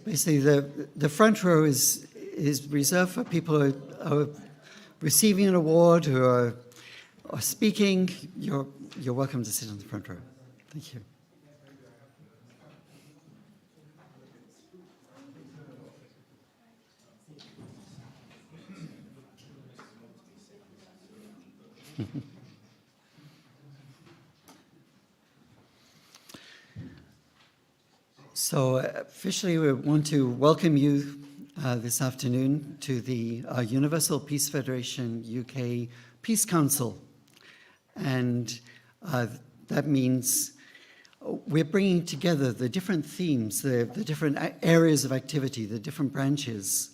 Basically, the front row is reserved for people who are receiving an award, who are speaking. You're welcome to sit on the front row. Thank you. So officially, we want to welcome you this afternoon to the Universal Peace Federation UK Peace Council. And that means we're bringing together the different themes, the different areas of activity, the different branches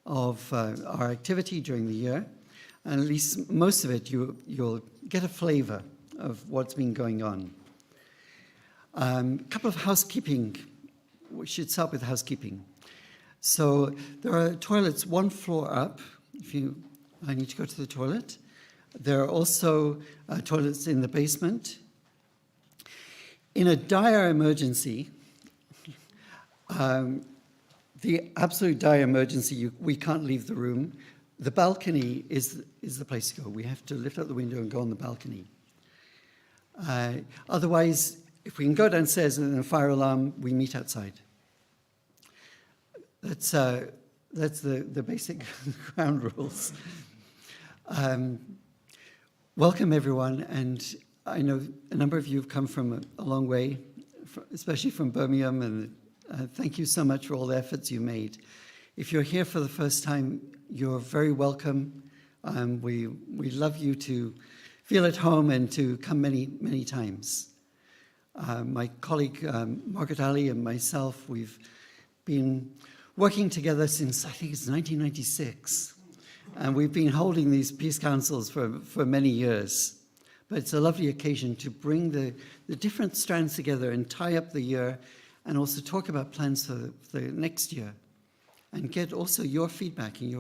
of our activity during the year. And at least most of it, you'll get a flavor of what's been going on. A couple of housekeeping. We should start with housekeeping. So there are toilets one floor up if I need to go to the toilet. There are also toilets in the basement. In a dire emergency, the absolute dire emergency, we can't leave the room. The balcony is the place to go. We have to lift up the window and go on the balcony. Otherwise, if we can go downstairs and a fire alarm, we meet outside. That's the basic ground rules. Welcome, everyone, and I know a number of you have come from a long way, especially from Birmingham, and thank you so much for all the efforts you made. If you're here for the first time, you're very welcome. We love you to feel at home and to come many, many times. My colleague Margaret Ali and myself, we've been working together since, I think it's 1996. And we've been holding these peace councils for many years. But it's a lovely occasion to bring the different strands together and tie up the year and also talk about plans for the next year and get also your feedback and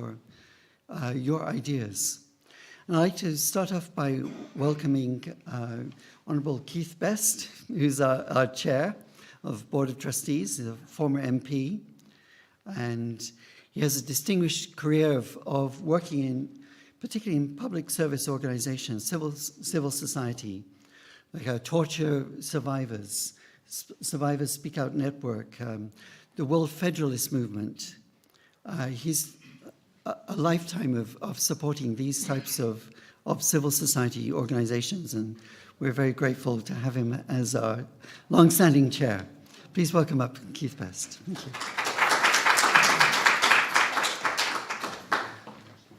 your ideas. And I'd like to start off by welcoming Honourable Keith Best, who's our chair of Board of Trustees, a former MP, and he has a distinguished career of working particularly in public service organizations, civil society, like Torture Survivors, Survivors Speak Out Network, the World Federalist Movement. He's a lifetime of supporting these types of civil society organizations, and we're very grateful to have him as our long-standing chair. Please welcome up Keith Best. Thank you.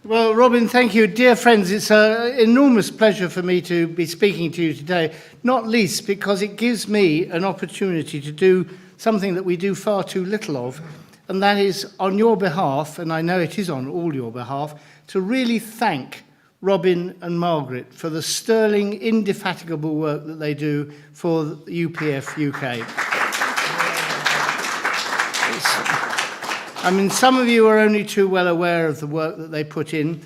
Well, Robin, thank you. Dear friends, it's an enormous pleasure for me to be speaking to you today, not least because it gives me an opportunity to do something that we do far too little of, and that is on your behalf, and I know it is on all your behalf, to really thank Robin and Margaret for the sterling, indefatigable work that they do for UPF UK. I mean, some of you are only too well aware of the work that they put in.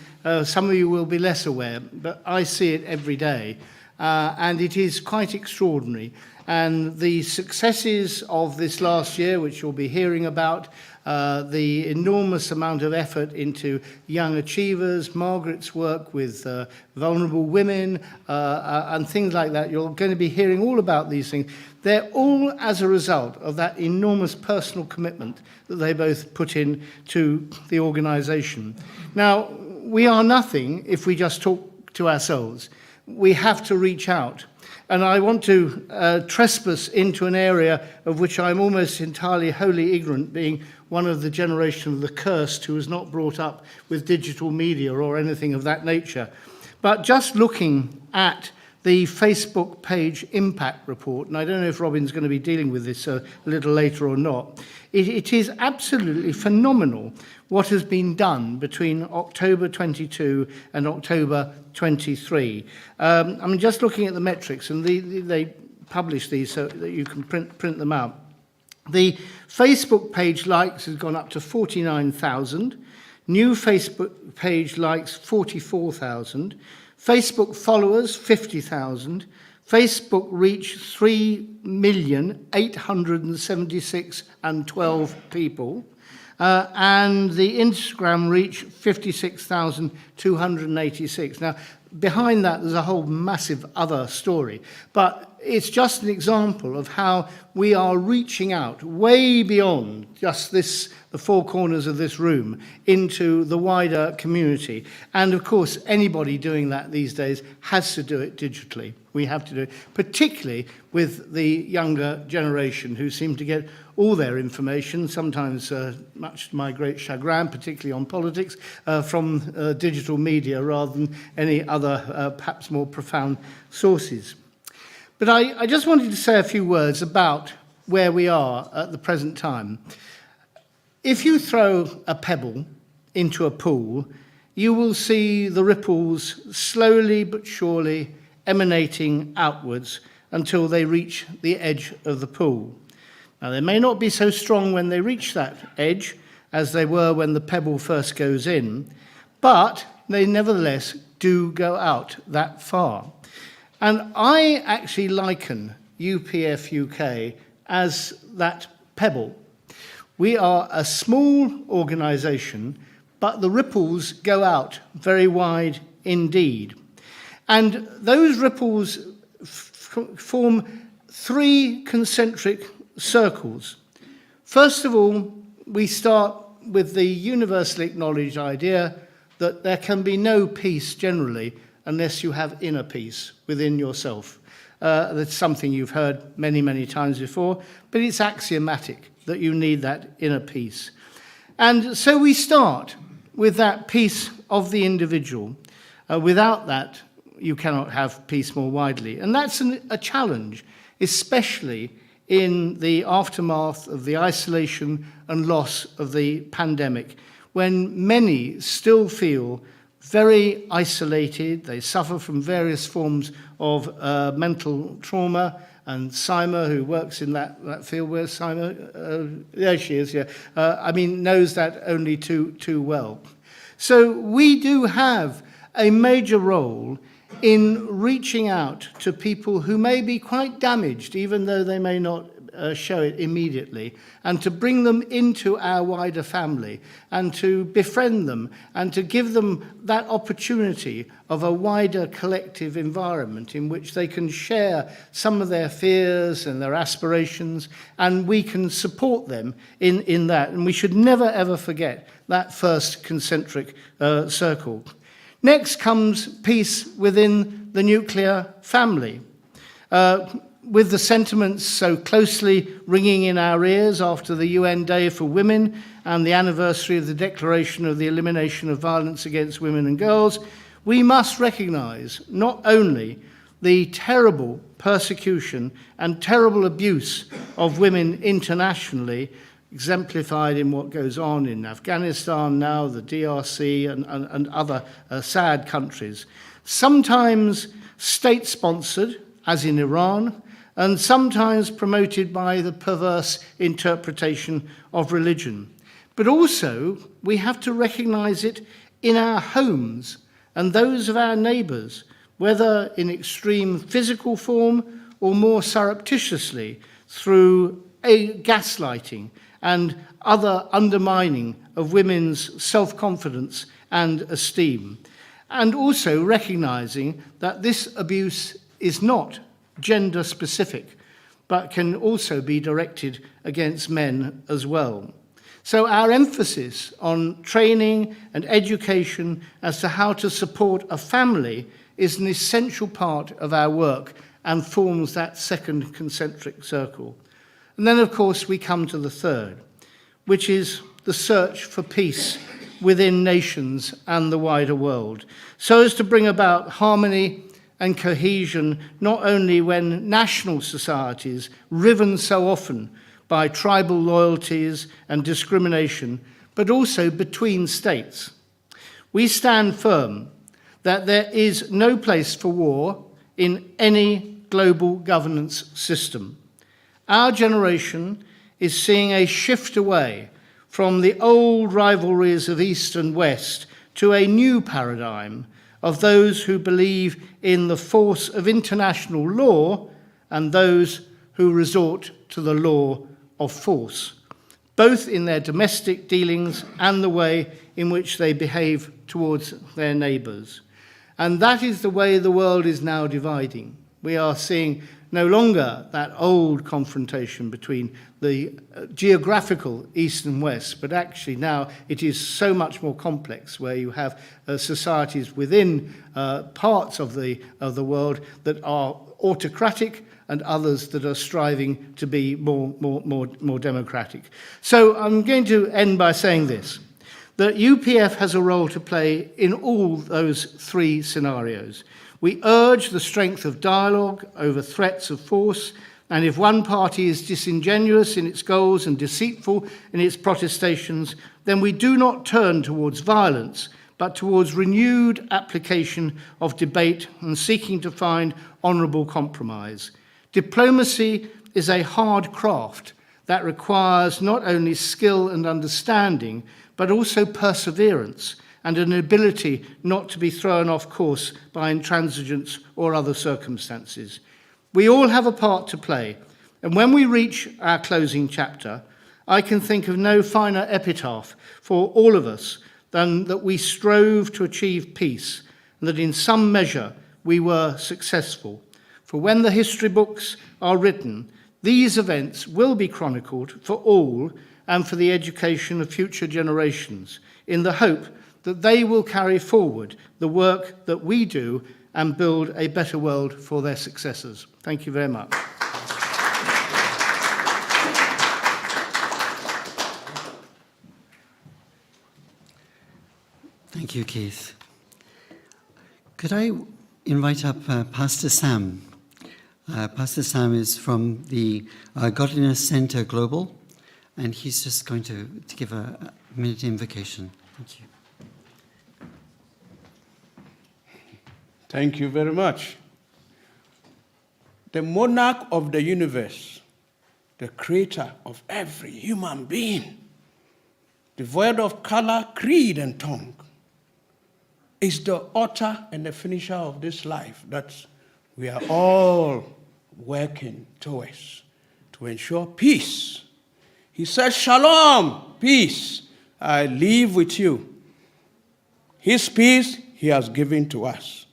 Some of you will be less aware, but I see it every day. And it is quite extraordinary. And the successes of this last year, which you'll be hearing about, the enormous amount of effort into young achievers, Margaret's work with vulnerable women, and things like that. You're going to be hearing all about these things. They're all as a result of that enormous personal commitment that they both put in to the organisation. Now, we are nothing if we just talk to ourselves. We have to reach out. And I want to trespass into an area of which I'm almost entirely wholly ignorant, being one of the generation of the cursed who was not brought up with digital media or anything of that nature. But just looking at the Facebook page impact report, and I don't know if Robin's going to be dealing with this a little later or not, it is absolutely phenomenal what has been done between October 22 and October 23. I mean, just looking at the metrics, and they publish these so that you can print them out. The Facebook page likes has gone up to 49,000. New Facebook page likes 44,000. Facebook followers, 50,000. Facebook reached 3,876,012 people, and the Instagram reached 56,286. Now, behind that, there's a whole massive other story, but it's just an example of how we are reaching out way beyond just the four corners of this room into the wider community. And of course, anybody doing that these days has to do it digitally. We have to do it, particularly with the younger generation who seem to get all their information, sometimes much to my great chagrin, particularly on politics, from digital media rather than any other perhaps more profound sources. But I just wanted to say a few words about where we are at the present time. If you throw a pebble into a pool, you will see the ripples slowly but surely emanating outwards until they reach the edge of the pool. Now, they may not be so strong when they reach that edge as they were when the pebble first goes in, but they nevertheless do go out that far. And I actually liken UPF UK as that pebble. We are a small organisation, but the ripples go out very wide indeed. And those ripples form three concentric circles. First of all, we start with the universally acknowledged idea that there can be no peace generally unless you have inner peace within yourself. That's something you've heard many, many times before, but it's axiomatic that you need that inner peace. And so we start with that peace of the individual. Without that, you cannot have peace more widely. And that's a challenge, especially in the aftermath of the isolation and loss of the pandemic, when many still feel very isolated. They suffer from various forms of mental trauma. And Sima, who works in that field, where's Sima? There she is, yeah. Knows that only too well. So we do have a major role in reaching out to people who may be quite damaged, even though they may not show it immediately, and to bring them into our wider family, and to befriend them, and to give them that opportunity of a wider collective environment in which they can share some of their fears and their aspirations, and we can support them in that. And we should never, ever forget that first concentric circle. Next comes peace within the nuclear family. With the sentiments so closely ringing in our ears after the UN Day for Women and the anniversary of the Declaration of the Elimination of Violence Against Women and Girls, we must recognise not only the terrible persecution and terrible abuse of women internationally, exemplified in what goes on in Afghanistan now, the DRC and other sad countries, sometimes state-sponsored, as in Iran, and sometimes promoted by the perverse interpretation of religion. But also, we have to recognise it in our homes and those of our neighbours, whether in extreme physical form or more surreptitiously through gaslighting and other undermining of women's self-confidence and esteem. And also recognising that this abuse is not gender specific, but can also be directed against men as well. So our emphasis on training and education as to how to support a family is an essential part of our work and forms that second concentric circle. And then, of course, we come to the third, which is the search for peace within nations and the wider world, so as to bring about harmony and cohesion, not only when national societies, riven so often by tribal loyalties and discrimination, but also between states. We stand firm that there is no place for war in any global governance system. Our generation is seeing a shift away from the old rivalries of East and West to a new paradigm of those who believe in the force of international law and those who resort to the law of force, both in their domestic dealings and the way in which they behave towards their neighbours. And that is the way the world is now dividing. We are seeing no longer that old confrontation between the geographical East and West, but actually now it is so much more complex, where you have societies within parts of the world that are autocratic and others that are striving to be more democratic. So I'm going to end by saying this, that UPF has a role to play in all those three scenarios. We urge the strength of dialogue over threats of force, and if one party is disingenuous in its goals and deceitful in its protestations, then we do not turn towards violence, but towards renewed application of debate and seeking to find honourable compromise. Diplomacy is a hard craft that requires not only skill and understanding, but also perseverance and an ability not to be thrown off course by intransigence or other circumstances. We all have a part to play, and when we reach our closing chapter, I can think of no finer epitaph for all of us than that we strove to achieve peace, and that in some measure we were successful. For when the history books are written, these events will be chronicled for all and for the education of future generations, in the hope that they will carry forward the work that we do and build a better world for their successors. Thank you very much. Thank you, Keith. Could I invite up Pastor Sam? Pastor Sam is from the Godliness Center Global, and he's just going to give a minute invocation. Thank you. Thank you very much. The monarch of the universe, the creator of every human being, devoid of color, creed, and tongue, is the author and the finisher of this life that we are all working towards to ensure peace. He said, "Shalom, peace, I live with you." His peace he has given to us.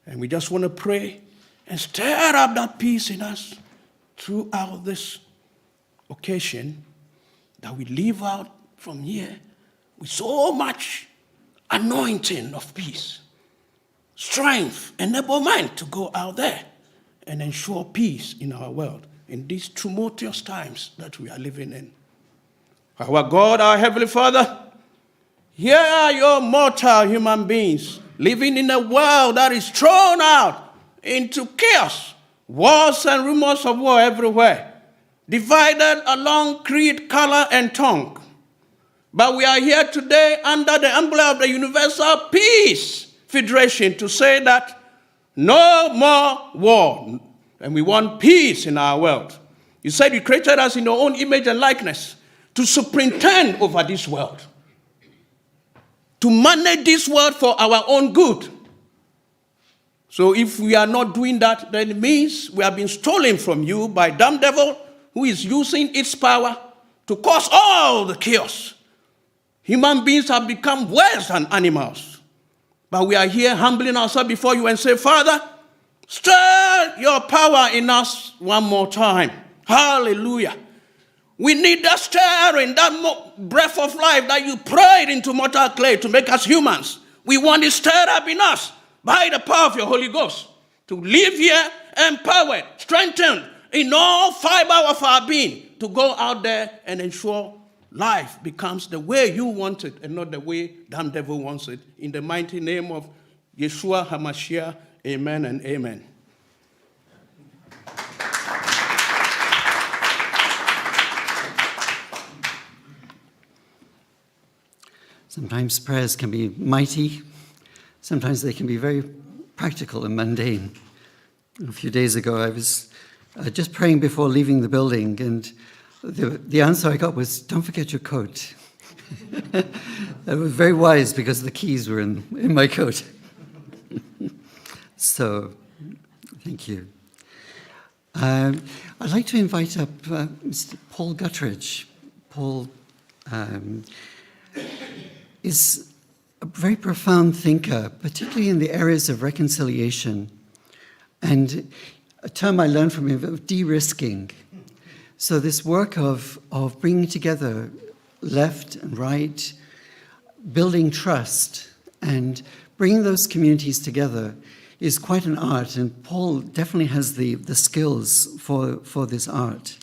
And we just want to pray and stir up that peace in us throughout this occasion, that we live out from here with so much anointing of peace, strength, enablement to go out there and ensure peace in our world in these tumultuous times that we are living in. Our God, our Heavenly Father, here are your mortal human beings living in a world that is thrown out into chaos, wars and rumors of war everywhere, divided along creed, color, and tongue. But we are here today under the umbrella of the Universal Peace Federation to say that no more war, and we want peace in our world. You said you created us in your own image and likeness to superintend over this world, to manage this world for our own good. So if we are not doing that, then it means we have been stolen from you by damn devil who is using its power to cause all the chaos. Human beings have become worse than animals. But we are here humbling ourselves before you and say, Father, stir your power in us one more time. Hallelujah. We need that stirring, that breath of life that you prayed into mortal clay to make us humans. We want it stirred up in us by the power of your Holy Ghost to live here empowered, strengthened in all fiber of our being to go out there and ensure life becomes the way you want it and not the way damn devil wants it. In the mighty name of Yeshua HaMashiach, amen and amen. Sometimes prayers can be mighty. Sometimes they can be very practical and mundane. A few days ago, I was just praying before leaving the building, and the answer I got was, don't forget your coat. That was very wise because the keys were in my coat. So, thank you. I'd like to invite up Mr. Paul Guttridge. Paul is a very profound thinker, particularly in the areas of reconciliation, and a term I learned from him of de-risking. So this work of bringing together left and right, building trust, and bringing those communities together is quite an art, and Paul definitely has the skills for this art.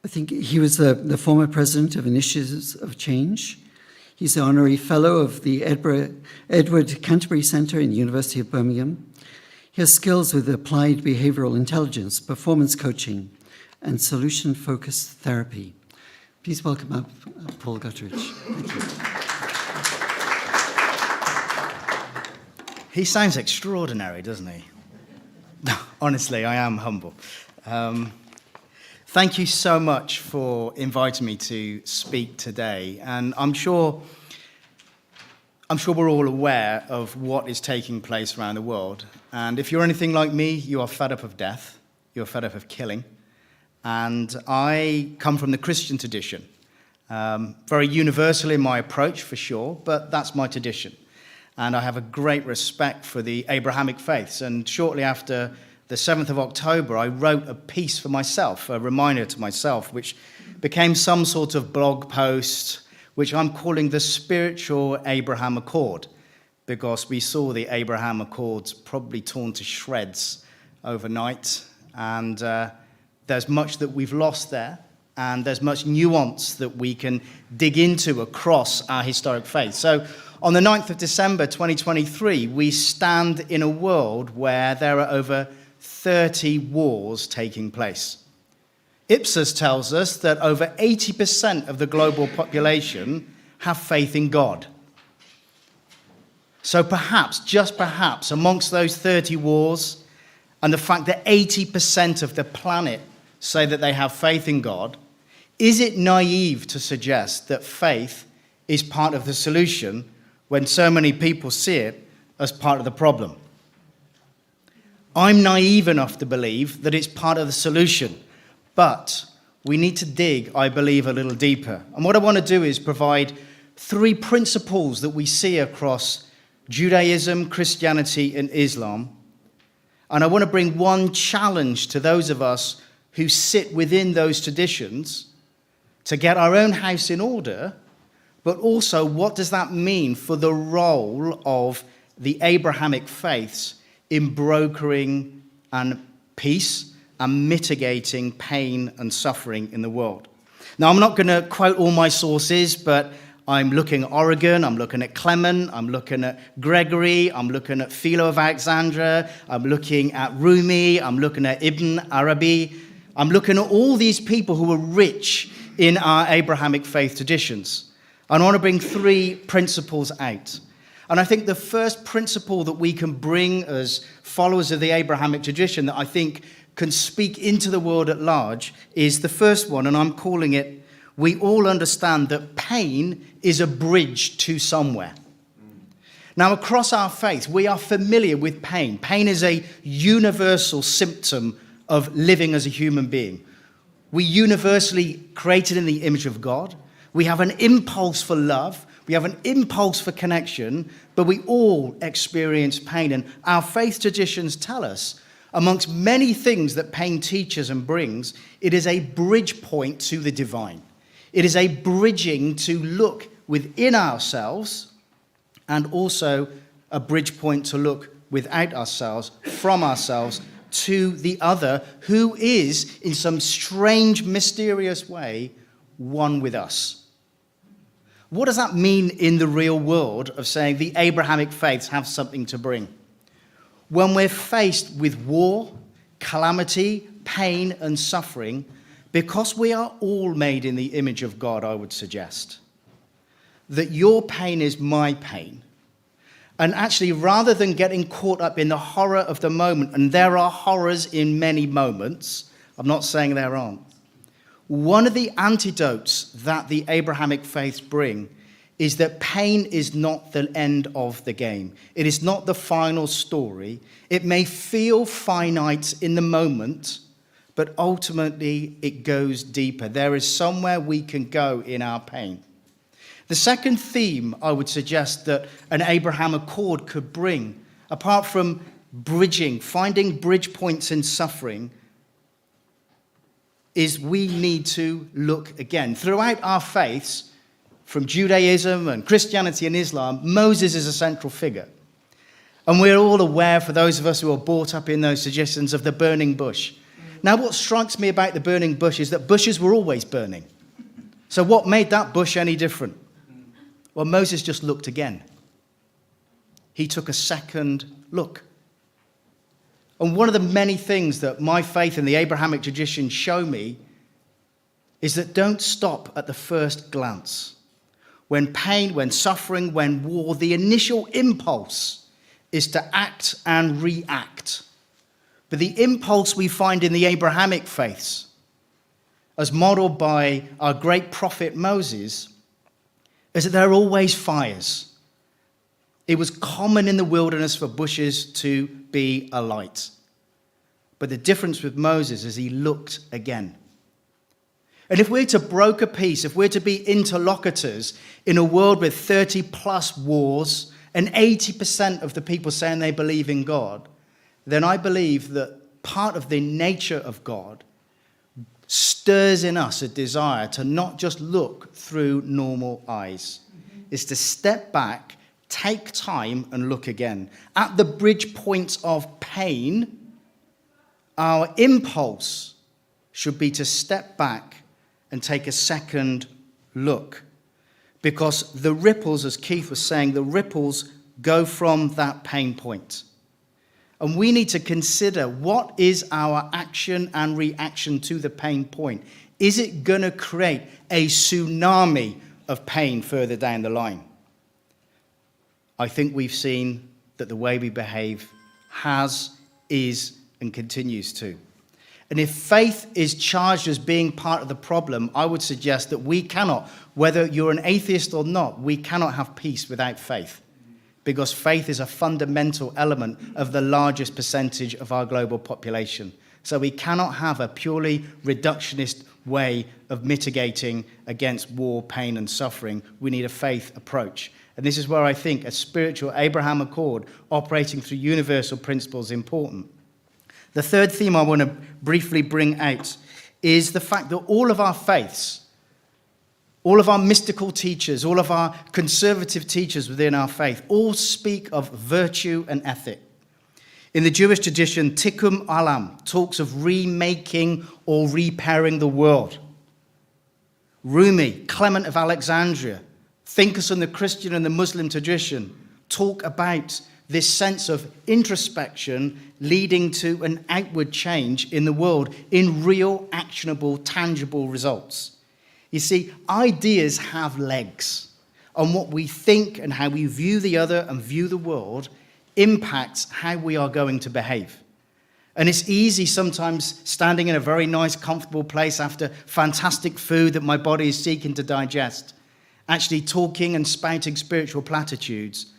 I think he was the former president of Initiatives of Change. He's the honorary fellow of the Edward Canterbury Centre in the University of Birmingham. He has skills with applied behavioral intelligence, performance coaching, and solution-focused therapy. Please welcome up Paul Guttridge. Thank you. He sounds extraordinary, doesn't he? Honestly, I am humble. Thank you so much for inviting me to speak today. And I'm sure we're all aware of what is taking place around the world. And if you're anything like me, you are fed up of death. You're fed up of killing. And I come from the Christian tradition. Very universal in my approach, for sure, but that's my tradition. And I have a great respect for the Abrahamic faiths. And shortly after the 7th of October, I wrote a piece for myself, a reminder to myself, which became some sort of blog post, which I'm calling the Spiritual Abraham Accord, because we saw the Abraham Accords probably torn to shreds overnight. And there's much that we've lost there, and there's much nuance that we can dig into across our historic faith. So on the 9th of December 2023, we stand in a world where there are over 30 wars taking place. Ipsos tells us that over 80% of the global population have faith in God. So perhaps, just perhaps, amongst those 30 wars, and the fact that 80% of the planet say that they have faith in God, is it naive to suggest that faith is part of the solution when so many people see it as part of the problem? I'm naive enough to believe that it's part of the solution, but we need to dig, I believe, a little deeper. And what I want to do is provide 3 principles that we see across Judaism, Christianity, and Islam. And I want to bring one challenge to those of us who sit within those traditions to get our own house in order. But also, what does that mean for the role of the Abrahamic faiths in brokering and peace and mitigating pain and suffering in the world? Now, I'm not going to quote all my sources, but I'm looking at Origen, I'm looking at Clement, I'm looking at Gregory, I'm looking at Philo of Alexandria, I'm looking at Rumi, I'm looking at Ibn Arabi. I'm looking at all these people who are rich in our Abrahamic faith traditions. And I want to bring 3 principles out. And I think the first principle that we can bring as followers of the Abrahamic tradition that I think can speak into the world at large is the first one, and I'm calling it, we all understand that pain is a bridge to somewhere. Now, across our faith, we are familiar with pain. Pain is a universal symptom of living as a human being. We universally created in the image of God. We have an impulse for love. We have an impulse for connection, but we all experience pain. And our faith traditions tell us, amongst many things that pain teaches and brings, it is a bridge point to the divine. It is a bridging to look within ourselves, and also a bridge point to look without ourselves, from ourselves, to the other, who is, in some strange, mysterious way, one with us. What does that mean in the real world of saying the Abrahamic faiths have something to bring? When we're faced with war, calamity, pain, and suffering, because we are all made in the image of God, I would suggest that your pain is my pain. And actually, rather than getting caught up in the horror of the moment, and there are horrors in many moments, I'm not saying there aren't, one of the antidotes that the Abrahamic faiths bring is that pain is not the end of the game. It is not the final story. It may feel finite in the moment, but ultimately it goes deeper. There is somewhere we can go in our pain. The second theme I would suggest that an Abraham Accord could bring, apart from bridging, finding bridge points in suffering, is we need to look again. Throughout our faiths, from Judaism and Christianity and Islam, Moses is a central figure. And we're all aware, for those of us who are brought up in those suggestions, of the burning bush. Now, what strikes me about the burning bush is that bushes were always burning. So what made that bush any different? Well, Moses just looked again. He took a second look. And one of the many things that my faith and the Abrahamic tradition show me is that don't stop at the first glance. When pain, when suffering, when war, the initial impulse is to act and react. But the impulse we find in the Abrahamic faiths, as modeled by our great prophet Moses, is that there are always fires. It was common in the wilderness for bushes to be alight. But the difference with Moses is he looked again. And if we're to broker peace, if we're to be interlocutors in a world with 30 plus wars and 80% of the people saying they believe in God, then I believe that part of the nature of God stirs in us a desire to not just look through normal eyes. It's to step back, take time and look again. At the bridge points of pain, our impulse should be to step back and take a second look. Because the ripples, as Keith was saying, the ripples go from that pain point. And we need to consider, what is our action and reaction to the pain point? Is it going to create a tsunami of pain further down the line? I think we've seen that the way we behave has, is, and continues to. And if faith is charged as being part of the problem, I would suggest that we cannot, whether you're an atheist or not, we cannot have peace without faith. Because faith is a fundamental element of the largest percentage of our global population. So we cannot have a purely reductionist way of mitigating against war, pain, and suffering. We need a faith approach. And this is where I think a spiritual Abraham Accord operating through universal principles is important. The third theme I want to briefly bring out is the fact that all of our faiths, all of our mystical teachers, all of our conservative teachers within our faith, all speak of virtue and ethic. In the Jewish tradition, Tikkun Olam talks of remaking or repairing the world. Rumi, Clement of Alexandria, thinkers in the Christian and the Muslim tradition talk about this sense of introspection leading to an outward change in the world in real, actionable, tangible results. You see, ideas have legs, and what we think and how we view the other and view the world impacts how we are going to behave. And it's easy sometimes standing in a very nice, comfortable place after fantastic food that my body is seeking to digest, actually talking and spouting spiritual platitudes.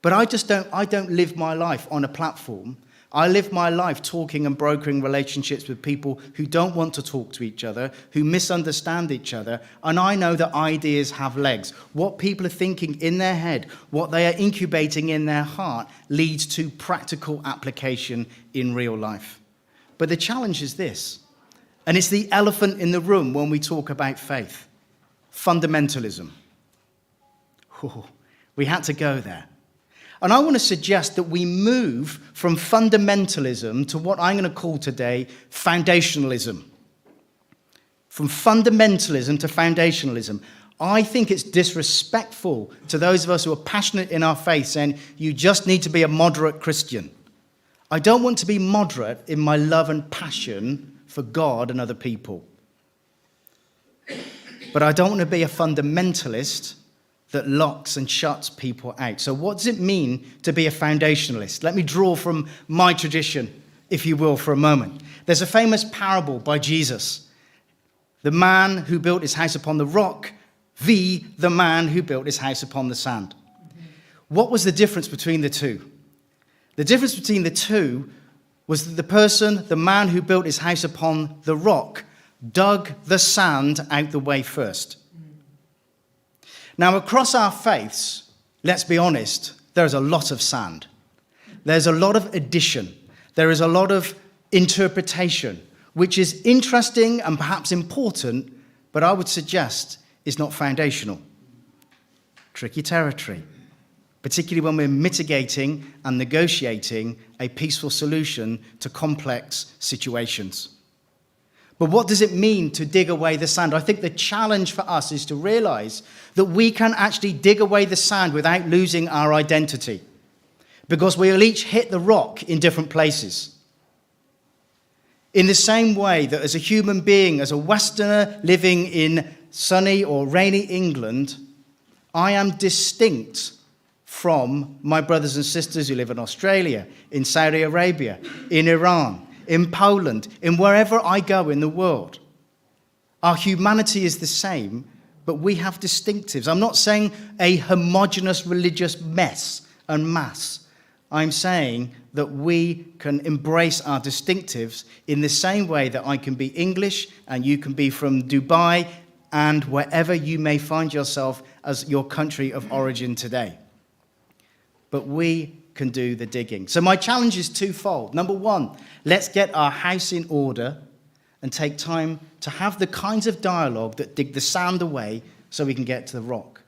But I don't live my life on a platform. I live my life talking and brokering relationships with people who don't want to talk to each other, who misunderstand each other, and I know that ideas have legs. What people are thinking in their head, what they are incubating in their heart, leads to practical application in real life. But the challenge is this, and it's the elephant in the room when we talk about faith: fundamentalism. We had to go there. And I want to suggest that we move from fundamentalism to what I'm going to call today foundationalism. From fundamentalism to foundationalism. I think it's disrespectful to those of us who are passionate in our faith saying, you just need to be a moderate Christian. I don't want to be moderate in my love and passion for God and other people. But I don't want to be a fundamentalist that locks and shuts people out. So what does it mean to be a foundationalist? Let me draw from my tradition, if you will, for a moment. There's a famous parable by Jesus. The man who built his house upon the rock the man who built his house upon the sand. What was the difference between the two? The difference between the two was that the man who built his house upon the rock, dug the sand out the way first. Now, across our faiths, let's be honest, there's a lot of sand. There's a lot of addition. There is a lot of interpretation, which is interesting and perhaps important, but I would suggest is not foundational. Tricky territory, particularly when we're mitigating and negotiating a peaceful solution to complex situations. But what does it mean to dig away the sand? I think the challenge for us is to realize that we can actually dig away the sand without losing our identity, because we'll each hit the rock in different places. In the same way that as a human being, as a Westerner living in sunny or rainy England, I am distinct from my brothers and sisters who live in Australia, in Saudi Arabia, in Iran, in Poland, in wherever I go in the world. Our humanity is the same, but we have distinctives. I'm not saying a homogenous religious mess and mass. I'm saying that we can embrace our distinctives in the same way that I can be English and you can be from Dubai and wherever you may find yourself as your country of origin today. But we can do the digging. So my challenge is twofold. Number one, let's get our house in order and take time to have the kinds of dialogue that dig the sand away so we can get to the rock.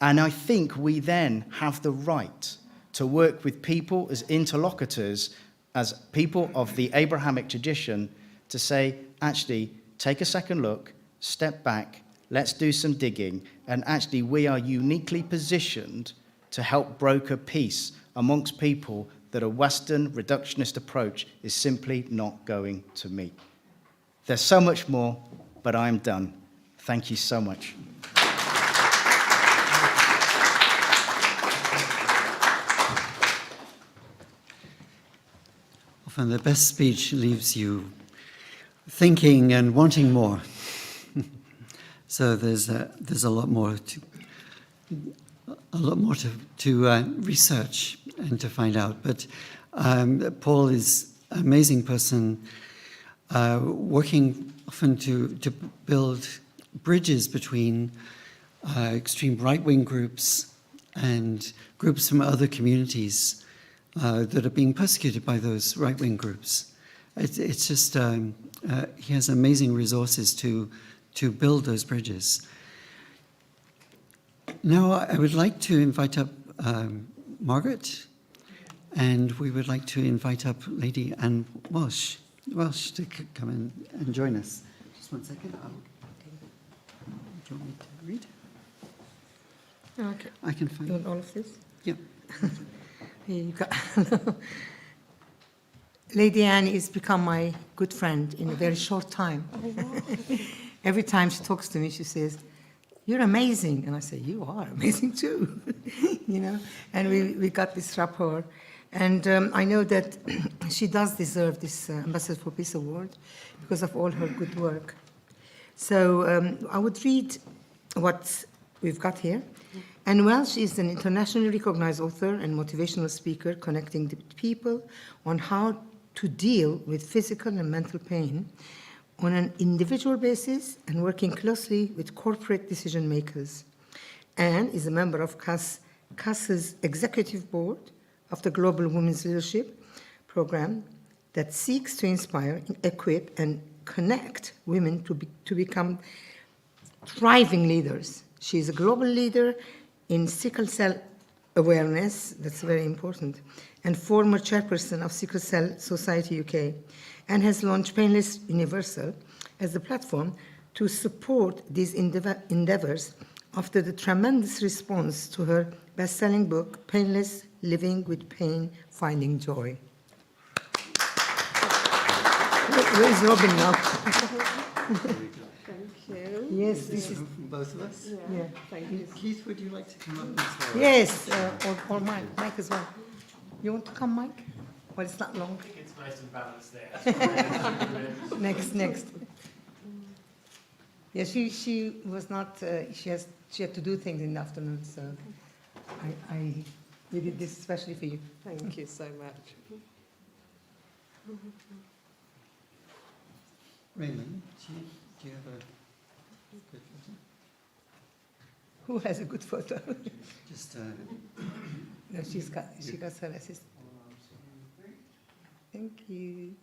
And I think we then have the right to work with people as interlocutors, as people of the Abrahamic tradition, to say, actually, take a second look, step back, let's do some digging, and actually we are uniquely positioned to help broker peace amongst people that a Western reductionist approach is simply not going to meet. There's so much more, but I'm done. Thank you so much. Often the best speech leaves you thinking and wanting more. So there's a lot more to research and to find out. But Paul is an amazing person, working often to build bridges between extreme right-wing groups and groups from other communities that are being persecuted by those right-wing groups. It's just, he has amazing resources to build those bridges. Now I would like to invite up Margaret, and we would like to invite up Lady Anne Walsh to come in and join us. Just 1 second. Do you want me to read? Okay. I can find You want all of this? Yeah. Here you go. Lady Anne has become my good friend in a very short time. Every time she talks to me, she says, "You're amazing." And I say, "You are amazing too." You know, and we got this rapport. And I know that she does deserve this Ambassador for Peace Award because of all her good work. So I would read what we've got here. Anne Welsh is an internationally recognized author and motivational speaker connecting the people on how to deal with physical and mental pain on an individual basis and working closely with corporate decision makers. Anne is a member of CAS's executive board of the Global Women's Leadership Program that seeks to inspire, equip, and connect women to become thriving leaders. She is a global leader in sickle cell awareness, that's very important, and former chairperson of Sickle Cell Society UK, and has launched Painless Universal as a platform to support these endeavors after the tremendous response to her best-selling book, Painless Living with Pain, Finding Joy. Where is Robin now? Yes, this is both of us. yeah. Thank you. Keith, would you like to come up as well? Yes, or Mike as well. You want to come, Mike? Well, it's not long. It's nice and balanced there. Next. Yeah, she was not, she had to do things in the afternoon, so we did this especially for you. Thank you so much. Raymond, do you have a good photo? Who has a good photo? Just, No, she got her assistant. Thank you.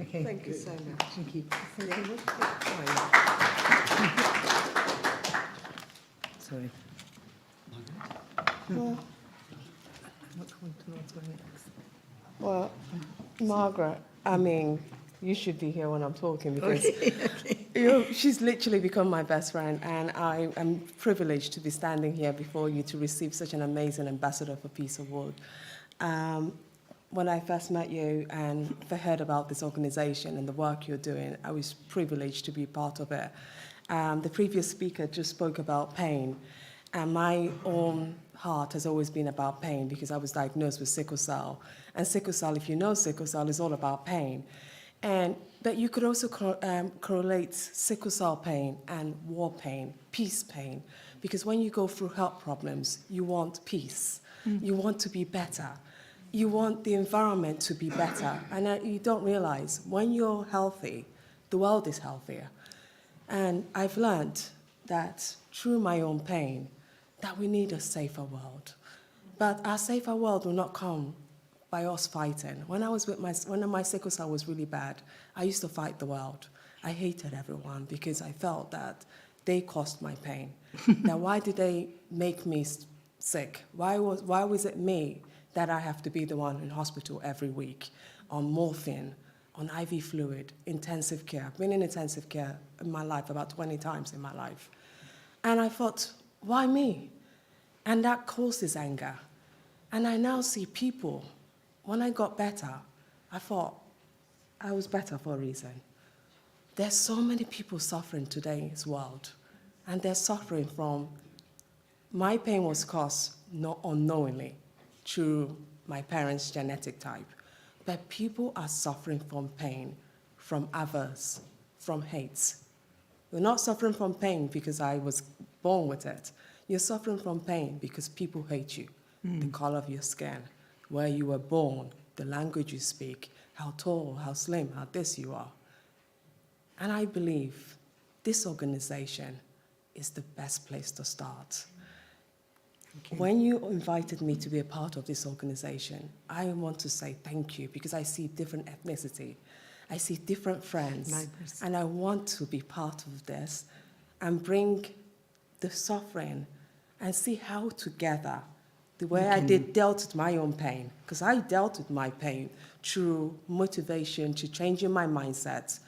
Okay. Thank you so much. Thank you. Sorry. Well, I want to know what's going next. well, Margaret, I mean, you should be here when I'm talking because she's literally become my best friend, and I am privileged to be standing here before you to receive such an amazing Ambassador for Peace Award. When I first met you and heard about this organization and the work you're doing, I was privileged to be part of it. The previous speaker just spoke about pain, and my own heart has always been about pain because I was diagnosed with sickle cell. And sickle cell, if you know sickle cell, is all about pain. But you could also correlate sickle cell pain and war pain, peace pain, because when you go through health problems, you want peace. You want to be better. You want the environment to be better. And you don't realize when you're healthy, the world is healthier. And I've learned that through my own pain, that we need a safer world. But our safer world will not come by us fighting. When my sickle cell was really bad, I used to fight the world. I hated everyone because I felt that they caused my pain. Now, why did they make me sick? Why was it me that I have to be the one in hospital every week on morphine, on IV fluid, intensive care? I've been in intensive care in my life about 20 times in my life. And I thought, why me? And that causes anger. And I now see people. When I got better, I thought I was better for a reason. There's so many people suffering today in this world, and they're suffering from, my pain was caused not unknowingly through my parents' genetic type, but people are suffering from pain, from others, from hates. You're not suffering from pain because I was born with it. You're suffering from pain because people hate you, the color of your skin, where you were born, the language you speak, how tall, how slim, how this you are. And I believe this organization is the best place to start. Okay. When you invited me to be a part of this organization, I want to say thank you because I see different ethnicity. I see different friends, and I want to be part of this and bring the suffering and see how together, the way I dealt with my own pain, because I dealt with my pain through motivation, to changing my mindset,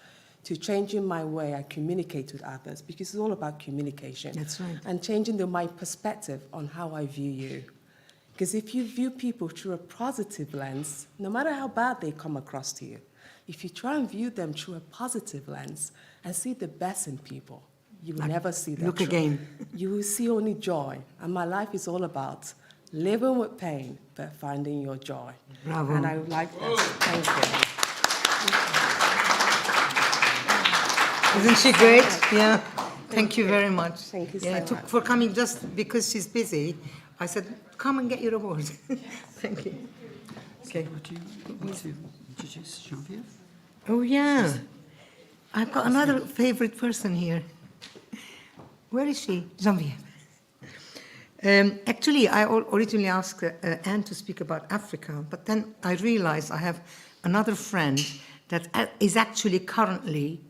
to changing my way I communicate with others, because it's all about communication. That's right. And changing my perspective on how I view you. Because if you view people through a positive lens, no matter how bad they come across to you, if you try and view them through a positive lens and see the best in people, you will never see that. Look again. You will see only joy. And my life is all about living with pain, but finding your joy. Bravo. And I would like that. Thank you. Isn't she great? Yeah. Thank you very much. Thank you yeah, so much. For coming just because she's busy. I said, come and get your award. Thank you. Okay. Would you want to introduce Jean-Pierre? Oh, yeah. I've got another favorite person here. Where is she? Jean-Pierre. Actually, I originally asked Anne to speak about Africa, but then I realized I have another friend that is actually currently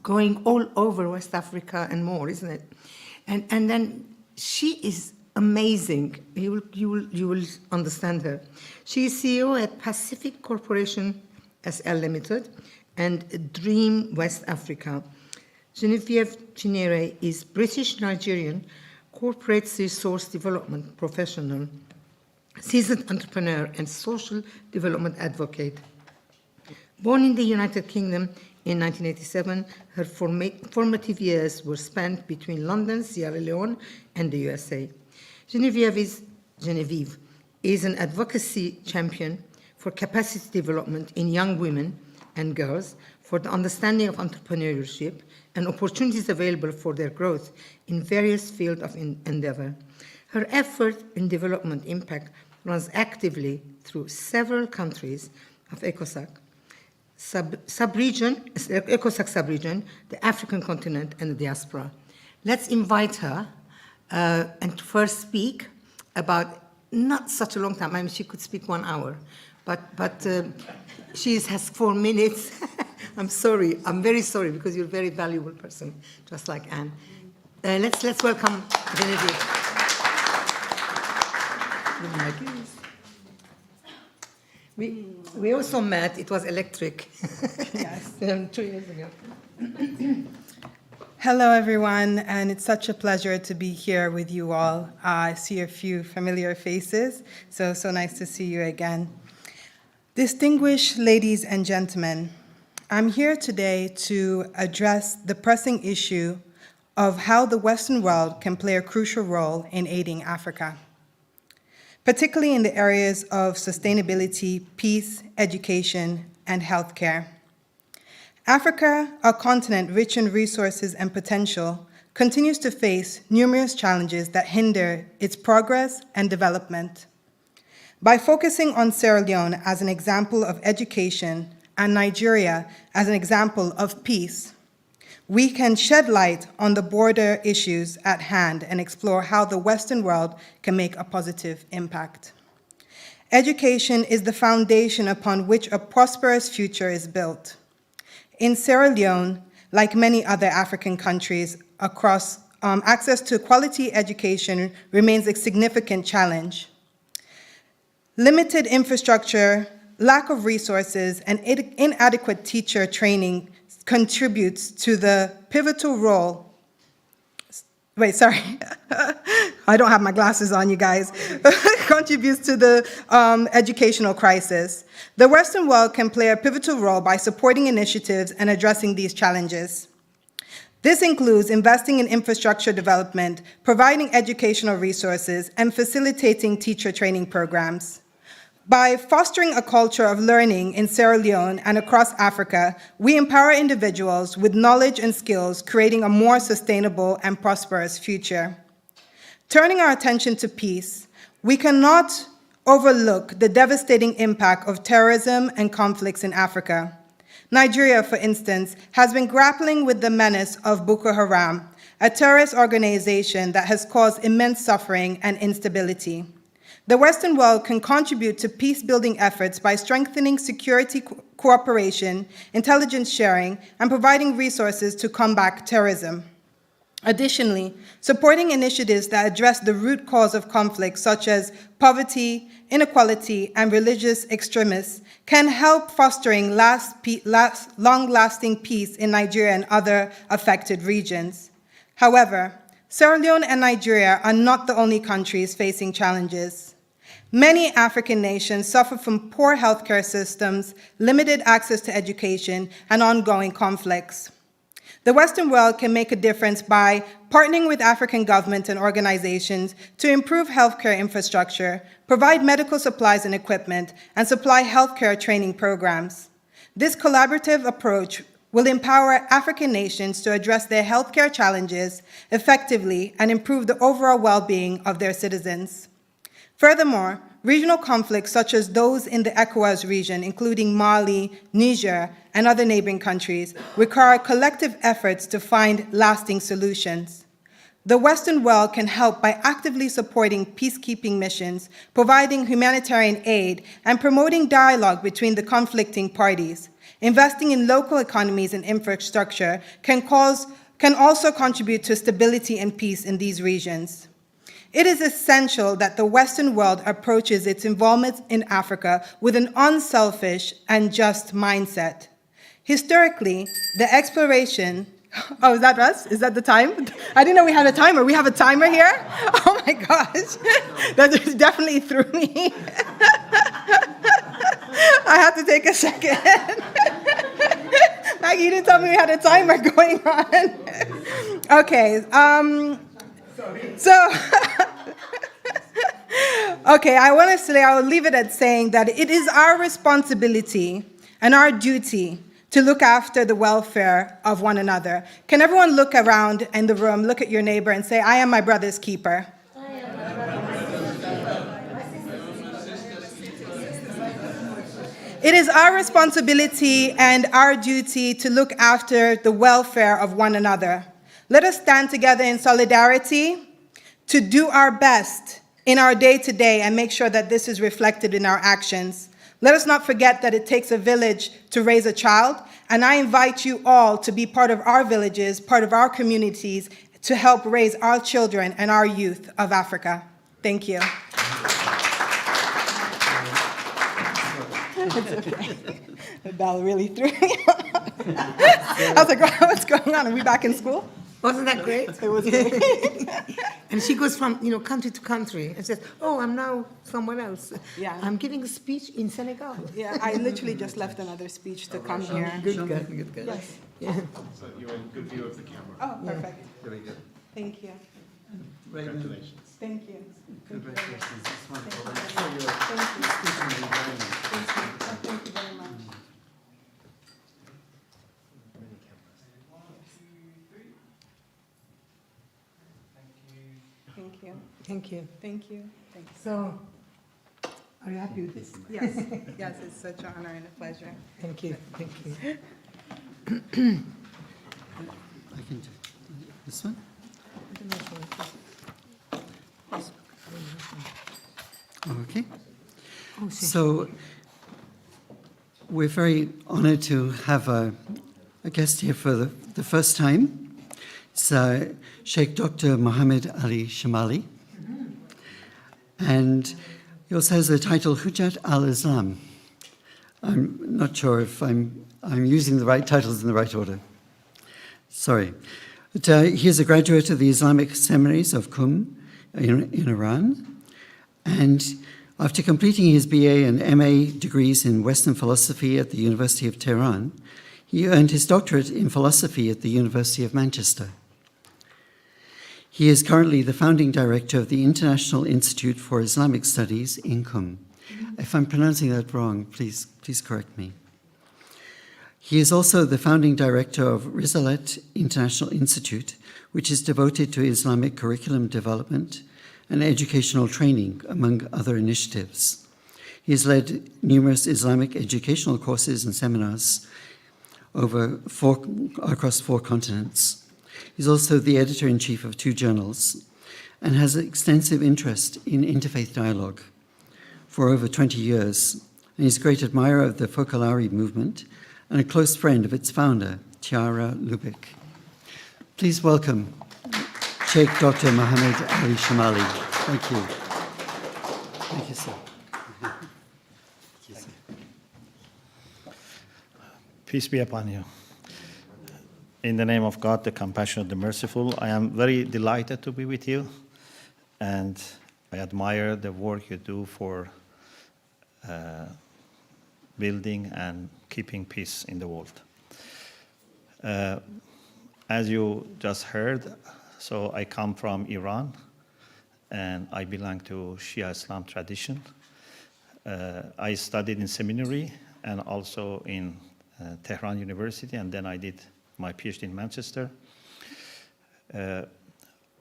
going all over West Africa and more, isn't it? And then she is amazing. You will understand her. She is CEO at Pacific Corporation SL Limited and Dream West Africa. Genevieve Chinere is British-Nigerian corporate resource development professional, seasoned entrepreneur and social development advocate. Born in the United Kingdom in 1987, her formative years were spent between London, Sierra Leone, and the USA. Genevieve is an advocacy champion for capacity development in young women and girls for the understanding of entrepreneurship and opportunities available for their growth in various fields of endeavor. Her effort in development impact runs actively through several countries of ECOSOC, ECOSOC sub-region, the African continent, and the diaspora. Let's invite her and to first speak about not such a long time. I mean, she could speak 1 hour, but she has 4 minutes. I'm sorry. I'm very sorry because you're a very valuable person, just like Anne. Let's welcome Genevieve. We also met. It was electric. Yes. 2 years ago. Hello, everyone, and it's such a pleasure to be here with you all. I see a few familiar faces, so nice to see you again. Distinguished ladies and gentlemen, I'm here today to address the pressing issue of how the Western world can play a crucial role in aiding Africa, particularly in the areas of sustainability, peace, education, and healthcare. Africa, a continent rich in resources and potential, continues to face numerous challenges that hinder its progress and development. By focusing on Sierra Leone as an example of education and Nigeria as an example of peace, we can shed light on the border issues at hand and explore how the Western world can make a positive impact. Education is the foundation upon which a prosperous future is built. In Sierra Leone, like many other African countries across, access to quality education remains a significant challenge. Limited infrastructure, lack of resources, and inadequate teacher training contributes to the pivotal role. Wait, sorry. I don't have my glasses on, you guys. Contributes to the educational crisis. The Western world can play a pivotal role by supporting initiatives and addressing these challenges. This includes investing in infrastructure development, providing educational resources, and facilitating teacher training programs. By fostering a culture of learning in Sierra Leone and across Africa, we empower individuals with knowledge and skills, creating a more sustainable and prosperous future. Turning our attention to peace, we cannot overlook the devastating impact of terrorism and conflicts in Africa. Nigeria, for instance, has been grappling with the menace of Boko Haram, a terrorist organization that has caused immense suffering and instability. The Western world can contribute to peace-building efforts by strengthening security cooperation, intelligence sharing, and providing resources to combat terrorism. Additionally, supporting initiatives that address the root cause of conflicts, such as poverty, inequality, and religious extremism, can help fostering long-lasting peace in Nigeria and other affected regions. However, Sierra Leone and Nigeria are not the only countries facing challenges. Many African nations suffer from poor healthcare systems, limited access to education, and ongoing conflicts. The Western world can make a difference by partnering with African governments and organizations to improve healthcare infrastructure, provide medical supplies and equipment, and supply healthcare training programs. This collaborative approach will empower African nations to address their healthcare challenges effectively and improve the overall well-being of their citizens. Furthermore, regional conflicts such as those in the ECOWAS region, including Mali, Niger, and other neighboring countries, require collective efforts to find lasting solutions. The Western world can help by actively supporting peacekeeping missions, providing humanitarian aid, and promoting dialogue between the conflicting parties. Investing in local economies and infrastructure can also contribute to stability and peace in these regions. It is essential that the Western world approaches its involvement in Africa with an unselfish and just mindset. Historically, the exploration... Oh, is that us? Is that the time? I didn't know we had a timer. We have a timer here? Oh my gosh. That just definitely threw me. I have to take a second. Maggie, you didn't tell me we had a timer going on. Okay. Okay, I will leave it at saying that it is our responsibility and our duty to look after the welfare of one another. Can everyone look around in the room, look at your neighbor and say, I am my brother's keeper? It is our responsibility and our duty to look after the welfare of one another. Let us stand together in solidarity to do our best in our day-to-day and make sure that this is reflected in our actions. Let us not forget that it takes a village to raise a child, and I invite you all to be part of our villages, part of our communities, to help raise our children and our youth of Africa. Thank you. The bell really threw me off. I was like, what's going on? Are we back in school? Wasn't that great? It was great. And she goes from, country to country and says, oh, I'm now somewhere else. Yeah. I'm giving a speech in Senegal. Yeah, I literally just left another speech to come here. Good. Yes. Yeah. So you're in good view of the camera. Oh, perfect. Very good. Thank you. Congratulations. Thank you. Congratulations. It's wonderful. Thank I'm sure you're speaking in environment. Thank you very much. Thank you. Thank you. Thank you. Thanks. So, are you happy with this? Yes, yes, it's such an honor and a pleasure. Thank you. Thank you. I can do this one. Okay. Oh, see. So we're very honored to have a guest here for the first time. It's Sheikh Dr. Mohammed Ali Shamali. And he also has the title Hojjat al-Islam. I'm not sure if I'm using the right titles in the right order. Sorry. But, he is a graduate of the Islamic seminaries of Qum in Iran. And after completing his BA and MA degrees in Western philosophy at the University of Tehran, he earned his doctorate in philosophy at the University of Manchester. He is currently the founding director of the International Institute for Islamic Studies in Qum. If I'm pronouncing that wrong, please correct me. He is also the founding director of Risalet International Institute, which is devoted to Islamic curriculum development and educational training, among other initiatives. He has led numerous Islamic educational courses and seminars across 4 continents. He's also the editor-in-chief of 2 journals and has extensive interest in interfaith dialogue for over 20 years. And he's a great admirer of the Focolare movement and a close friend of its founder, Tiara Lubick. Please welcome Sheikh Dr. Mohammed Ali Shamali. Thank you. Thank you, sir. Peace be upon you. In the name of God, the compassionate, the merciful, I am very delighted to be with you, and I admire the work you do for building and keeping peace in the world. As you just heard, so I come from Iran, and I belong to Shia Islam tradition. I studied in seminary and also in Tehran University, and then I did my PhD in Manchester.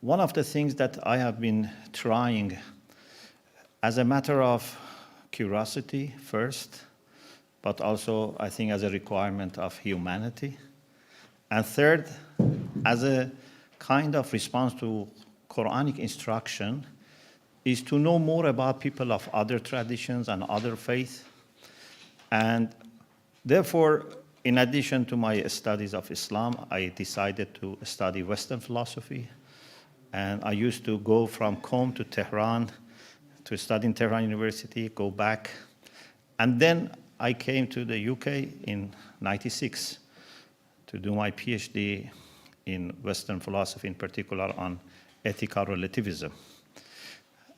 One of the things that I have been trying as a matter of curiosity first, but also I think as a requirement of humanity, and third, as a kind of response to Quranic instruction, is to know more about people of other traditions and other faiths. And therefore, in addition to my studies of Islam, I decided to study Western philosophy. And I used to go from Qom to Tehran to study in Tehran University, go back. And then I came to the UK in '96 to do my PhD in Western philosophy, in particular on ethical relativism.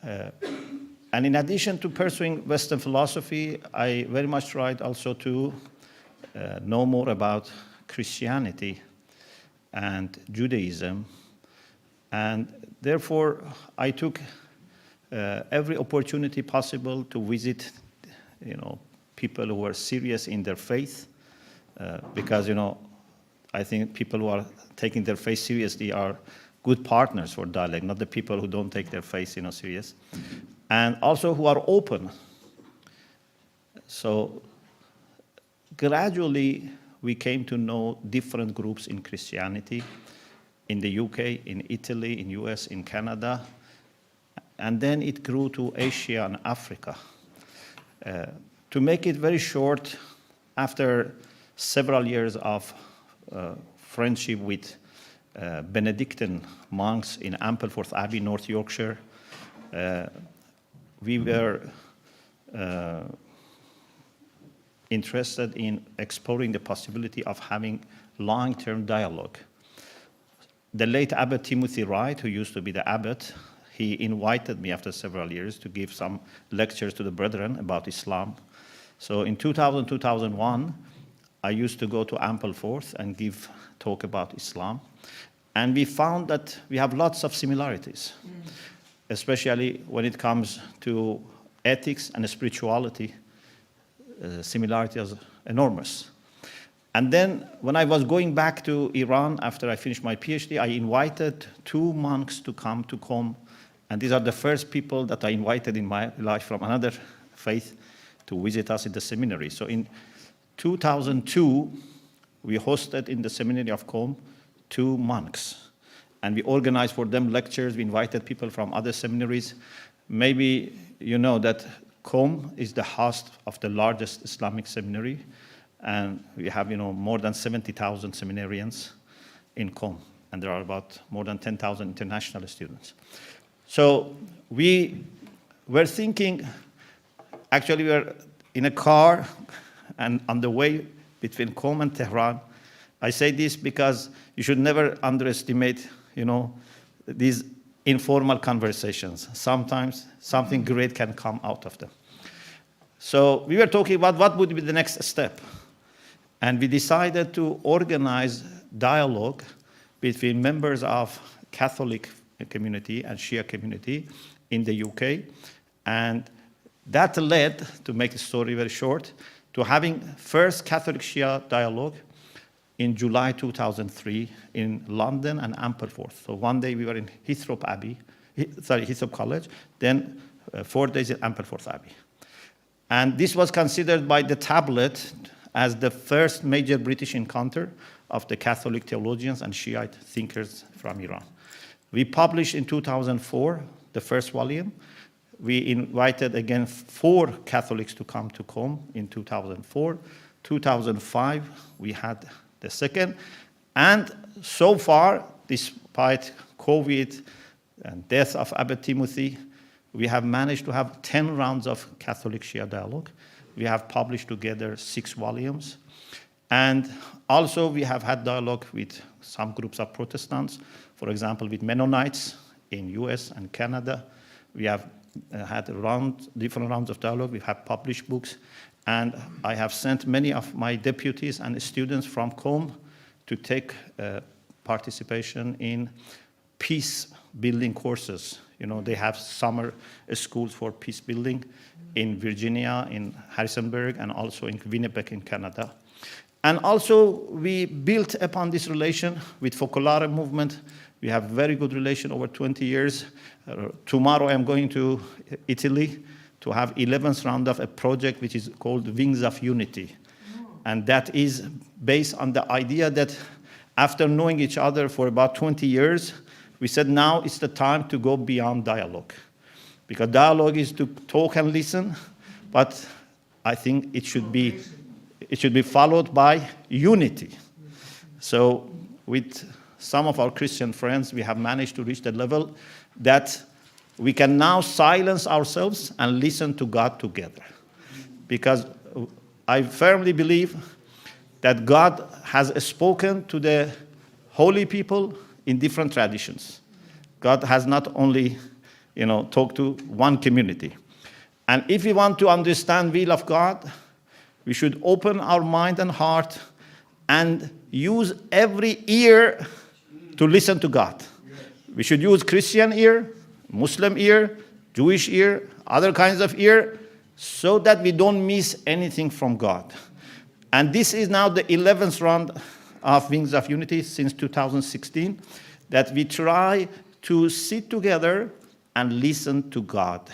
And in addition to pursuing Western philosophy, I very much tried also to know more about Christianity and Judaism. And therefore, I took every opportunity possible to visit, people who were serious in their faith, because, I think people who are taking their faith seriously are good partners for dialogue, not the people who don't take their faith, serious, and also who are open. So gradually, we came to know different groups in Christianity, in the UK, in Italy, in US, in Canada, and then it grew to Asia and Africa. To make it very short, after several years of friendship with Benedictine monks in Ampleforth Abbey, North Yorkshire, we were interested in exploring the possibility of having long-term dialogue. The late Abbot Timothy Wright, who used to be the abbot, he invited me after several years to give some lectures to the brethren about Islam. So in 2000, 2001, I used to go to Ampleforth and give talk about Islam. And we found that we have lots of similarities, especially when it comes to ethics and spirituality. Similarity is enormous. And then when I was going back to Iran after I finished my PhD, I invited 2 monks to come to Qom. And these are the first people that I invited in my life from another faith to visit us in the seminary. So in 2002, we hosted in the seminary of Qom 2 monks. And we organized for them lectures. We invited people from other seminaries. Maybe you know that Qom is the host of the largest Islamic seminary. And we have, more than 70,000 seminarians in Qom. And there are about more than 10,000 international students. So we were thinking, actually we were in a car and on the way between Qom and Tehran. I say this because you should never underestimate, these informal conversations. Sometimes something great can come out of them. So we were talking about what would be the next step. And we decided to organize dialogue between members of Catholic community and Shia community in the UK. And that led, to make the story very short, to having first Catholic Shia dialogue in July 2003 in London and Ampleforth. So one day we were in Hithrop College, then 4 days in Ampleforth Abbey. And this was considered by the tablet as the first major British encounter of the Catholic theologians and Shiite thinkers from Iran. We published in 2004 the first volume. We invited again 4 Catholics to come to Qom in 2004. 2005, we had the second. And so far, despite COVID and death of Abbot Timothy, we have managed to have 10 rounds of Catholic Shia dialogue. We have published together 6 volumes. And also we have had dialogue with some groups of Protestants, for example, with Mennonites in US and Canada. We have had different rounds of dialogue. We have published books. And I have sent many of my deputies and students from Qom to take participation in peace building courses. They have summer schools for peace building in Virginia, in Harrisonburg, and also in Winnipeg in Canada. And also, we built upon this relation with Focolare movement. We have very good relation over 20 years. Tomorrow, I'm going to Italy to have 11th round of a project which is called Wings of Unity. And that is based on the idea that after knowing each other for about 20 years, we said now it's the time to go beyond dialogue. Because dialogue is to talk and listen, but I think it should be followed by unity. So with some of our Christian friends, we have managed to reach the level that we can now silence ourselves and listen to God together. Because I firmly believe that God has spoken to the holy people in different traditions. God has not only, talked to one community. And if we want to understand the will of God, we should open our mind and heart and use every ear to listen to God. We should use Christian ear, Muslim ear, Jewish ear, other kinds of ear, so that we don't miss anything from God. And this is now the 11th round of Wings of Unity since 2016, that we try to sit together and listen to God.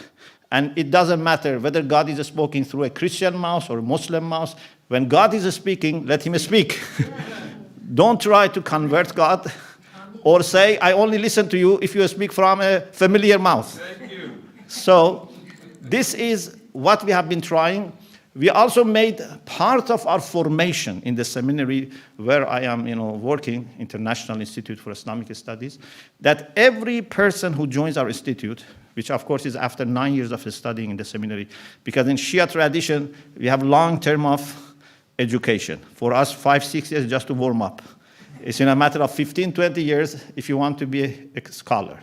And it doesn't matter whether God is speaking through a Christian mouth or a Muslim mouth. When God is speaking, let him speak. Don't try to convert God or say, I only listen to you if you speak from a familiar mouth. Thank you. So this is what we have been trying. We also made part of our formation in the seminary where I am, working, International Institute for Islamic Studies, that every person who joins our institute, which of course is after 9 years of studying in the seminary, because in Shia tradition, we have long term of education. For us, 5-6 years just to warm up. It's in a matter of 15-20 years if you want to be a scholar.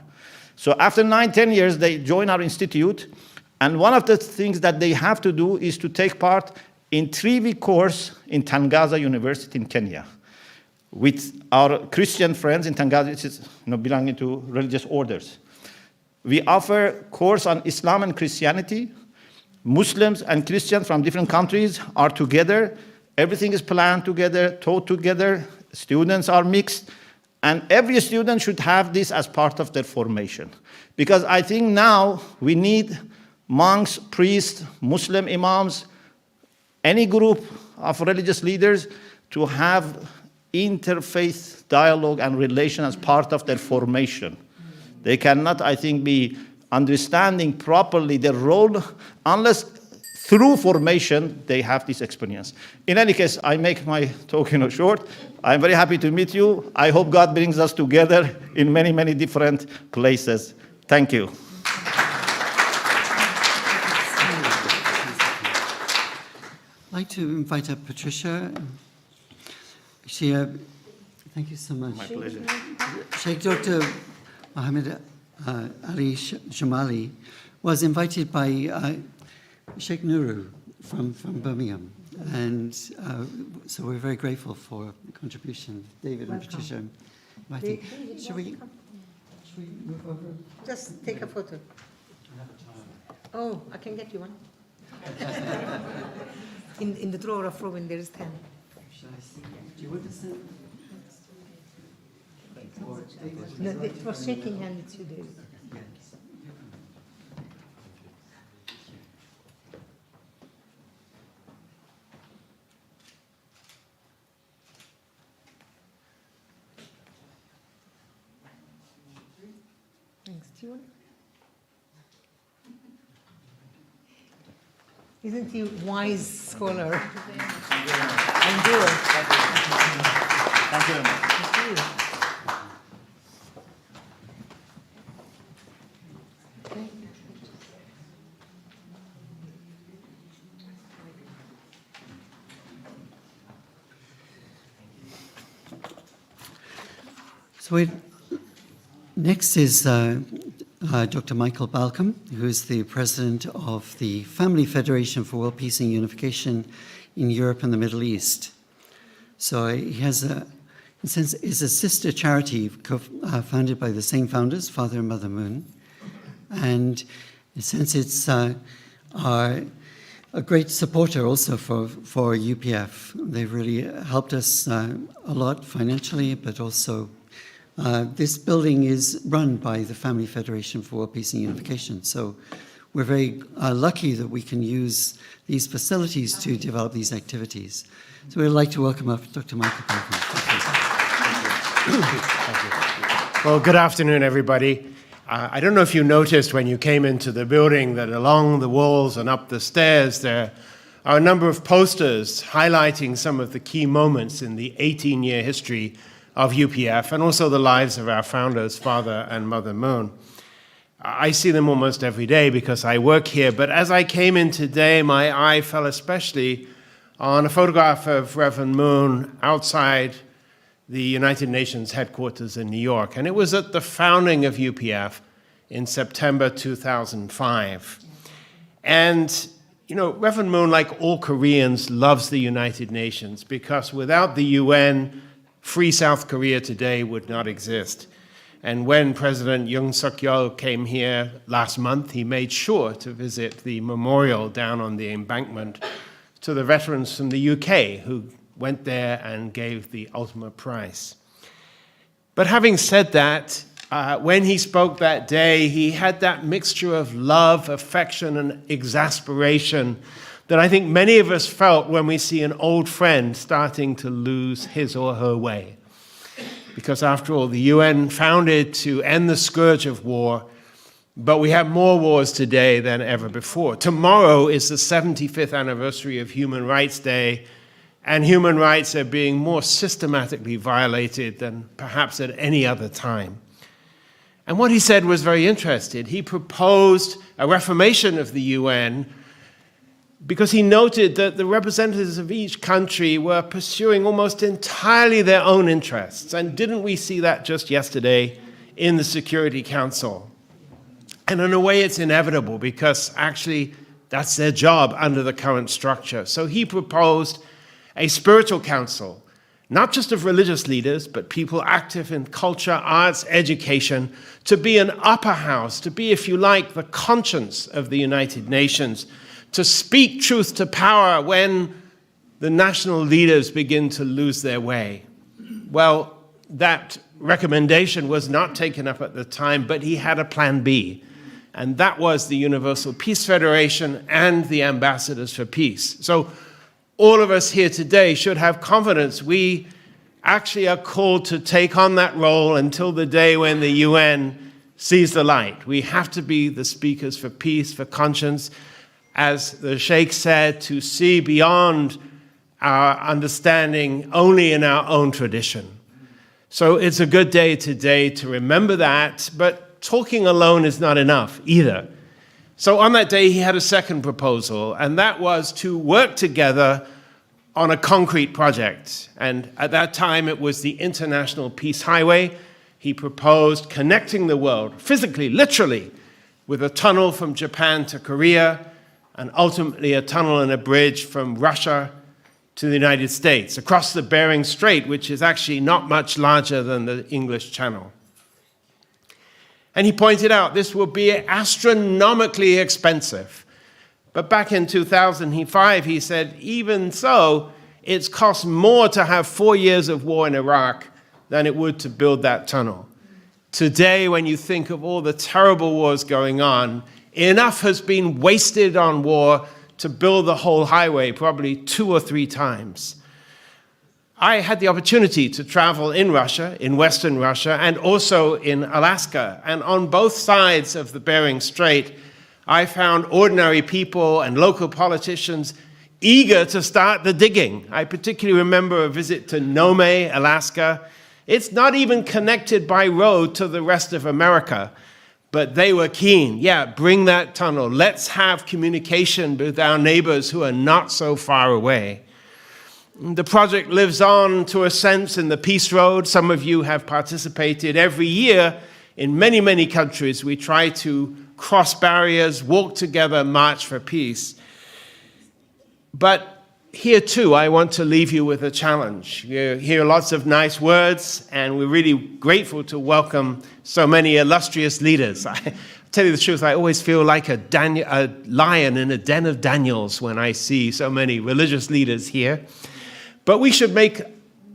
So after 9-10 years, they join our institute. And one of the things that they have to do is to take part in 3-week course in Tangaza University in Kenya with our Christian friends in Tangaza, which is belonging to religious orders. We offer course on Islam and Christianity. Muslims and Christians from different countries are together. Everything is planned together, taught together. Students are mixed. And every student should have this as part of their formation. Because I think now we need monks, priests, Muslim imams, any group of religious leaders to have interfaith dialogue and relation as part of their formation. They cannot, I think, be understanding properly their role unless through formation they have this experience. In any case, I make my talk short. I'm very happy to meet you. I hope God brings us together in many, many different places. Thank you. I'd like to invite up Patricia. Thank you so much. My pleasure. Sheikh Dr. Mohammed Ali Jamali was invited by Sheikh Nuru from Birmingham. And so we're very grateful for the contribution. David and Patricia. Should we move over? Just take a photo. Oh, I can get you one. In the drawer of Robin, there is 10. Should I see? Do you want to send? No, it was shaking hand, it's you, David. Thanks, do you want? Isn't he a wise scholar? And doer. Thank you very much. Thank you. So next is Dr. Michael Balcom, who is the president of the Family Federation for World Peace and Unification in Europe and the Middle East. So he has in a sense, is a sister charity founded by the same founders, Father and Mother Moon. And in a sense, it's a great supporter also for UPF. They've really helped us a lot financially, but also this building is run by the Family Federation for World Peace and Unification. So we're very lucky that we can use these facilities to develop these activities. So we'd like to welcome up Dr. Michael Balcom. Well, good afternoon, everybody. I don't know if you noticed when you came into the building that along the walls and up the stairs there are a number of posters highlighting some of the key moments in the 18-year history of UPF and also the lives of our founders, Father and Mother Moon. I see them almost every day because I work here, but as I came in today, my eye fell especially on a photograph of Reverend Moon outside the United Nations headquarters in New York. And it was at the founding of UPF in September 2005. And, you know, Reverend Moon, like all Koreans, loves the United Nations because without the UN, free South Korea today would not exist. And when President Yoon Suk-yeol came here last month, he made sure to visit the memorial down on the embankment to the veterans from the UK who went there and gave the ultimate prize. But having said that, when he spoke that day, he had that mixture of love, affection, and exasperation that I think many of us felt when we see an old friend starting to lose his or her way. Because after all, the UN founded to end the scourge of war, but we have more wars today than ever before. Tomorrow is the 75th anniversary of Human Rights Day, and human rights are being more systematically violated than perhaps at any other time. And what he said was very interesting. He proposed a reformation of the UN because he noted that the representatives of each country were pursuing almost entirely their own interests. And didn't we see that just yesterday in the Security Council? And in a way, it's inevitable because actually that's their job under the current structure. So he proposed a spiritual council, not just of religious leaders, but people active in culture, arts, education, to be an upper house, to be, if you like, the conscience of the United Nations, to speak truth to power when the national leaders begin to lose their way. Well, that recommendation was not taken up at the time, but he had a plan B, and that was the Universal Peace Federation and the Ambassadors for Peace. So all of us here today should have confidence. We actually are called to take on that role until the day when the UN sees the light. We have to be the speakers for peace, for conscience, as the Sheikh said, to see beyond our understanding only in our own tradition. So it's a good day today to remember that, but talking alone is not enough either. So on that day, he had a second proposal, and that was to work together on a concrete project. And at that time, it was the International Peace Highway. He proposed connecting the world, physically, literally, with a tunnel from Japan to Korea, and ultimately a tunnel and a bridge from Russia to the United States, across the Bering Strait, which is actually not much larger than the English Channel. And he pointed out this will be astronomically expensive. But back in 2005, he said, even so, it's cost more to have 4 years of war in Iraq than it would to build that tunnel. Today, when you think of all the terrible wars going on, enough has been wasted on war to build the whole highway, probably 2 or 3 times. I had the opportunity to travel in Russia, in Western Russia, and also in Alaska. And on both sides of the Bering Strait, I found ordinary people and local politicians eager to start the digging. I particularly remember a visit to Nome, Alaska. It's not even connected by road to the rest of America, but they were keen. Yeah, bring that tunnel. Let's have communication with our neighbors who are not so far away. The project lives on, to a sense, in the Peace Road. Some of you have participated. Every year, in many, many countries, we try to cross barriers, walk together, march for peace. But here, too, I want to leave you with a challenge. You hear lots of nice words, and we're really grateful to welcome so many illustrious leaders. I tell you the truth, I always feel like a lion in a den of Daniels when I see so many religious leaders here. But we should make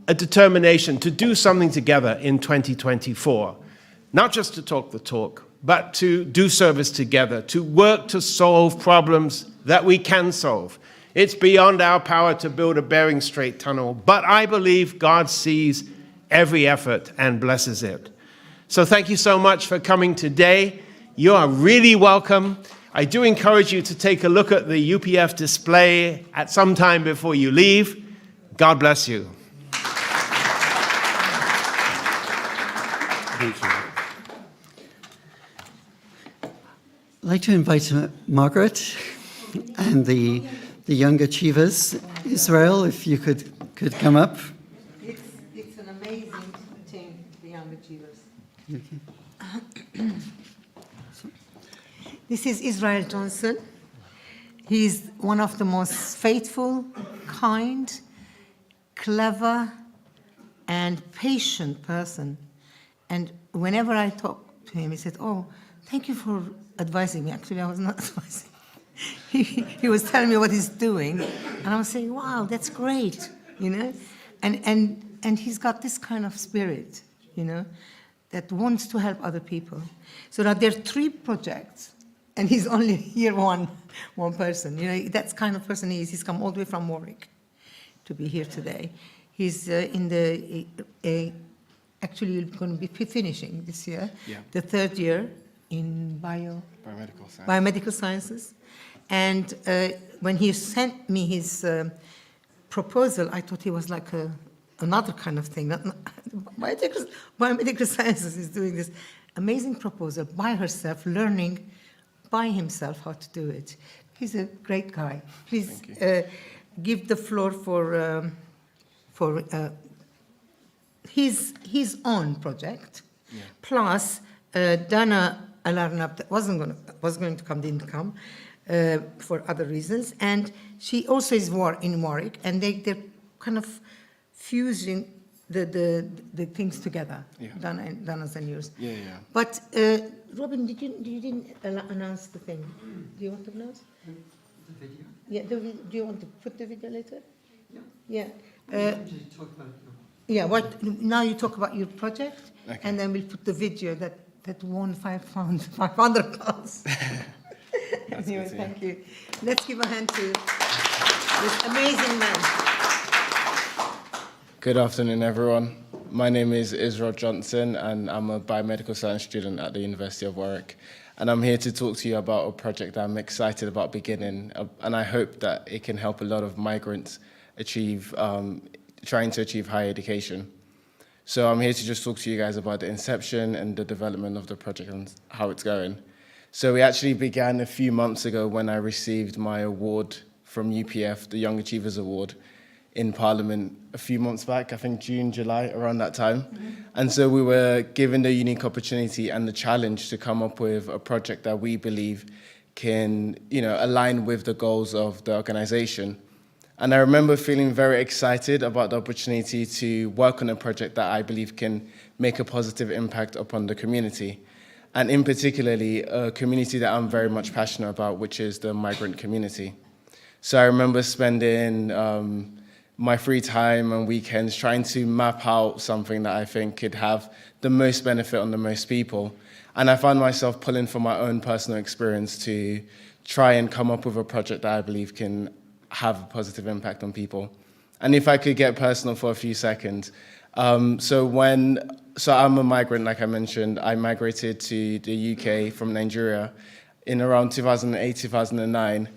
a determination to do something together in 2024, not just to talk the talk, but to do service together, to work to solve problems that we can solve. It's beyond our power to build a Bering Strait tunnel, but I believe God sees every effort and blesses it. So thank you so much for coming today. You are really welcome. I do encourage you to take a look at the UPF display at some time before you leave. God bless you. Thank you. I'd like to invite Margaret and the young achievers. Israel, if you could come up. It's an amazing team, the young achievers. Okay. This is Israel Johnson. He's one of the most faithful, kind, clever, and patient person. And whenever I talk to him, he said, "Oh, thank you for advising me." Actually, I was not advising. he was telling me what he's doing, and I was saying, wow, that's great, you know? And he's got this kind of spirit, you know, that wants to help other people. So now there are 3 projects, and he's only here one person. You know, that's kind of person he is. He's come all the way from Warwick to be here today. He's actually going to be finishing this year, the 3rd year in biomedical sciences. And when he sent me his proposal, I thought he was like another kind of thing. Biomedical sciences is doing this amazing proposal by herself, learning by himself how to do it. He's a great guy. Please give the floor for his own project, plus Dana Alarnab that was going to come, didn't come for other reasons, and she also is in Warwick, and they're kind of fusing the things together, Dana's and yours. But Robin, you didn't announce the thing? Do you want to announce? The video? Yeah. Do you want to put the video later? Yeah. Yeah. Talk about Yeah. What now? You talk about your project, Okay. and then we'll put the video that won £500. Anyway, thank you. Let's give a hand to this amazing man. Good afternoon, everyone. My name is Israel Johnson, and I'm a biomedical science student at the University of Warwick. And I'm here to talk to you about a project that I'm excited about beginning, and I hope that it can help a lot of migrants achieve, trying to achieve higher education. So I'm here to just talk to you guys about the inception and the development of the project and how it's going. So we actually began a few months ago when I received my award from UPF, the Young Achievers Award, in Parliament a few months back, I think June, July, around that time. And so we were given the unique opportunity and the challenge to come up with a project that we believe can, align with the goals of the organization. And I remember feeling very excited about the opportunity to work on a project that I believe can make a positive impact upon the community. And in particularly, a community that I'm very much passionate about, which is the migrant community. So I remember spending my free time and weekends trying to map out something that I think could have the most benefit on the most people. And I found myself pulling from my own personal experience to try and come up with a project that I believe can have a positive impact on people. And if I could get personal for a few seconds. So I'm a migrant, like I mentioned. I migrated to the UK from Nigeria in around 2008, 2009.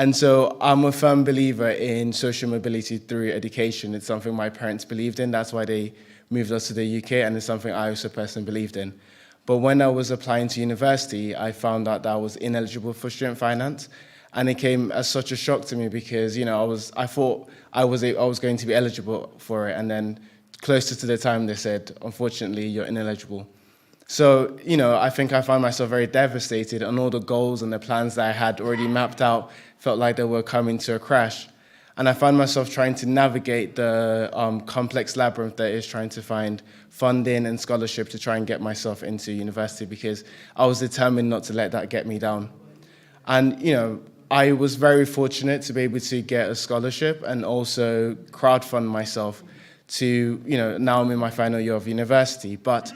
And so I'm a firm believer in social mobility through education. It's something my parents believed in. That's why they moved us to the UK, and it's something I also personally believed in. But when I was applying to university, I found out that I was ineligible for student finance. And it came as such a shock to me because, I thought I was going to be eligible for it. And then closer to the time, they said, unfortunately, you're ineligible. So, I think I found myself very devastated, and all the goals and the plans that I had already mapped out felt like they were coming to a crash. And I found myself trying to navigate the complex labyrinth that is trying to find funding and scholarship to try and get myself into university, because I was determined not to let that get me down. And, I was very fortunate to be able to get a scholarship and also crowdfund myself to, now I'm in my final year of university. But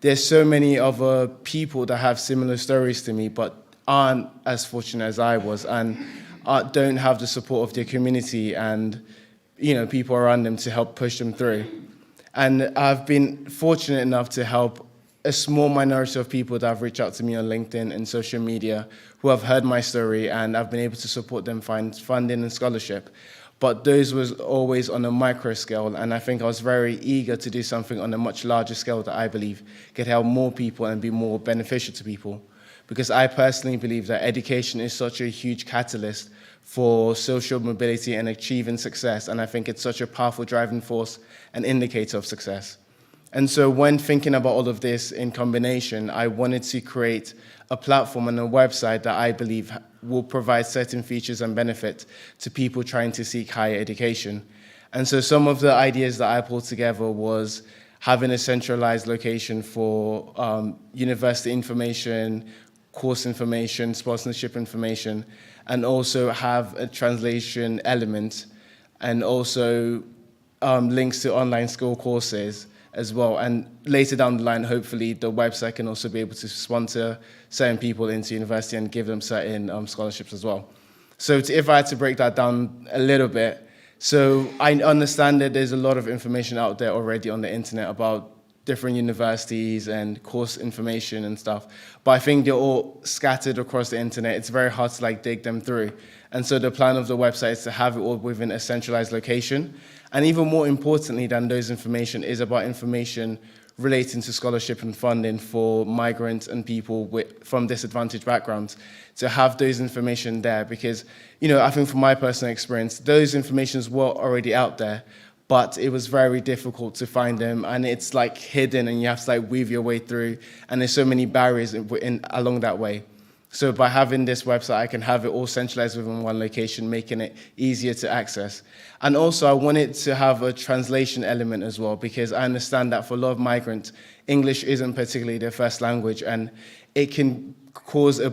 there's so many other people that have similar stories to me, but aren't as fortunate as I was, and don't have the support of their community and, people around them to help push them through. And I've been fortunate enough to help a small minority of people that have reached out to me on LinkedIn and social media who have heard my story, and I've been able to support them find funding and scholarship. But those was always on a micro scale, and I think I was very eager to do something on a much larger scale that I believe could help more people and be more beneficial to people. Because I personally believe that education is such a huge catalyst for social mobility and achieving success, and I think it's such a powerful driving force and indicator of success. And so when thinking about all of this in combination, I wanted to create a platform and a website that I believe will provide certain features and benefits to people trying to seek higher education. And so some of the ideas that I pulled together was having a centralized location for university information, course information, sponsorship information, and also have a translation element, and also links to online school courses as well. And later down the line, hopefully, the website can also be able to sponsor certain people into university and give them certain scholarships as well. So if I had to break that down a little bit, so I understand that there's a lot of information out there already on the internet about different universities and course information and stuff, but I think they're all scattered across the internet. It's very hard to dig them through. And so the plan of the website is to have it all within a centralized location. And even more importantly than those information is about information relating to scholarship and funding for migrants and people from disadvantaged backgrounds, to have those information there. Because, I think from my personal experience, those informations were already out there, but it was very difficult to find them, and it's hidden, and you have to weave your way through, and there's so many barriers along that way. So by having this website, I can have it all centralized within one location, making it easier to access. And also I wanted to have a translation element as well, because I understand that for a lot of migrants, English isn't particularly their first language, and it can cause a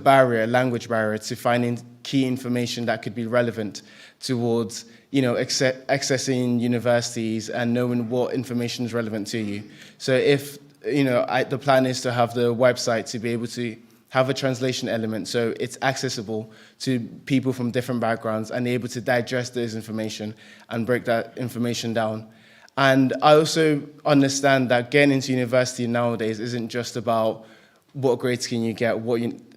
language barrier to finding key information that could be relevant towards accessing universities and knowing what information is relevant to you. So if, the plan is to have the website to be able to have a translation element, so it's accessible to people from different backgrounds and able to digest those information and break that information down. And I also understand that getting into university nowadays isn't just about what grades can you get,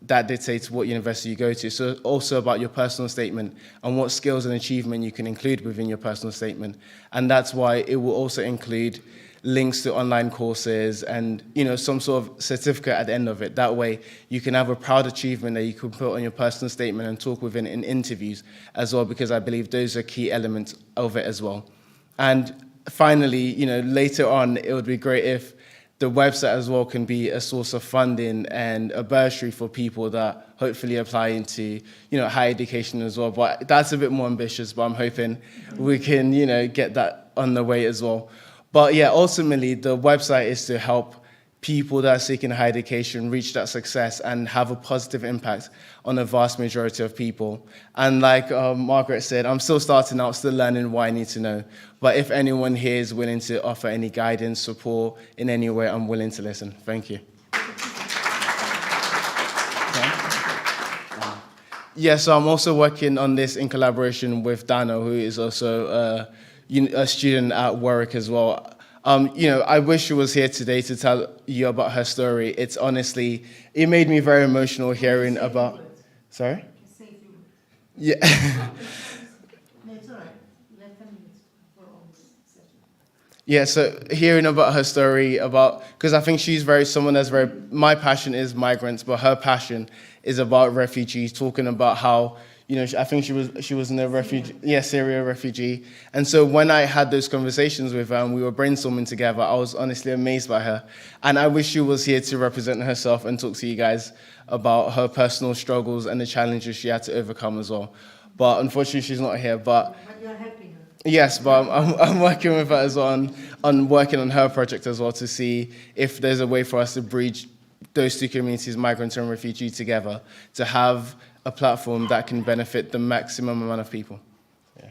that dictates what university you go to. So also about your personal statement and what skills and achievement you can include within your personal statement. And that's why it will also include links to online courses and some sort of certificate at the end of it. That way you can have a proud achievement that you can put on your personal statement and talk within in interviews as well, because I believe those are key elements of it as well. And finally, later on, it would be great if the website as well can be a source of funding and a bursary for people that hopefully apply into, higher education as well. But that's a bit more ambitious, but I'm hoping we can, get that on the way as well. But yeah, ultimately, the website is to help people that are seeking higher education reach that success and have a positive impact on a vast majority of people. And like Margaret said, I'm still starting out, still learning what I need to know. But if anyone here is willing to offer any guidance, support in any way, I'm willing to listen. Thank you. Yeah, so I'm also working on this in collaboration with Dano, who is also a student at Warwick as well. I wish she was here today to tell you about her story. It's honestly, it made me very emotional hearing about. Sorry? Yeah. Yeah, so hearing about her story, because I think she's my passion is migrants, but her passion is about refugees, talking about how, I think she was in a refugee, Syria refugee. And so when I had those conversations with her and we were brainstorming together, I was honestly amazed by her. And I wish she was here to represent herself and talk to you guys about her personal struggles and the challenges she had to overcome as well. But unfortunately, she's not here. But you're helping her. Yes, but I'm working with her as well on working on her project as well to see if there's a way for us to bridge those two communities, migrants and refugee, together to have a platform that can benefit the maximum amount of people. Yeah.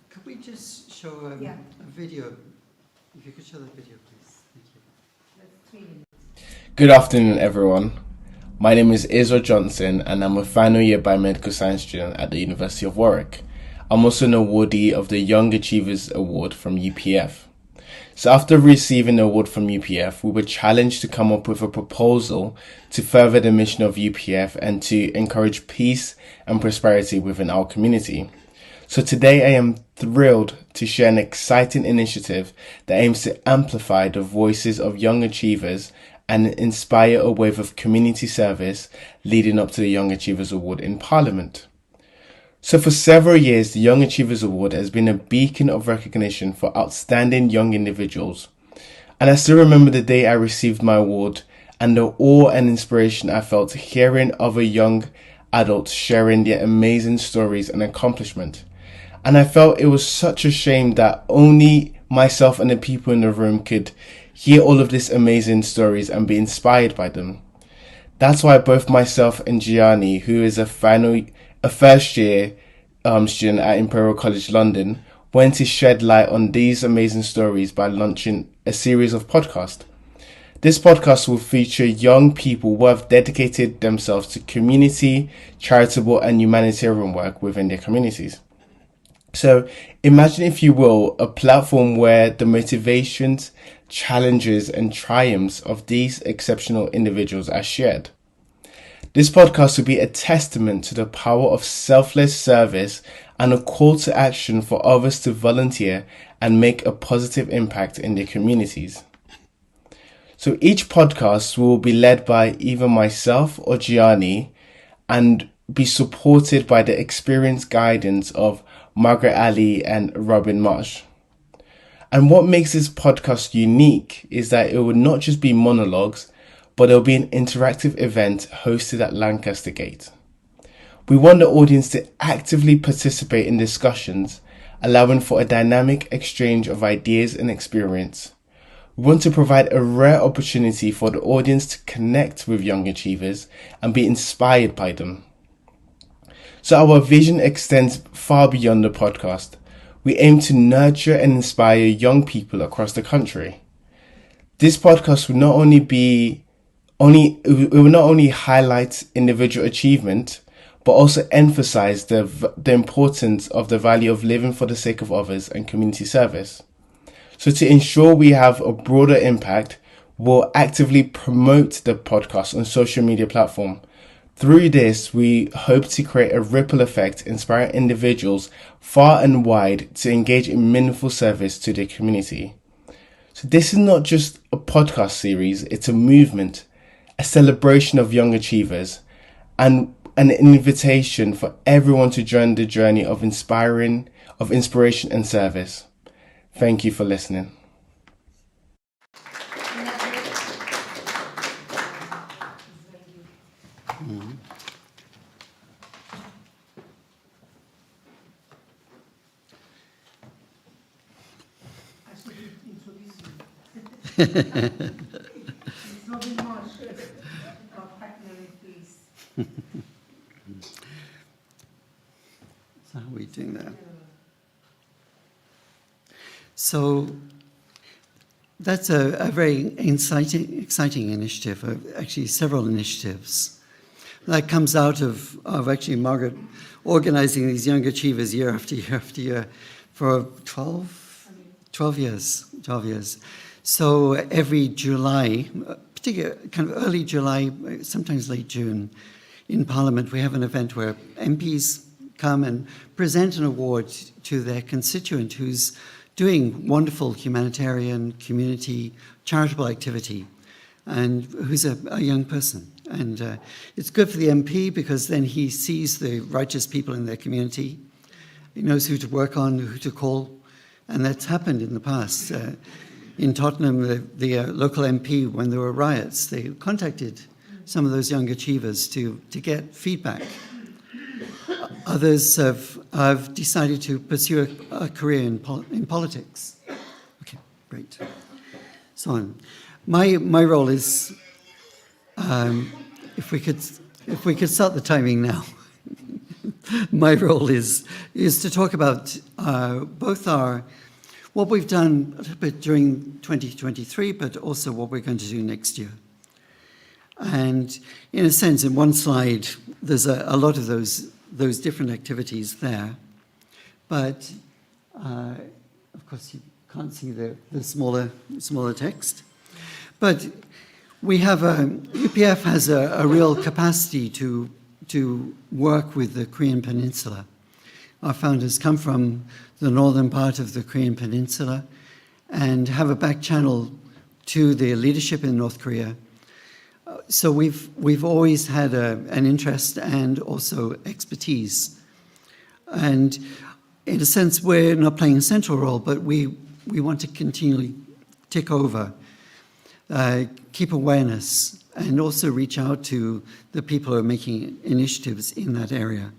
Could we just show a video? If you could show the video, please. Thank you. Good afternoon, everyone. My name is Ezra Johnson, and I'm a final year biomedical science student at the University of Warwick. I'm also an awardee of the Young Achievers Award from UPF. So after receiving the award from UPF, we were challenged to come up with a proposal to further the mission of UPF and to encourage peace and prosperity within our community. So today I am thrilled to share an exciting initiative that aims to amplify the voices of young achievers and inspire a wave of community service leading up to the Young Achievers Award in Parliament. So for several years, the Young Achievers Award has been a beacon of recognition for outstanding young individuals. And I still remember the day I received my award and the awe and inspiration I felt hearing other young adults sharing their amazing stories and accomplishment. And I felt it was such a shame that only myself and the people in the room could hear all of these amazing stories and be inspired by them. That's why both myself and Gianni, who is a first year student at Imperial College London, went to shed light on these amazing stories by launching a series of podcasts. This podcast will feature young people who have dedicated themselves to community, charitable and humanitarian work within their communities. So imagine, if you will, a platform where the motivations, challenges and triumphs of these exceptional individuals are shared. This podcast will be a testament to the power of selfless service and a call to action for others to volunteer and make a positive impact in their communities. So each podcast will be led by either myself or Gianni and be supported by the experienced guidance of Margaret Ali and Robin Marsh. And what makes this podcast unique is that it will not just be monologues, but it will be an interactive event hosted at Lancaster Gate. We want the audience to actively participate in discussions, allowing for a dynamic exchange of ideas and experience. We want to provide a rare opportunity for the audience to connect with young achievers and be inspired by them. So our vision extends far beyond the podcast. We aim to nurture and inspire young people across the country. This podcast will not only highlight individual achievement, but also emphasize the importance of the value of living for the sake of others and community service. So to ensure we have a broader impact, we'll actively promote the podcast on social media platforms. Through this, we hope to create a ripple effect, inspiring individuals far and wide to engage in meaningful service to their community. So this is not just a podcast series, it's a movement, a celebration of young achievers, and an invitation for everyone to join the journey of inspiration and service. Thank you for listening. So how are we doing that? So that's a very exciting initiative, actually several initiatives. That comes out of actually Margaret organizing these young achievers year after year after year for 12 years. So every July, particularly kind of early July, sometimes late June, in Parliament, we have an event where MPs come and present an award to their constituent who's doing wonderful humanitarian, community, charitable activity, and who's a young person. And it's good for the MP because then he sees the righteous people in their community. He knows who to work on, who to call, and that's happened in the past. In Tottenham, the local MP, when there were riots, they contacted some of those young achievers to get feedback. Others have decided to pursue a career in politics. Okay, great. So on. My role is, if we could start the timing now. My role is to talk about both what we've done a little bit during 2023, but also what we're going to do next year. And in a sense, in one slide, there's a lot of those different activities there. But of course, you can't see the smaller text. But we have UPF has a real capacity to work with the Korean Peninsula. Our founders come from the northern part of the Korean Peninsula and have a back channel to the leadership in North Korea. So we've always had an interest and also expertise. And in a sense, we're not playing a central role, but we want to continually tick over, keep awareness, and also reach out to the people who are making initiatives in that area.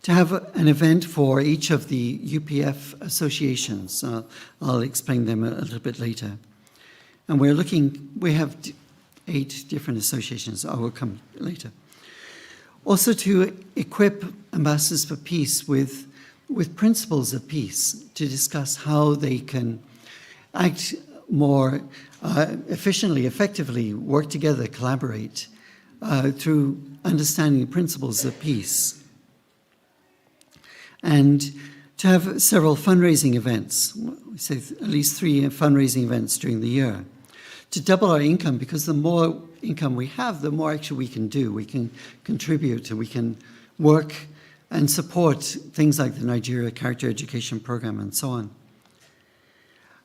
To have an event for each of the UPF associations. I'll explain them a little bit later. And we have 8 different associations. I will come later. Also to equip ambassadors for peace with principles of peace, to discuss how they can act more efficiently, effectively, work together, collaborate through understanding principles of peace. And to have several fundraising events, say at least 3 fundraising events during the year, to double our income, because the more income we have, the more actually we can do. We can contribute and we can work and support things like the Nigeria Character Education Program and so on.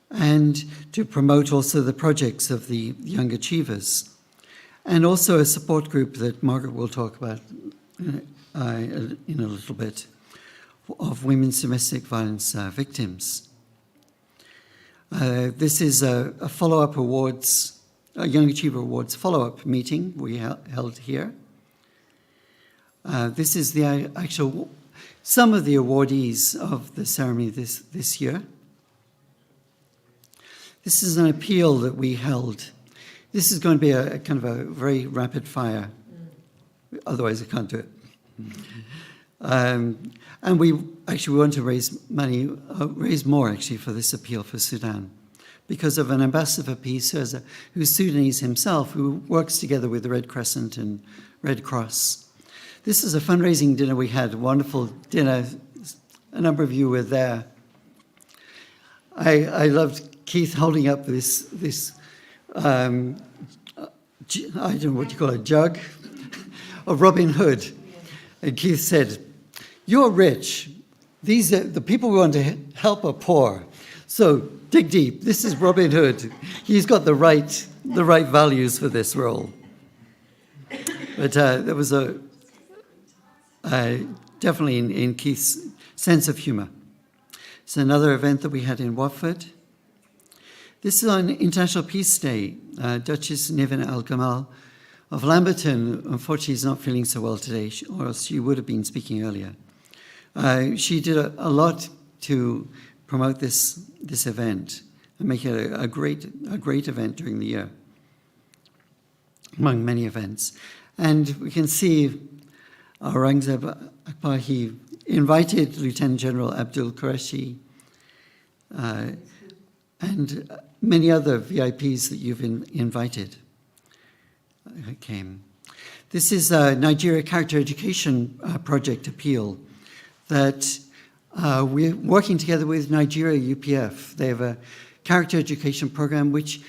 And to promote also the projects of the Young Achievers. And also a support group that Margaret will talk about in a little bit, of women's domestic violence victims. This is a follow-up awards, a Young Achiever Awards follow-up meeting we held here. This is the actual, some of the awardees of the ceremony this year. This is an appeal that we held. This is going to be a kind of a very rapid fire, otherwise I can't do it. And we want to raise money, raise more actually for this appeal for Sudan, because of an ambassador for peace who's Sudanese himself, who works together with the Red Crescent and Red Cross. This is a fundraising dinner we had, a wonderful dinner. A number of you were there. I loved Keith holding up this I don't know what you call it, jug of Robin Hood. And Keith said, "You're rich. These are the people we want to help are poor. So dig deep. This is Robin Hood. He's got the right values for this role." But there was definitely in Keith's sense of humour. It's another event that we had in Watford. This is on International Peace Day. Duchess Niven Al-Gamal of Lamberton, unfortunately, is not feeling so well today, or else she would have been speaking earlier. She did a lot to promote this event and make it a great event during the year, among many events. And we can see Aurangzeb Akbar, he invited Lieutenant General Abdul Qureshi and many other VIPs that you've invited came. This is a Nigeria Character Education Project appeal that we're working together with Nigeria UPF. They have a character education program which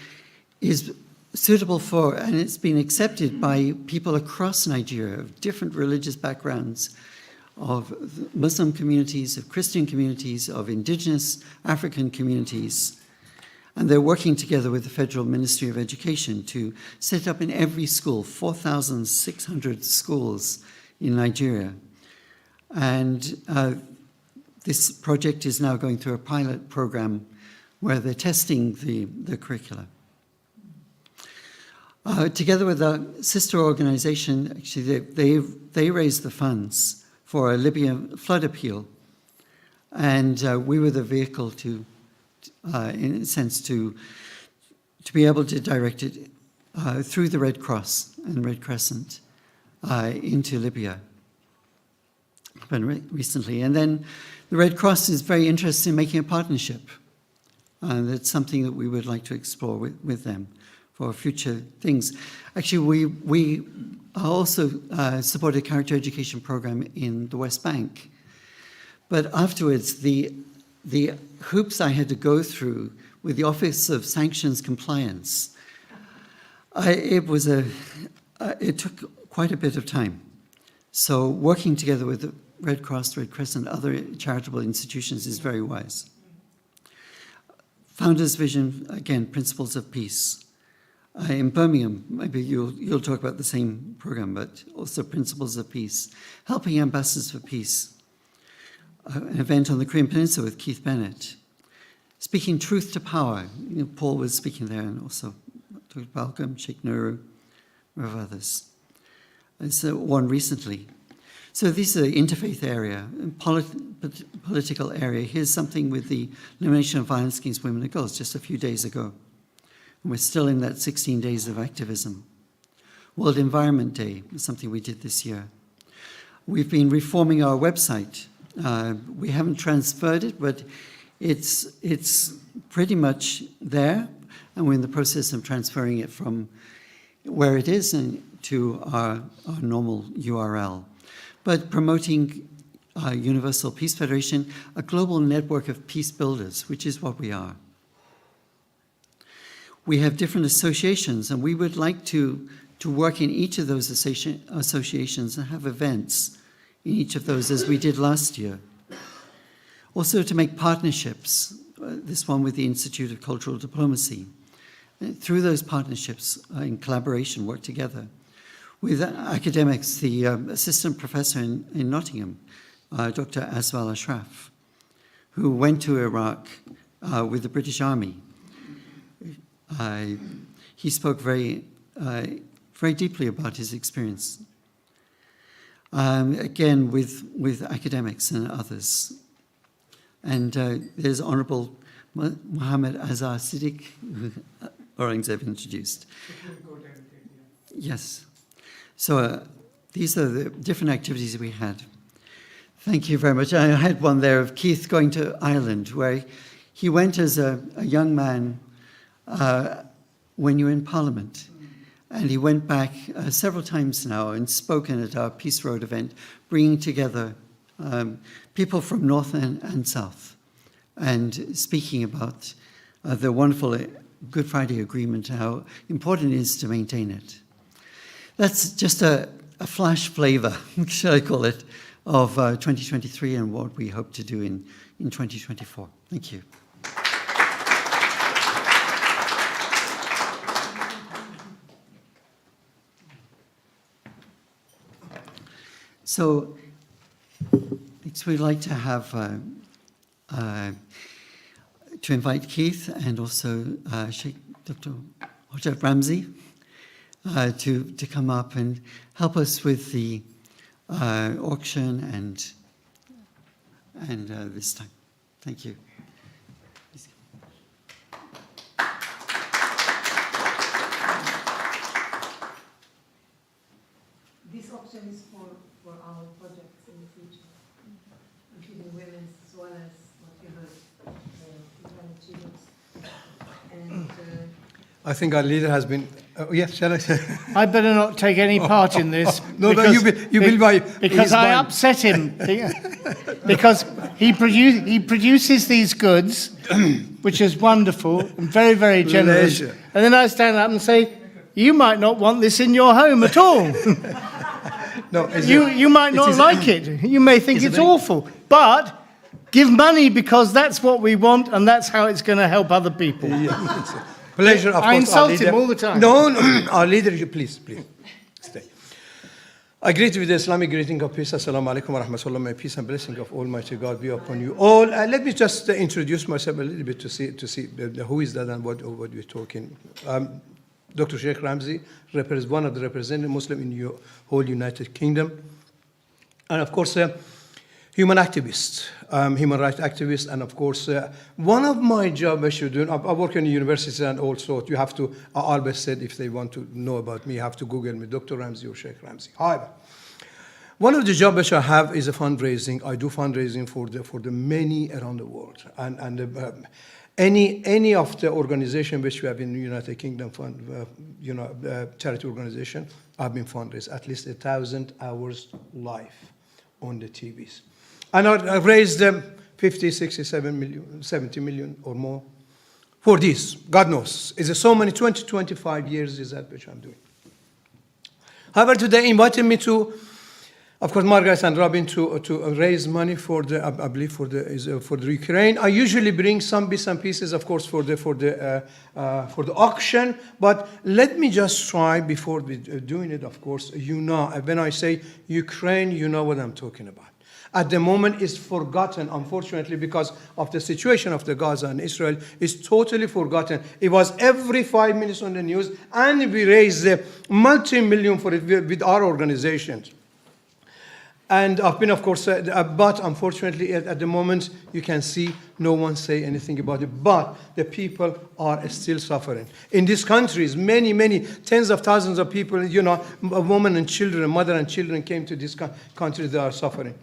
is suitable for, and it's been accepted by people across Nigeria of different religious backgrounds, of Muslim communities, of Christian communities, of indigenous African communities. And they're working together with the Federal Ministry of Education to set up in every school, 4,600 schools in Nigeria. And this project is now going through a pilot program where they're testing the curricula. Together with a sister organization, actually, they raised the funds for a Libyan flood appeal. And we were the vehicle to, in a sense, to be able to direct it through the Red Cross and Red Crescent into Libya recently. And then the Red Cross is very interested in making a partnership. That's something that we would like to explore with them for future things. Actually, we also support a character education program in the West Bank. But afterwards, the hoops I had to go through with the Office of Sanctions Compliance, it took quite a bit of time. So working together with the Red Cross, Red Crescent, other charitable institutions is very wise. Founder's Vision, again, Principles of Peace. In Birmingham, maybe you'll talk about the same program, but also Principles of Peace. Helping Ambassadors for Peace. An event on the Korean Peninsula with Keith Bennett. Speaking Truth to Power. Paul was speaking there, and also Dr. Balcom, Sheikh Nuru, of others. It's one recently. So this is the interfaith area, political area. Here's something with the elimination of violence against women and girls just a few days ago. And we're still in that 16 days of activism. World Environment Day is something we did this year. We've been reforming our website. We haven't transferred it, but it's pretty much there, and we're in the process of transferring it from where it is and to our normal URL. But promoting Universal Peace Federation, a global network of peace builders, which is what we are. We have different associations, and we would like to work in each of those associations and have events in each of those, as we did last year. Also to make partnerships, this one with the Institute of Cultural Diplomacy. And through those partnerships, in collaboration, work together. With academics, the assistant professor in Nottingham, Dr. Aswal Ashraf, who went to Iraq with the British Army. He spoke very deeply about his experience. Again, with academics and others. And there's Honorable Muhammad Azhar Siddiq, who Aurangzeb introduced. Yes. So these are the different activities we had. Thank you very much. I had one there of Keith going to Ireland, where he went as a young man when you were in Parliament. And he went back several times now and spoken at our Peace Road event, bringing together people from North and South, and speaking about the wonderful Good Friday Agreement, how important it is to maintain it. That's just a flash flavor, shall I call it, of 2023 and what we hope to do in 2024. Thank you. So, next we'd like to have to invite Keith and also Sheikh Dr. Hojjat Ramzy to come up and help us with the auction and this time. Thank you. This auction is for our projects in the future, including women's as well as what you heard, students. And I think our leader has been. Yes, shall I say? I better not take any part in this. No, you will buy. Because I upset him. Because he produces these goods, which is wonderful and very, very generous. Pleasure. And then I stand up and say, you might not want this in your home at all. No, you might not like it. You may think it's awful. But give money because that's what we want and that's how it's going to help other people. Yeah, pleasure, of course. I insult him all the time. No, our leader, please, stay. I greet you with the Islamic greeting of peace. Assalamu alaikum wa rahmatullah. May peace and blessing of Almighty God be upon you all. Let me just introduce myself a little bit to see who is that and what we're talking. Dr. Sheikh Ramzy, one of the representative Muslim in the whole United Kingdom. And of course, human activist, human rights activist, and of course, one of my jobs I should do, I work in a university and also you have to, Albert said if they want to know about me, you have to Google me, Dr. Ramzy or Sheikh Ramzy. However, one of the jobs I have is a fundraising. I do fundraising for the many around the world. And any of the organization which we have in the United Kingdom, charity organization, I've been fundraising at least 1,000 hours live on the TVs. And I've raised 50, 67 million, 70 million or more for this. God knows. Is there so many, 20, 25 years is that which I'm doing. However, today invited me to, of course, Margaret and Robin to raise money for the, I believe for the Ukraine. I usually bring some bits and pieces, of course, for the auction. But let me just try before doing it. Of course, you know, when I say Ukraine, you know what I'm talking about. At the moment, it's forgotten, unfortunately, because of the situation of the Gaza and Israel. It's totally forgotten. It was every 5 minutes on the news, and we raised multi-million for it with our organizations. And I've been, of course, but unfortunately at the moment, you can see no one say anything about it. But the people are still suffering. In these countries, many, many, tens of thousands of people, you know, women and children, mother and children came to this country, they are suffering.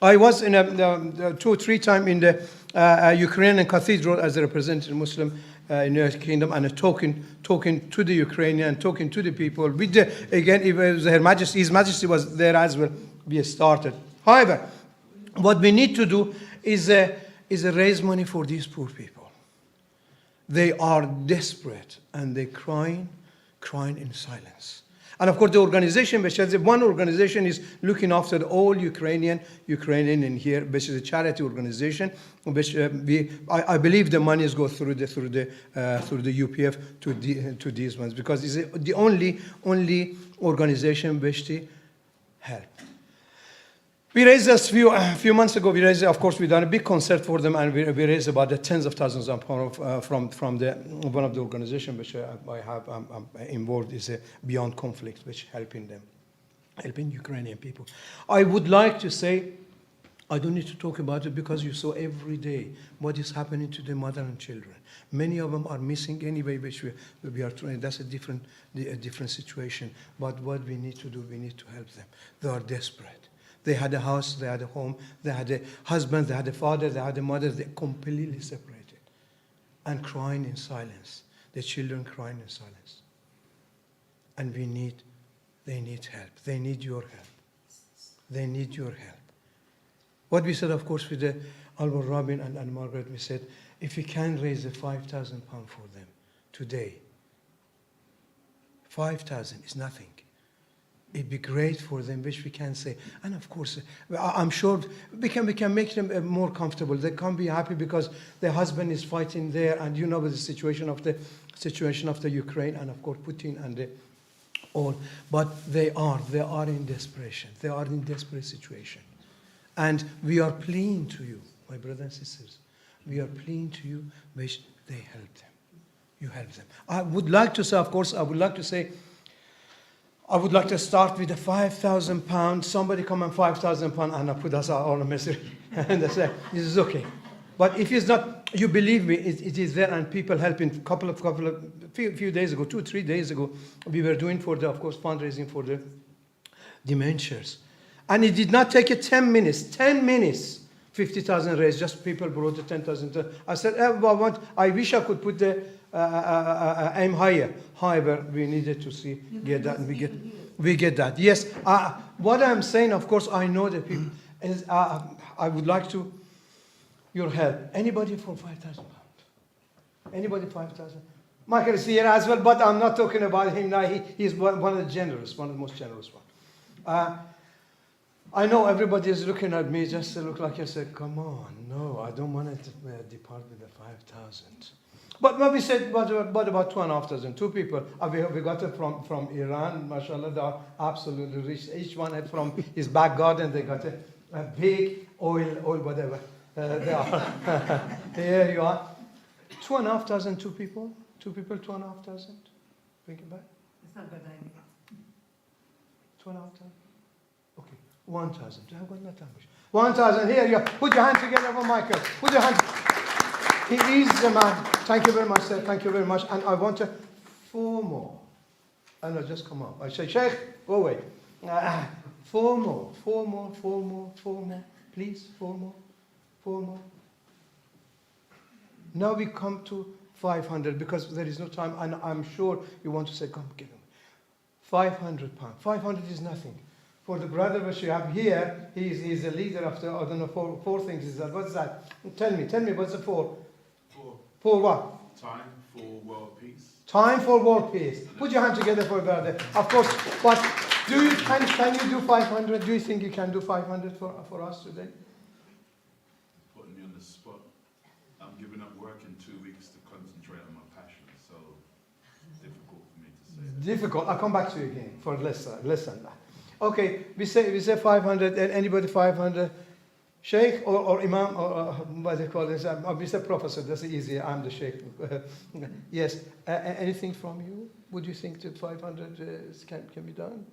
I was in 2 or 3 times in the Ukrainian cathedral as a representative Muslim in the United Kingdom, and talking to the Ukrainian, talking to the people. With the, again, it was Her Majesty, His Majesty was there as well. We started. However, what we need to do is raise money for these poor people. They are desperate and they're crying in silence. And of course, the organization, which is one organization, is looking after all Ukrainian in here, which is a charity organization, which I believe the monies go through the UPF to these ones, because it's the only organization which they help. We raised a few months ago. Of course, we done a big concert for them, and we raised about the tens of thousands of pounds from one of the organizations which I have involved is Beyond Conflict, which helping Ukrainian people. I would like to say, I don't need to talk about it because you saw every day what is happening to the mother and children. Many of them are missing anyway, which we are trying. That's a different situation. But what we need to do, we need to help them. They are desperate. They had a house, they had a home, they had a husband, they had a father, they had a mother. They're completely separated and crying in silence. The children crying in silence. And they need help. They need your help. They need your help. What we said, of course, with the Albert Robin and Margaret, we said, if we can raise the £5,000 for them today, 5,000 is nothing. It'd be great for them, which we can say. And of course, I'm sure we can make them more comfortable. They can't be happy because their husband is fighting there, and you know the situation of the Ukraine, and of course Putin and all. But they are in desperation. They are in desperate situation, and we are pleading to you, my brothers and sisters. We are pleading to you, which they help them. You help them. I would like to say, of course, I would like to start with the £5,000. Somebody come and £5,000 and put us all in a misery. And I say, this is okay. But if it's not, you believe me, it is there, and people helping. Few days ago, 2-3 days ago, we were doing of course, fundraising for the dementias. And it did not take 10 minutes, 50,000 raised, just people brought the 10,000. I said, I wish I could put the aim higher. However, we needed to get that, and we get that. Yes, what I'm saying, of course, I know the people, is I would like your help. Anybody for £5,000? Anybody 5,000? Michael is here as well, but I'm not talking about him now. He's one of the most generous ones. I know everybody is looking at me just to look like I said, come on, no, I don't want to depart with the 5,000. But when we said, what about 2,500? 2 people. We got it from Iran, mashallah, they are absolutely rich. Each one had from his back garden, they got a big oil, whatever. They are. Here you are. 2,500, 2 people. 2 people, 2,500. Think about it. It's not a good idea. 2,500. Okay. 1,000. I've got not that much. 1,000. Here you are. Put your hand together for Michael. Put your hand. He is the man. Thank you very much, sir. Thank you very much. And I want 4 more. And I'll just come up. I say, Sheikh, go away. 4 more. 4 more. 4 more. 4 more. Please, 4 more. 4 more. Now we come to 500 because there is no time, and I'm sure you want to say, come, give him. £500. 500 is nothing. For the brother which you have here, he's a leader of the, I don't know, 4 things. Is that, what's that? Tell me, what's the 4? 4 what? Time for world peace. Time for world peace. Put your hand together for brother. Of course, but can you do 500? Do you think you can do 500 for us today? Putting me on the spot. I'm giving up work in 2 weeks to concentrate on my passion, so it's difficult for me to say that. Difficult. I'll come back to you again for less than that. Okay, we say 500, and anybody 500. Sheikh or Imam, or what they call this, we say professor, that's easier, I'm the Sheikh. Yes, anything from you? Would you think that 500 can be done?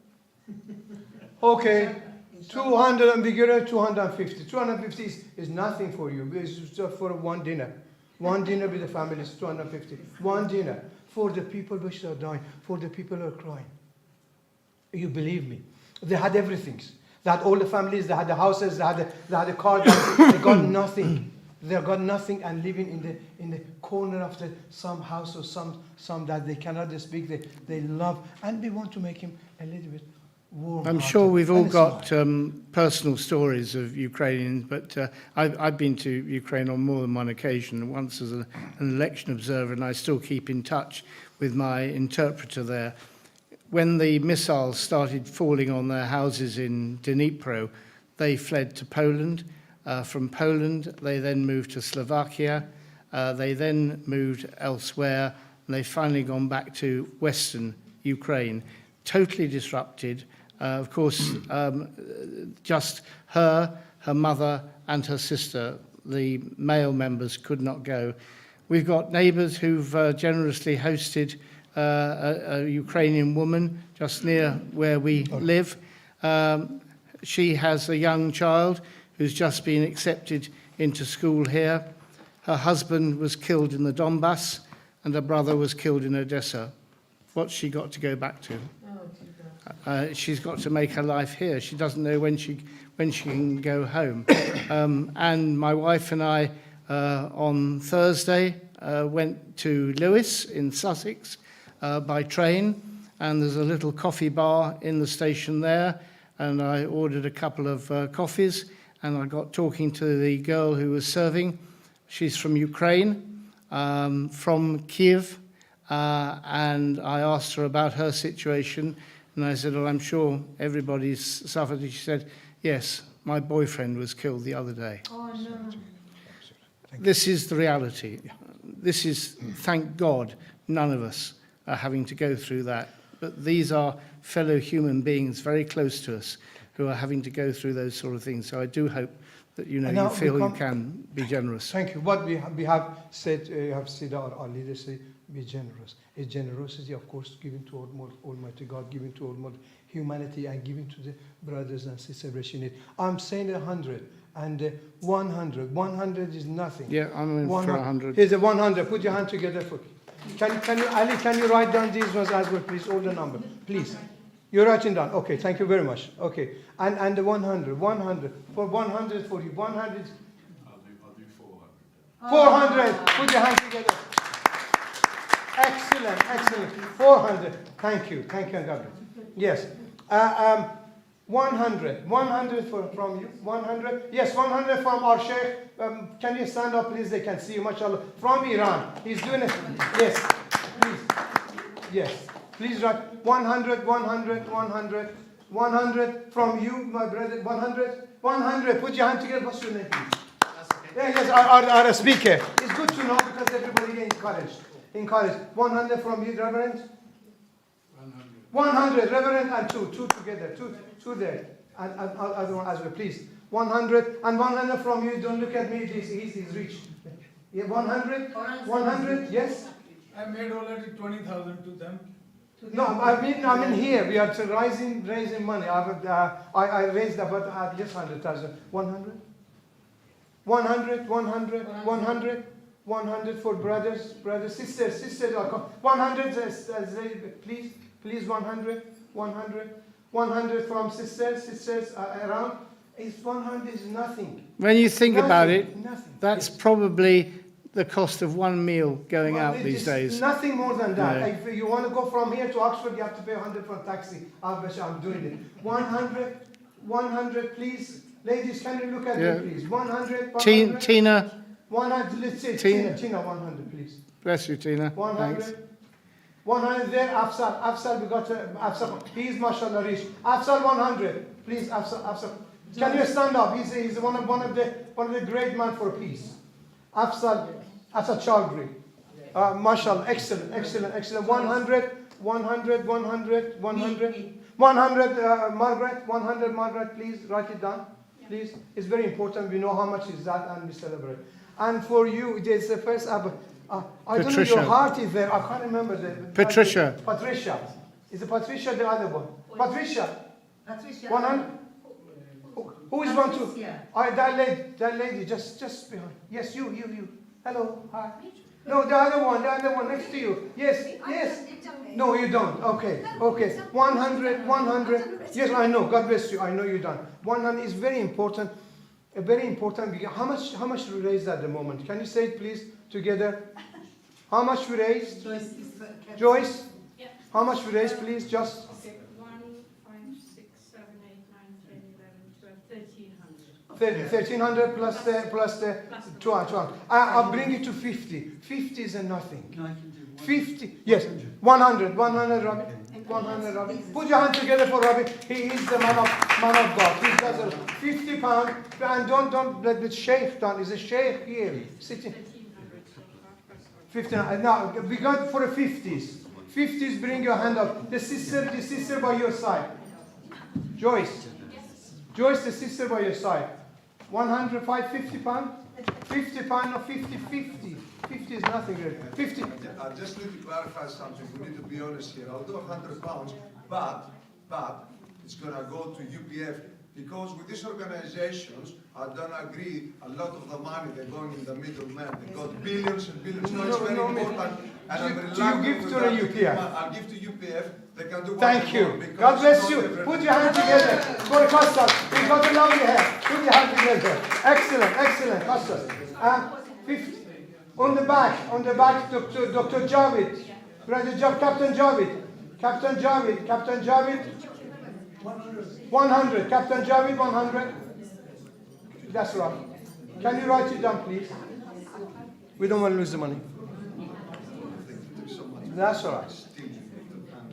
Okay, 200 and bigger, 250. 250 is nothing for you. It's just for one dinner. One dinner with the family is 250. One dinner for the people which are dying, for the people who are crying. You believe me. They had everything. They had all the families, they had the houses, they had the cars, they got nothing. They got nothing and living in the corner of some house or some that they cannot speak, they love, and we want to make him a little bit warm. I'm sure we've all got personal stories of Ukrainians, but I've been to Ukraine on more than one occasion, once as an election observer, and I still keep in touch with my interpreter there. When the missiles started falling on their houses in Dnipro, they fled to Poland. From Poland, they then moved to Slovakia. They then moved elsewhere, and they've finally gone back to Western Ukraine, totally disrupted. Of course, just her mother, and her sister, the male members, could not go. We've got neighbours who've generously hosted a Ukrainian woman just near where we live. She has a young child who's just been accepted into school here. Her husband was killed in the Donbass, and her brother was killed in Odessa. What's she got to go back to? She's got to make her life here. She doesn't know when she can go home. And my wife and I, on Thursday, went to Lewes in Sussex by train, and there's a little coffee bar in the station there, and I ordered a couple of coffees, and I got talking to the girl who was serving. She's from Ukraine, from Kiev, and I asked her about her situation, and I said, well, I'm sure everybody's suffered. She said, yes, my boyfriend was killed the other day. Oh, no. This is the reality. This is, thank God, none of us are having to go through that. But these are fellow human beings very close to us who are having to go through those sort of things. So I do hope that you feel you can be generous. Thank you. What we have said, our leaders say, be generous. A generosity, of course, given to Almighty God, given to Almighty humanity, and given to the brothers and sisters who need. I'm saying 100 and 100. 100 is nothing. Yeah, I'm in for 100. Here's a 100. Put your hand together for. Can you, Ali? Can you write down these ones as well, please? All the number, please. You're writing down. Okay, thank you very much. Okay, and the 100 for 100 for you. 100. I'll do 400. 400. Put your hands together. Excellent. 400. Thank you, Gabriel. Yes. 100 from you. 100. Yes, 100 from our Sheikh. Can you stand up, please? They can see you, mashallah. From Iran. He's doing it. Yes, please. Yes. Please write 100 from you, my brother. 100. Put your hand together. What's your name, please? Yes, our speaker. It's good to know because everybody is encouraged. 100 from you, Reverend. 100, Reverend, and two together. Two there. And other one as well, please. 100 and 100 from you. Don't look at me. He's rich. Yeah, 100. Yes. I made already 20,000 to them. No, I mean here we are raising money. I raised about at least 100,000. 100 for brothers, sisters. 100, please 100 from sisters around. It's 100 is nothing. When you think about it, nothing. that's probably the cost of one meal going out these days. Nothing more than that. Yeah. If you want to go from here to Oxford, you have to pay 100 for a taxi. I'm doing it. 100, please. Ladies, can you look at me, please? 100. Tina. 100, let's say Tina, 100, please. Bless you, Tina. 100. Thanks. 100 there, Afsal, we got Afsal. He's mashallah rich. Afsal 100, please, Afsal. Can you stand up? He's one of the great men for peace. Afsal Chowdhury. Mashallah, excellent. 100, Margaret. 100, Margaret, please write it down. Please, it's very important. We know how much is that, and we celebrate. And for you, there's the first. I don't know, your heart is there. I can't remember the. Patricia. Is it Patricia the other one? Patricia. 100? Who is one to? That lady, just behind. Yes, you. Hello, hi. No, the other one next to you. Yes. No, you don't. Okay. 100. Yes, I know. God bless you. I know you don't. 100 is very important. Very important. How much we raised at the moment? Can you say it, please, together? How much we raised? Joyce? Yeah. How much we raised, please? Just. Okay, 1, 5, 6, 7, 8, 9, 10, 11, 12, 1300 plus the 12. I'll bring it to 50. 50 is a nothing. No, I can do 50. Yes. 100. 100, Rabbi. 100, Rabbi. Put your hand together for Rabbi. He is the man of God. He does it. 50 pounds. And don't let the Sheikh down. Is a Sheikh here sitting? 15. Now we got for the 50s. 50s. Bring your hand up. The sister by your side. Joyce, the sister by your side. 105, 50 pounds? 50 pounds or 50? 50 is nothing really. 50. I just need to clarify something. We need to be honest here. I'll do 100 pounds, but it's going to go to UPF because with these organizations, I don't agree. A lot of the money they're going in the middleman. They got billions and billions. No, it's very important. And I'm reluctant you give to with the that. UPF? I'll give to UPF. They can do what Thank they want you. because God bless it's you. not every- Put your hand together for Costas. He got a lovely hair. Put your hand together. Excellent, Costas. 50. On the back, Dr. Javid. Brother Captain Javid. 100. Captain Javid, 100. That's right. Can you write it down, please? We don't want to lose the money. That's all right.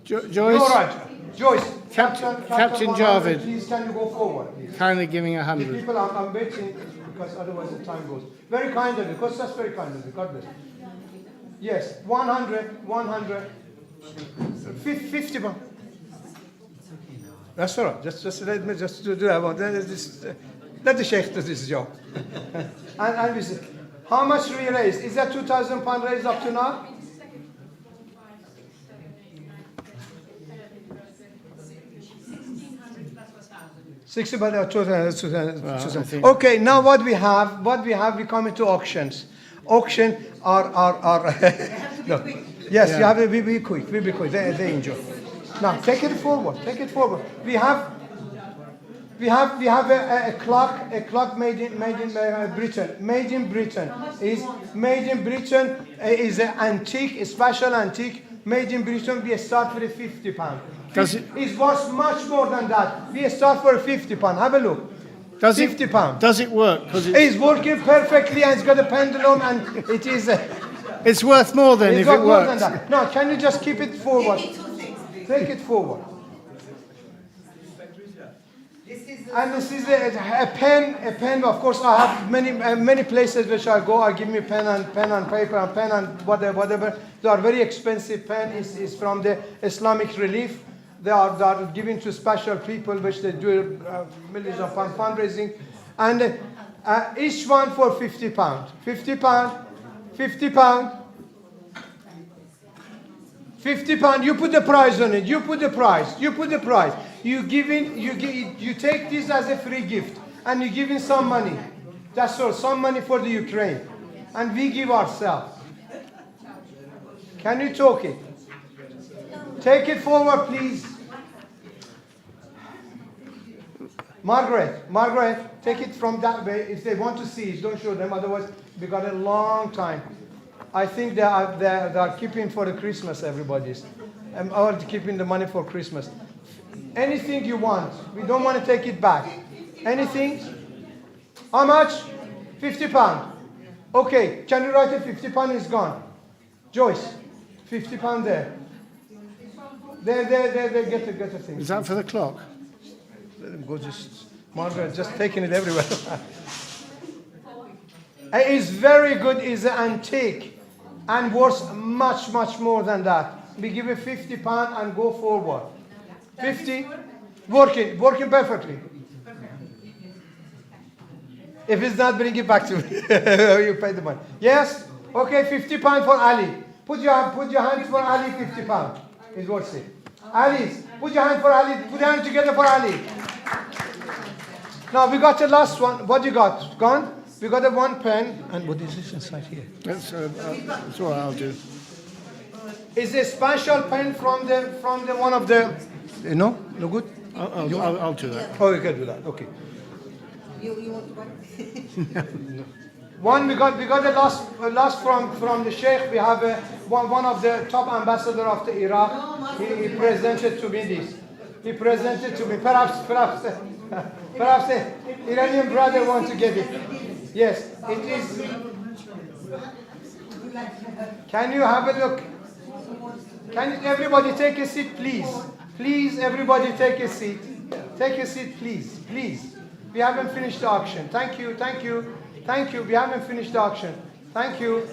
Joyce? You're right. Joyce. Captain 100, Javid. Please, can you go forward, please? Kindly giving The 100. people, I'm waiting because otherwise the time goes. Very kind of you, because that's very kind of you. God bless. Yes, 100. 50 pounds. That's all right. Just let me just do that one. Let the Sheikh do this job. and we say, how much we raised? Is that 2,000 pound raised up to now? 60, but 2,000. Okay, now what we have, we come into auctions. Auction are no. Yes, you have to be quick, they enjoy. Now take it forward. We have a clock made in Britain. Made in Britain is an antique, a special antique. Made in Britain, we start with £50. It's worth much more than that. We start for £50. Have a look. £50. Does it work? It's working perfectly, and it's got a pendulum, and it is. It's worth more than if it more than works. that. No, can you just keep it forward? Take it forward. And this is a pen. Of course, I have many places which I go. I give me pen and paper and pen and whatever. They are very expensive. Pen is from the Islamic Relief. They are given to special people which they do millions of pound fundraising, and each one for £50. £50. £50. You put the price on it. You put the price. You take this as a free gift, and you give in some money. That's all. Some money for the Ukraine, and we give ourselves. Can you talk it? Take it forward, please. Margaret, take it from that way. If they want to see it, don't show them. Otherwise, we got a long time. I think they are keeping for the Christmas, everybody's. Or keeping the money for Christmas. Anything you want. We don't want to take it back. Anything? How much? £50. Okay, can you write it? £50 is gone. Joyce, £50 there. There, get a thing. Is that for the clock? Let him go, Margaret, just taking it everywhere. It's very good, it's antique, and worth much more than that. We give you £50 and go forward. 50, working perfectly. If it's not, bring it back to me. You pay the money. Yes? Okay, £50 for Ali. Put your hands for Ali, £50. It's worth it. Ali, put your hand for Ali. Put your hand together for Ali. Now we got the last one. What you got? Gone? We got a one pen. And what is this inside here? That's all I'll do. Is a special pen from the one of the. No good. I'll do that. Oh, you can do that. Okay. You want one? One we got the last from the Sheikh. We have one of the top ambassador of the Iraq. He presented to me this. He presented to me. Perhaps the Iranian brother want to get it. Yes, it is. Can you have a look? Can everybody take a seat, please? Please, everybody take a seat. Take a seat, please. Please. We haven't finished the auction. Thank you. We haven't finished the auction. Thank you.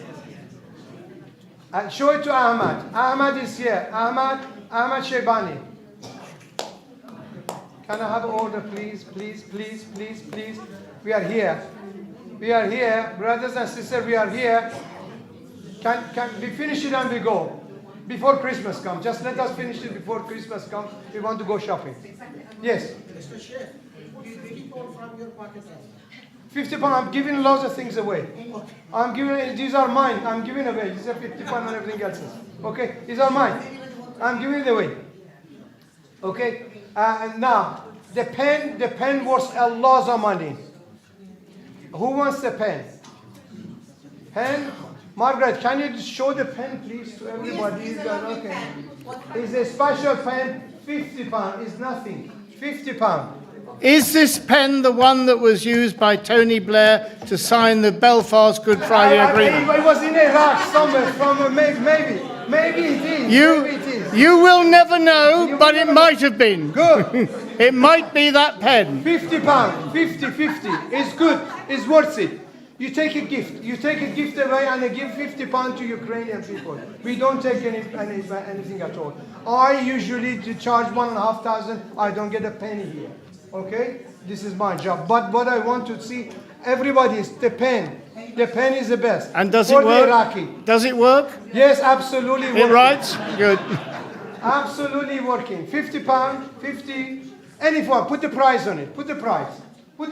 Show it to Ahmad. Ahmad is here. Ahmad Shebani. Can I have an order, please? Please. We are here. Brothers and sisters, we are here. Can we finish it and we go? Before Christmas comes. Just let us finish it before Christmas comes. We want to go shopping. Yes. Mr. Sheikh, you take it all from your pocket. 50 pounds, I'm giving lots of things away. I'm giving, these are mine, I'm giving away. These are 50 pounds and everything else. Okay, these are mine. I'm giving it away. Okay, and now, the pen worth a lot of money. Who wants the pen? Pen? Margaret, can you show the pen, please, to everybody? Yes, okay. It's a special pen, 50 pounds, it's nothing. 50 pounds. Is this pen the one that was used by Tony Blair to sign the Belfast Good Friday Agreement? It was in Iraq somewhere, maybe it is. You will never know, but it might have been. Good. It might be that pen. 50 pounds, 50. It's good, it's worth it. You take a gift away and I give 50 pounds to Ukrainian people. We don't take anything at all. I usually charge 1,500, I don't get a penny here. Okay? This is my job. But what I want to see, everybody is the pen. The pen is the best. And does it work? Iraqi. Does it work? Yes, absolutely working. It writes? Good. Absolutely working. 50 pounds, 50, anyone, put the price on it. Put the price. I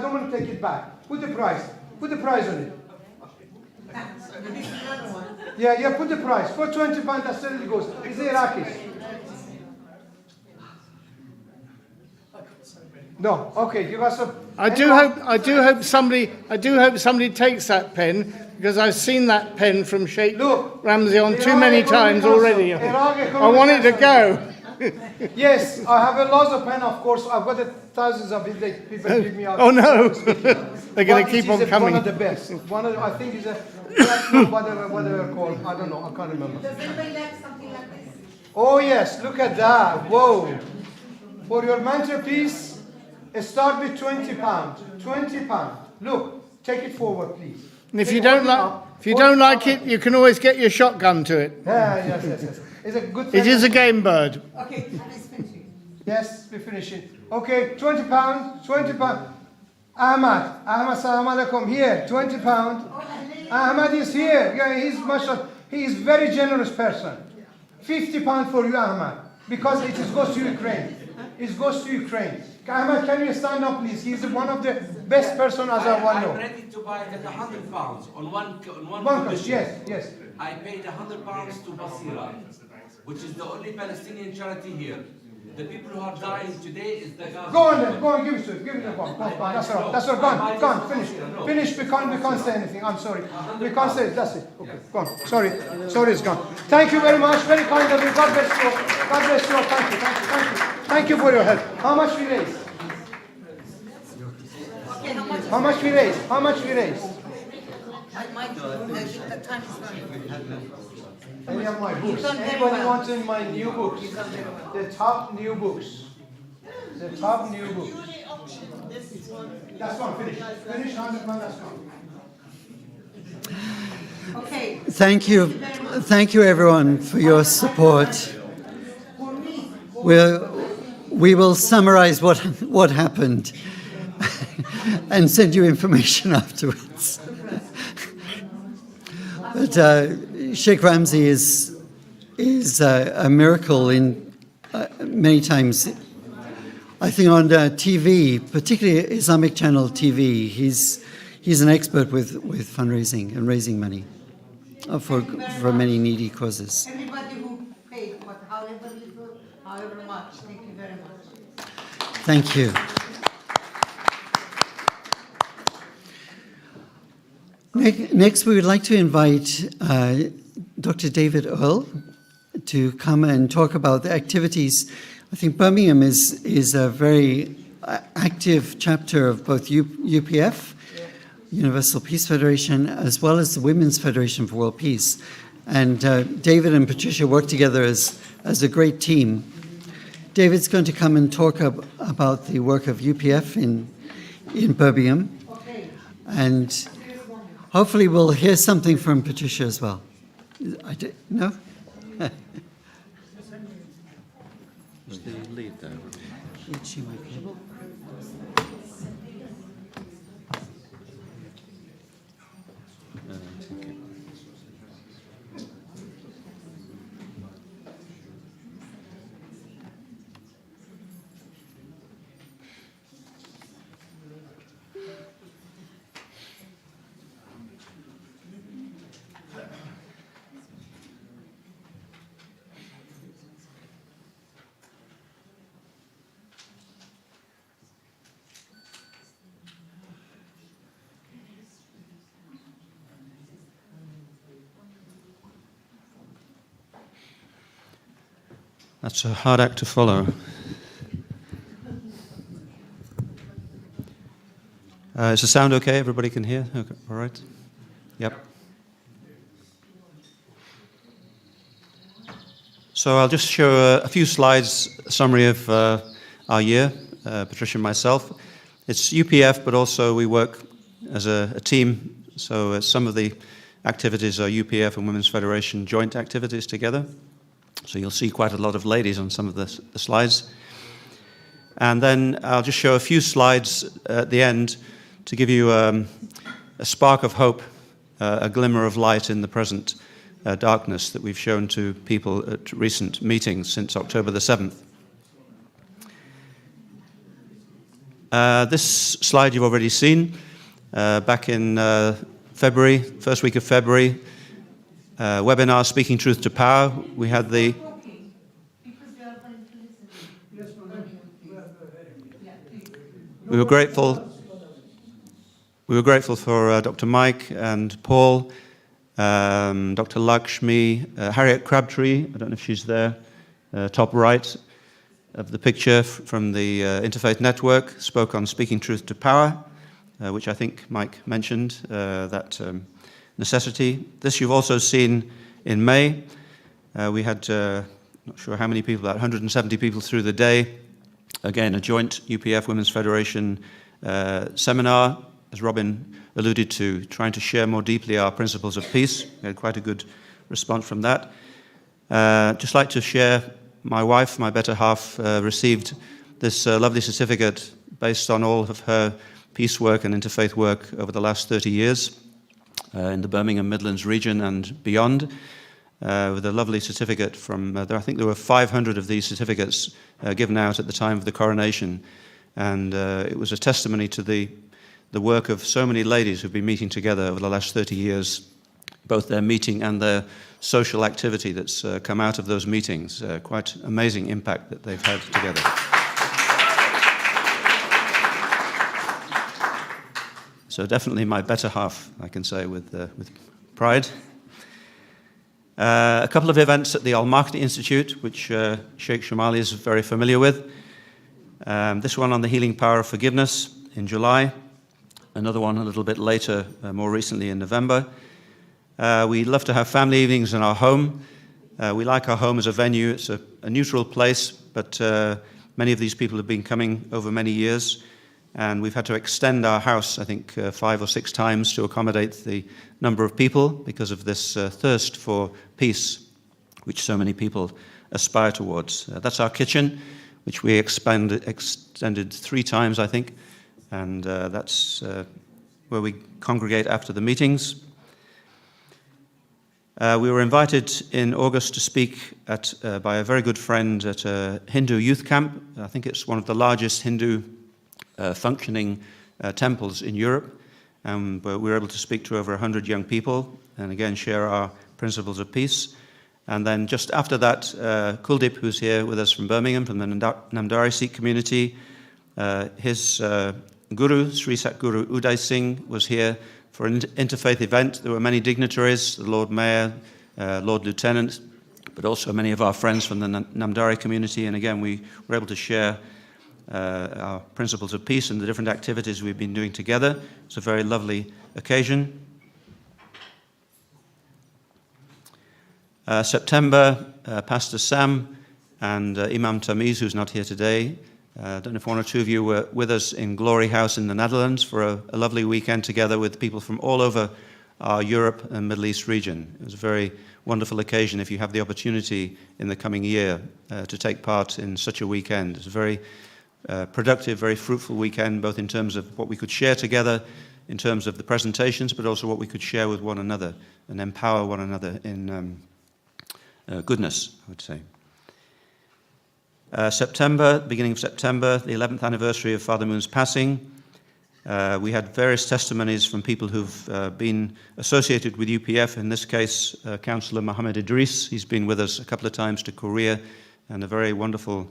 don't want to take it back. Put the price on it. Yeah, put the price. For 20 pounds, that's where it goes. It's Iraqis. No, okay, give us a... I do hope somebody takes that pen, because I've seen that pen from Sheikh Ramzy on too many times already. I want it to go. Yes, I have a lot of pen, of course. I've got thousands of it. People give me out. Oh no, they're going to keep on coming. One of the best. I think it's a platinum, whatever called. I don't know. I can't remember. Does anybody like something like this? Oh yes, look at that. Whoa. For your mantelpiece, start with 20 pounds. 20 pounds. Look, take it forward, please. And if you don't like it, you can always get your shotgun to it. Yes. It's a good thing. It is a game bird. Okay, let's finish it. Yes, we finish it. Okay, 20 pounds. Ahmad, salam alaikum. Here, 20 pounds. Ahmad is here. Yeah, he is very generous person. 50 pounds for you, Ahmad, because it goes to Ukraine. It goes to Ukraine. Ahmad, can you stand up, please? He's one of the best person as I know. I'm ready to buy it at 100 pounds on one condition. Yes. I paid 100 pounds to Basira, which is the only Palestinian charity here. The people who are dying today is the Gaza. Go on, give it to him. Give it to him. That's all. Gone. Finish. We can't say anything. I'm sorry. We can't say it. That's it. Okay, gone. Sorry, it's gone. Thank you very much. Very kind of you. God bless you. Thank you for your help. How much we raise? How much we raise? The time is running. Any of my books? Anybody wants in my new books? The top new books. That's gone. Finish 100 pounds. That's gone. Okay. Thank you everyone for your support. We will summarize what happened and send you information afterwards. But Sheikh Ramzy is a miracle in many times. I think on TV, particularly Islamic Channel TV, he's an expert with fundraising and raising money for many needy causes. Everybody who paid, but however little, however much, thank you very much. Thank you. Next, we would like to invite Dr. David Earle to come and talk about the activities. I think Birmingham is a very active chapter of both UPF, Universal Peace Federation, as well as the Women's Federation for World Peace. And David and Patricia work together as a great team. David's going to come and talk about the work of UPF in Birmingham. And hopefully we'll hear something from Patricia as well. No? She might be. That's a hard act to follow. Is the sound okay? Everybody can hear? Okay. All right. Yep. So I'll just show a few slides, a summary of our year, Patricia and myself. It's UPF, but also we work as a team. So some of the activities are UPF and Women's Federation joint activities together. So you'll see quite a lot of ladies on some of the slides. And then I'll just show a few slides at the end to give you a spark of hope, a glimmer of light in the present darkness that we've shown to people at recent meetings since October the 7th. This slide you've already seen. Back in February, first week of February, webinar Speaking Truth to Power. We had the... We were grateful for Dr. Mike and Paul, Dr. Lakshmi, Harriet Crabtree, I don't know if she's there, top right of the picture from the Interfaith Network, spoke on Speaking Truth to Power, which I think Mike mentioned, that necessity. This you've also seen in May. We had, not sure how many people, about 170 people through the day. Again, a joint UPF Women's Federation seminar, as Robin alluded to, trying to share more deeply our principles of peace. We had quite a good response from that. Just like to share, my wife, my better half, received this lovely certificate based on all of her peace work and interfaith work over the last 30 years in the Birmingham Midlands region and beyond, with a lovely certificate from, I think there were 500 of these certificates given out at the time of the coronation. And it was a testimony to the work of so many ladies who've been meeting together over the last 30 years, both their meeting and their social activity that's come out of those meetings. Quite amazing impact that they've had together. So definitely my better half, I can say with pride. A couple of events at the Al-Mahdi Institute, which Sheikh Shamali is very familiar with. This one on the healing power of forgiveness in July. Another one a little bit later, more recently in November. We love to have family evenings in our home. We like our home as a venue. It's a neutral place, but many of these people have been coming over many years. And we've had to extend our house, I think, 5 or 6 times to accommodate the number of people because of this thirst for peace, which so many people aspire towards. That's our kitchen, which we extended 3 times, I think. And that's where we congregate after the meetings. We were invited in August to speak by a very good friend at a Hindu youth camp. I think it's one of the largest Hindu functioning temples in Europe. But we were able to speak to over 100 young people and again share our principles of peace. And then just after that, Kuldeep, who's here with us from Birmingham, from the Namdari Sikh community, his guru, Sri Satguru Uday Singh, was here for an interfaith event. There were many dignitaries, the Lord Mayor, Lord Lieutenant, but also many of our friends from the Namdari community. And again, we were able to share our principles of peace and the different activities we've been doing together. It's a very lovely occasion. September, Pastor Sam and Imam Tamiz, who's not here today. I don't know if one or two of you were with us in Glory House in the Netherlands for a lovely weekend together with people from all over our Europe and Middle East region. It was a very wonderful occasion if you have the opportunity in the coming year to take part in such a weekend. It's a very productive, very fruitful weekend, both in terms of what we could share together, in terms of the presentations, but also what we could share with one another and empower one another in goodness, I would say. September, beginning of September, the 11th anniversary of Father Moon's passing. We had various testimonies from people who've been associated with UPF, in this case, Councillor Mohammed Idris. He's been with us a couple of times to Korea, and a very wonderful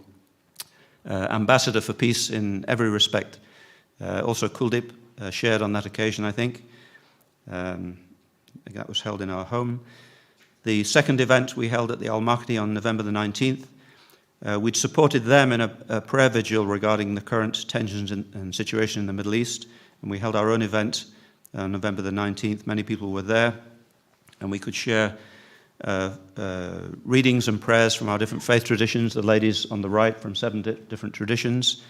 ambassador for peace in every respect. Also Kuldeep shared on that occasion, I think. That was held in our home. The second event we held at the Al-Mahdi on November the 19th. We'd supported them in a prayer vigil regarding the current tensions and situation in the Middle East, and we held our own event on November the 19th. Many people were there, and we could share readings and prayers from our different faith traditions, the ladies on the right from 7 different traditions.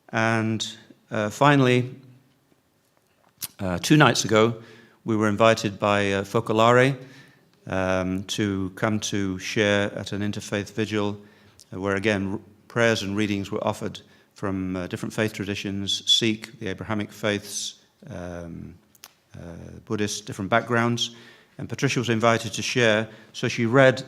And finally, 2 nights ago, we were invited by Focolare to come to share at an interfaith vigil where, again, prayers and readings were offered from different faith traditions, Sikh, the Abrahamic faiths, Buddhist, different backgrounds. And Patricia was invited to share, so she read,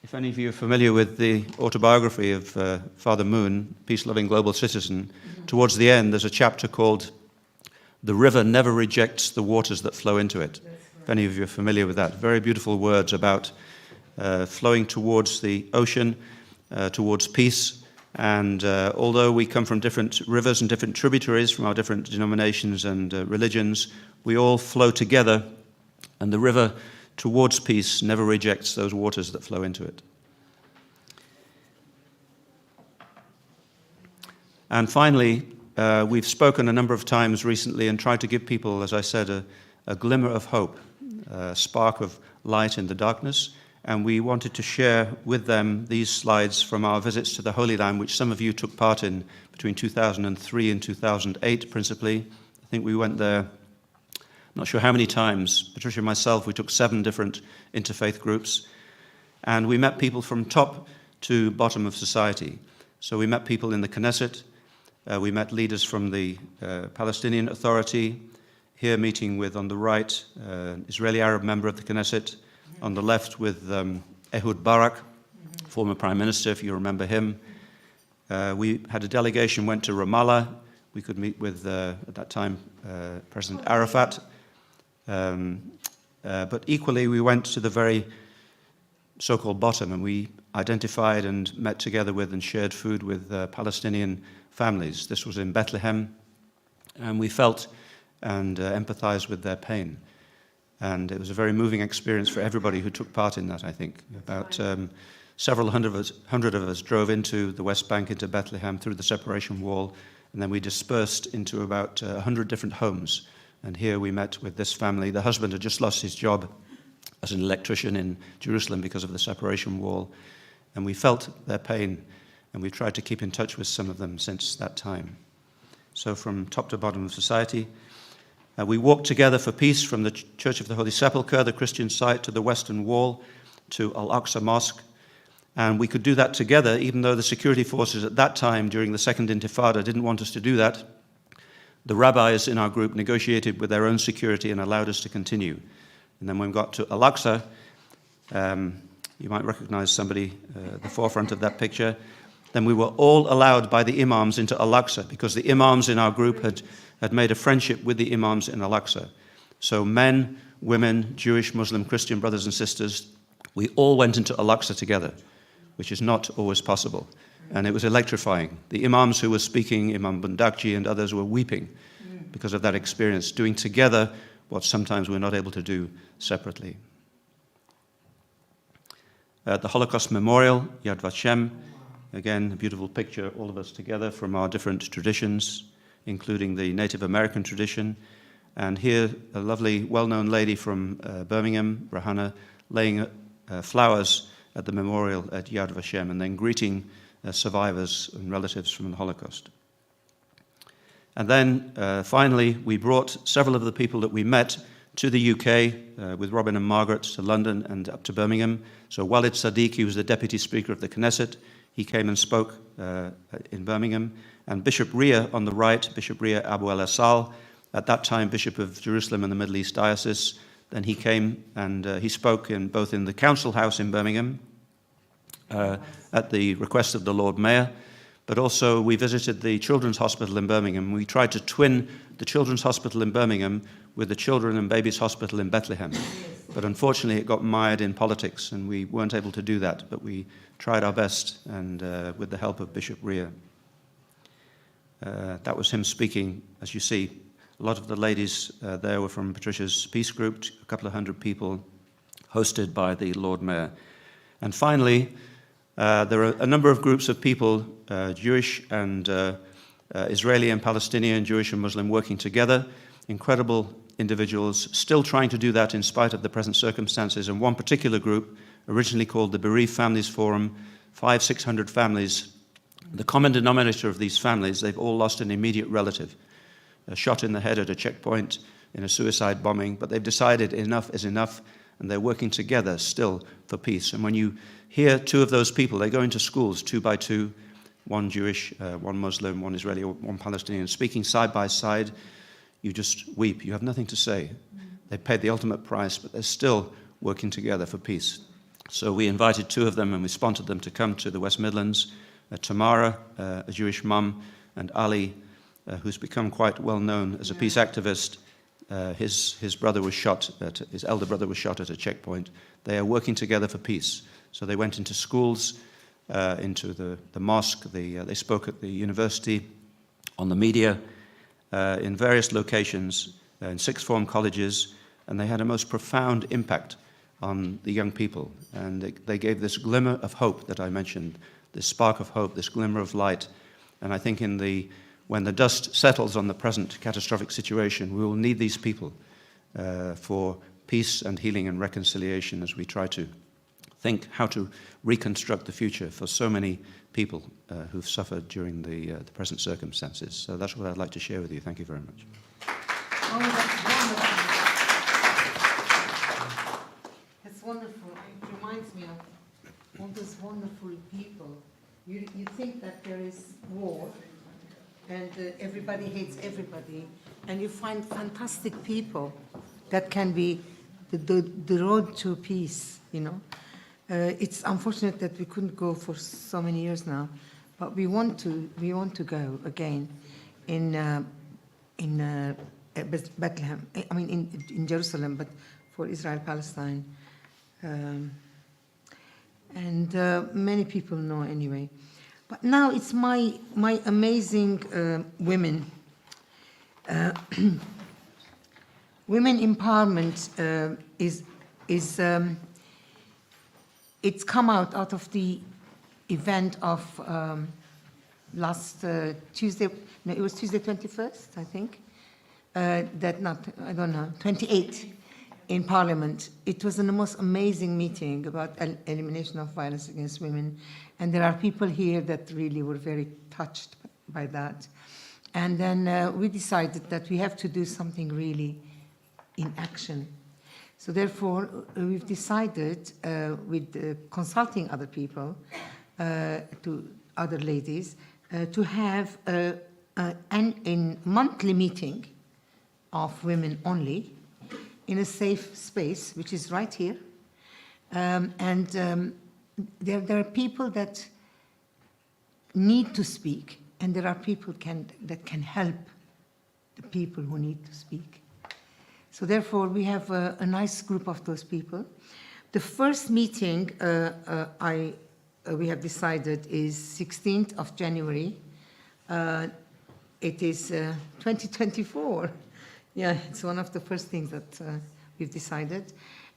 if any of you are familiar with the autobiography of Father Moon, Peace-Loving Global Citizen, towards the end there's a chapter called "The River Never Rejects the Waters That Flow Into It." If any of you are familiar with that. Very beautiful words about flowing towards the ocean, towards peace. And although we come from different rivers and different tributaries from our different denominations and religions, we all flow together, and the river towards peace never rejects those waters that flow into it. And finally, we've spoken a number of times recently and tried to give people, as I said, a glimmer of hope, a spark of light in the darkness. And we wanted to share with them these slides from our visits to the Holy Land, which some of you took part in between 2003 and 2008, principally. I think we went there, not sure how many times. Patricia and myself, we took 7 different interfaith groups. And we met people from top to bottom of society. So we met people in the Knesset. We met leaders from the Palestinian Authority. Here meeting with, on the right, Israeli Arab member of the Knesset. On the left with Ehud Barak, former Prime Minister, if you remember him. We had a delegation, went to Ramallah. We could meet with, at that time, President Arafat. But equally, we went to the very so-called bottom, and we identified and met together with and shared food with Palestinian families. This was in Bethlehem, and we felt and empathized with their pain. And it was a very moving experience for everybody who took part in that, I think. About several hundred of us drove into the West Bank, into Bethlehem, through the separation wall, and then we dispersed into about 100 different homes. And here we met with this family. The husband had just lost his job as an electrician in Jerusalem because of the separation wall. And we felt their pain, and we tried to keep in touch with some of them since that time. So from top to bottom of society, we walked together for peace from the Church of the Holy Sepulchre, the Christian site, to the Western Wall, to Al-Aqsa Mosque. And we could do that together, even though the security forces at that time, during the Second Intifada, didn't want us to do that. The rabbis in our group negotiated with their own security and allowed us to continue. And then when we got to Al-Aqsa, you might recognize somebody at the forefront of that picture. Then we were all allowed by the imams into Al-Aqsa because the imams in our group had made a friendship with the imams in Al-Aqsa. So men, women, Jewish, Muslim, Christian brothers and sisters, we all went into Al-Aqsa together, which is not always possible. And it was electrifying. The imams who were speaking, Imam Bundakji and others, were weeping because of that experience, doing together what sometimes we're not able to do separately. At the Holocaust Memorial, Yad Vashem, again, a beautiful picture, all of us together from our different traditions, including the Native American tradition. And here, a lovely, well-known lady from Birmingham, Rahana, laying flowers at the memorial at Yad Vashem and then greeting survivors and relatives from the Holocaust. And then, finally, we brought several of the people that we met to the UK with Robin and Margaret to London and up to Birmingham. So Walid Sadiq, he was the Deputy Speaker of the Knesset. He came and spoke in Birmingham. And Bishop Ria on the right, Bishop Ria Abu al-Asal, at that time Bishop of Jerusalem and the Middle East Diocese. Then he came and he spoke both in the Council House in Birmingham at the request of the Lord Mayor, but also we visited the Children's Hospital in Birmingham. We tried to twin the Children's Hospital in Birmingham with the Children and Babies Hospital in Bethlehem. But unfortunately it got mired in politics and we weren't able to do that, but we tried our best and with the help of Bishop Ria. That was him speaking. As you see, a lot of the ladies there were from Patricia's Peace Group, a couple of hundred people hosted by the Lord Mayor. And finally, there are a number of groups of people, Jewish and Israeli and Palestinian, Jewish and Muslim, working together. Incredible individuals, still trying to do that in spite of the present circumstances. And one particular group, originally called the Bereaved Families Forum, 500-600 families. The common denominator of these families, they've all lost an immediate relative, a shot in the head at a checkpoint, in a suicide bombing, but they've decided enough is enough, and they're working together still for peace. And when you hear two of those people, they go into schools 2 by 2, one Jewish, one Muslim, one Israeli, one Palestinian, speaking side by side, you just weep. You have nothing to say. They paid the ultimate price, but they're still working together for peace. So we invited 2 of them and we sponsored them to come to the West Midlands. Tamara, a Jewish mum, and Ali, who's become quite well known as a peace activist. His brother was shot, his elder brother was shot at a checkpoint. They are working together for peace. So they went into schools, into the mosque, they spoke at the university, on the media, in various locations, in sixth form colleges, and they had a most profound impact on the young people. And they gave this glimmer of hope that I mentioned, this spark of hope, this glimmer of light. And I think when the dust settles on the present catastrophic situation, we will need these people for peace and healing and reconciliation as we try to think how to reconstruct the future for so many people who've suffered during the present circumstances. So that's what I'd like to share with you. Thank you very much. That's wonderful. It reminds me of all those wonderful people. You think that there is war and everybody hates everybody, and you find fantastic people that can be the road to peace, you know. It's unfortunate that we couldn't go for so many years now, but we want to go again in Bethlehem. I mean in Jerusalem, but for Israel Palestine, and many people know anyway. But now it's my amazing women. Women empowerment it's come out of the event of last Tuesday. No, it was Tuesday 21st, I think. 28 in Parliament. It was the most amazing meeting about elimination of violence against women. And there are people here that really were very touched by that. And then we decided that we have to do something really in action. So therefore, we've decided, with consulting other people, to other ladies, to have a monthly meeting of women only in a safe space, which is right here. There are people that need to speak, and there are people that can help the people who need to speak. So therefore, we have a nice group of those people. The first meeting we have decided is 16th of January. It is 2024. Yeah, it's one of the first things that we've decided.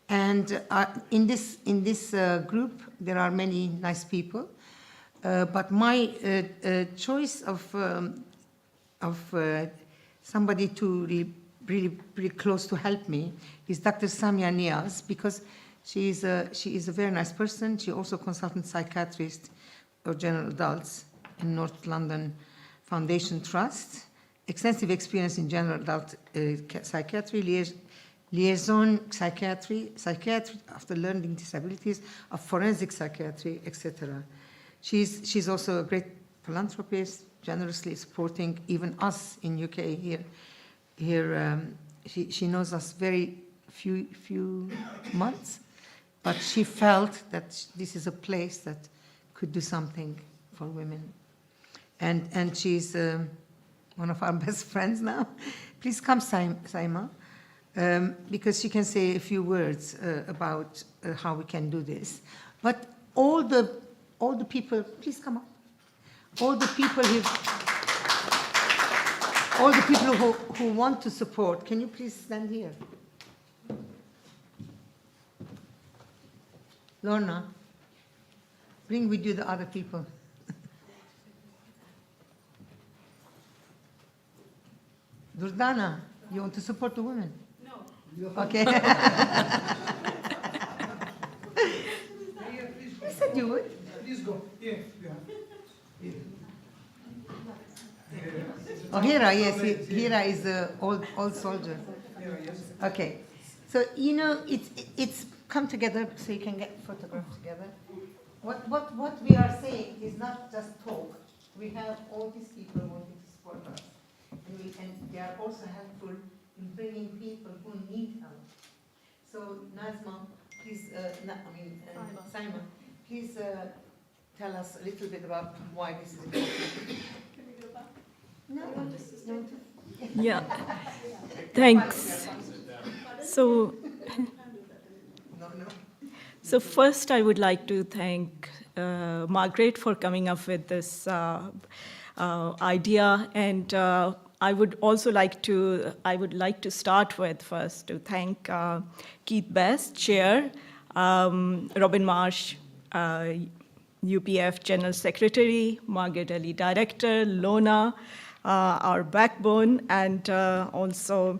And in this group, there are many nice people. But my choice of somebody to really close to help me is Dr. Samia Niaz, because she is a very nice person. She also consultant psychiatrist for general adults in North London Foundation Trust, extensive experience in general adult psychiatry, liaison psychiatry after learning disabilities, of forensic psychiatry, etc. She's also a great philanthropist, generously supporting even us in UK here. She knows us very few months, but she felt that this is a place that could do something for women. And she's one of our best friends now. Please come, Saima, because she can say a few words about how we can do this. But all the people, please come up. All the people who want to support, can you please stand here? Lorna, bring with you the other people. Durdana, you want to support the women? No. Okay. I said you would. Please go. Yeah. Oh, Hira, yes, Hira is the old soldier. Okay, so it's come together so you can get photographs together. What we are saying is not just talk. We have all these people wanting to support us, and they are also helpful in bringing people who need help. So Nazma, please, Simon, please tell us a little bit about why this is important. No. Yeah, thanks. So first I would like to thank Margaret for coming up with this idea, and I would like to start with first to thank Keith Best, Chair, Robin Marsh, UPF General Secretary, Margaret Ali, Director, Lona, our backbone, and also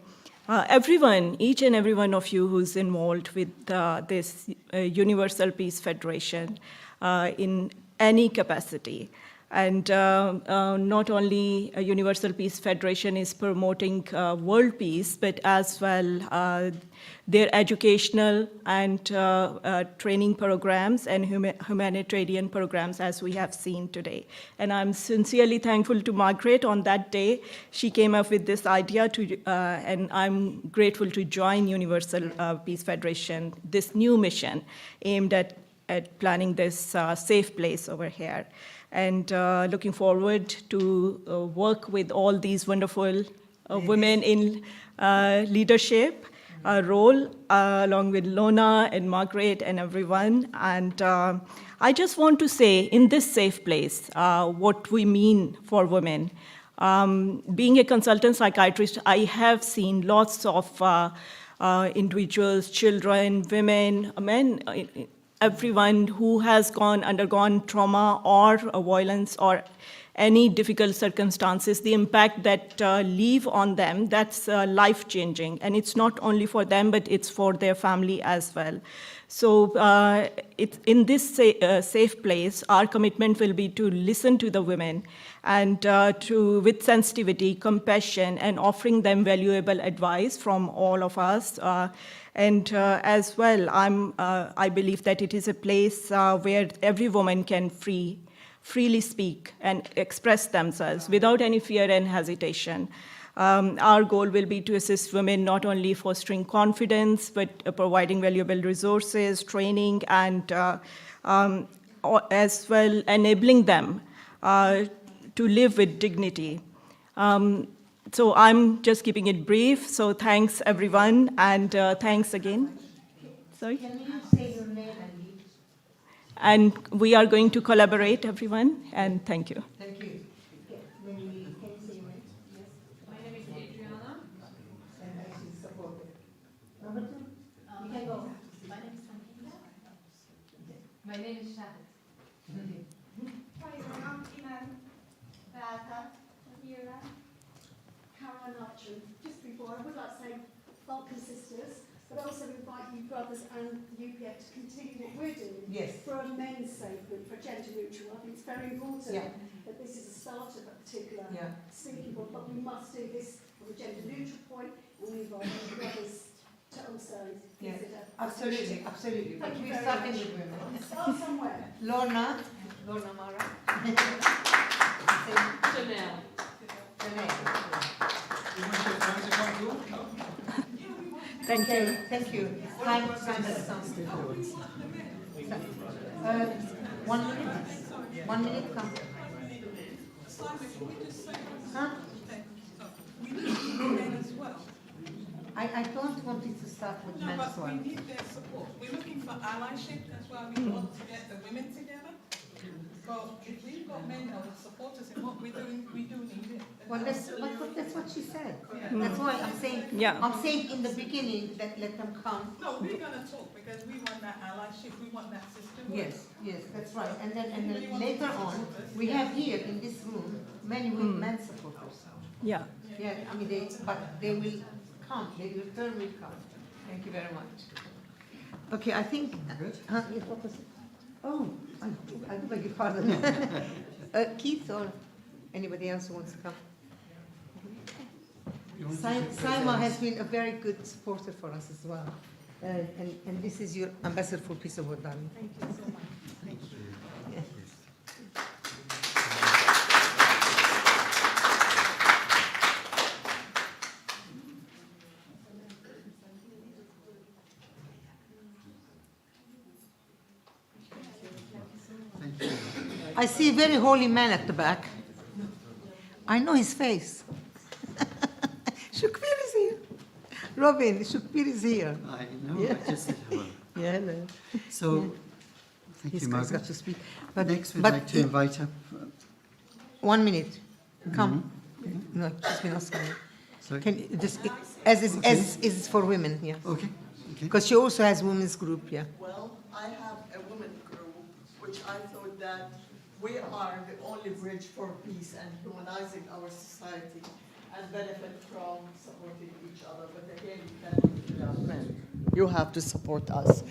everyone, each and every one of you who's involved with this Universal Peace Federation in any capacity. And not only Universal Peace Federation is promoting world peace, but as well their educational and training programs and humanitarian programs, as we have seen today. And I'm sincerely thankful to Margaret on that day. She came up with this idea, and I'm grateful to join Universal Peace Federation, this new mission aimed at planning this safe place over here. And looking forward to work with all these wonderful women in leadership role, along with Lona and Margaret and everyone. And I just want to say, in this safe place, what we mean for women. Being a consultant psychiatrist, I have seen lots of individuals, children, women, men, everyone who has undergone trauma or violence or any difficult circumstances, the impact that leave on them, that's life-changing. And it's not only for them, but it's for their family as well. So in this safe place, our commitment will be to listen to the women and with sensitivity, compassion, and offering them valuable advice from all of us. And as well, I believe that it is a place where every woman can freely speak and express themselves without any fear and hesitation. Our goal will be to assist women not only fostering confidence, but providing valuable resources, training, and as well enabling them to live with dignity. So I'm just keeping it brief. So thanks, everyone, and thanks again. Sorry? Can you say your name and And we are going to collaborate, everyone, and thank you. Thank you. Can you say your name? Yes. My name is Adriana. And I should support it. Number two? You can go. My name is Samira. My name is Shahid. Hi, I'm Iman, Beata, Amira, Caroline Archer. Just before, I would like to say welcome sisters, but also invite you brothers and the UPF to continue what we're doing. Yes. For a men's safe group, for gender neutral. I think it's very important that this is a start of a particular speaking book, but we must do this from a gender neutral point, and we invite you brothers to also consider. Absolutely, absolutely. Thank you We're very starting much. with women. Start somewhere. Lorna Mara. Chanel. Thank you. Thank you. Time has come. 1 minute. 1 minute, come. Huh? I don't want it to start with No, men's but we one. need their support. We're looking for allyship. That's why we want to get the women together. But if we've got men that will support us in what we're doing, we do need it. Well, that's what she said. Yeah. That's why I'm saying. Yeah. I'm saying in the beginning that let them come. No, we're gonna talk because we want that allyship. We want that sisterhood. Yes, that's right. And then later on, we have here in this room many men supporters. Yeah. Yeah, I mean they will come. Their turn will come. Thank you very much. Okay, I think. What was it? Oh, I beg your pardon. Keith or anybody else who wants to come? Saima has been a very good supporter for us as well. And this is your ambassador for peace of world, darling. Thank you so much. Thank you. Yeah. I see a very holy man at the back. I know his face. Shukbir is here. Robin, Shukbir is here. I know, Yeah. I just said hello. Yeah, hello. So, thank He's you, got Margaret. to speak. Next, we'd like to invite up. 1 minute. Come. No, she's been asking me. Sorry? Can you just, as is for women, yeah. Okay. Because she also has women's group, yeah. Well, I have a women's group, which I thought that we are the only bridge for peace and humanizing our society and benefit from supporting each other. But again, you cannot do it without men. You have to support us.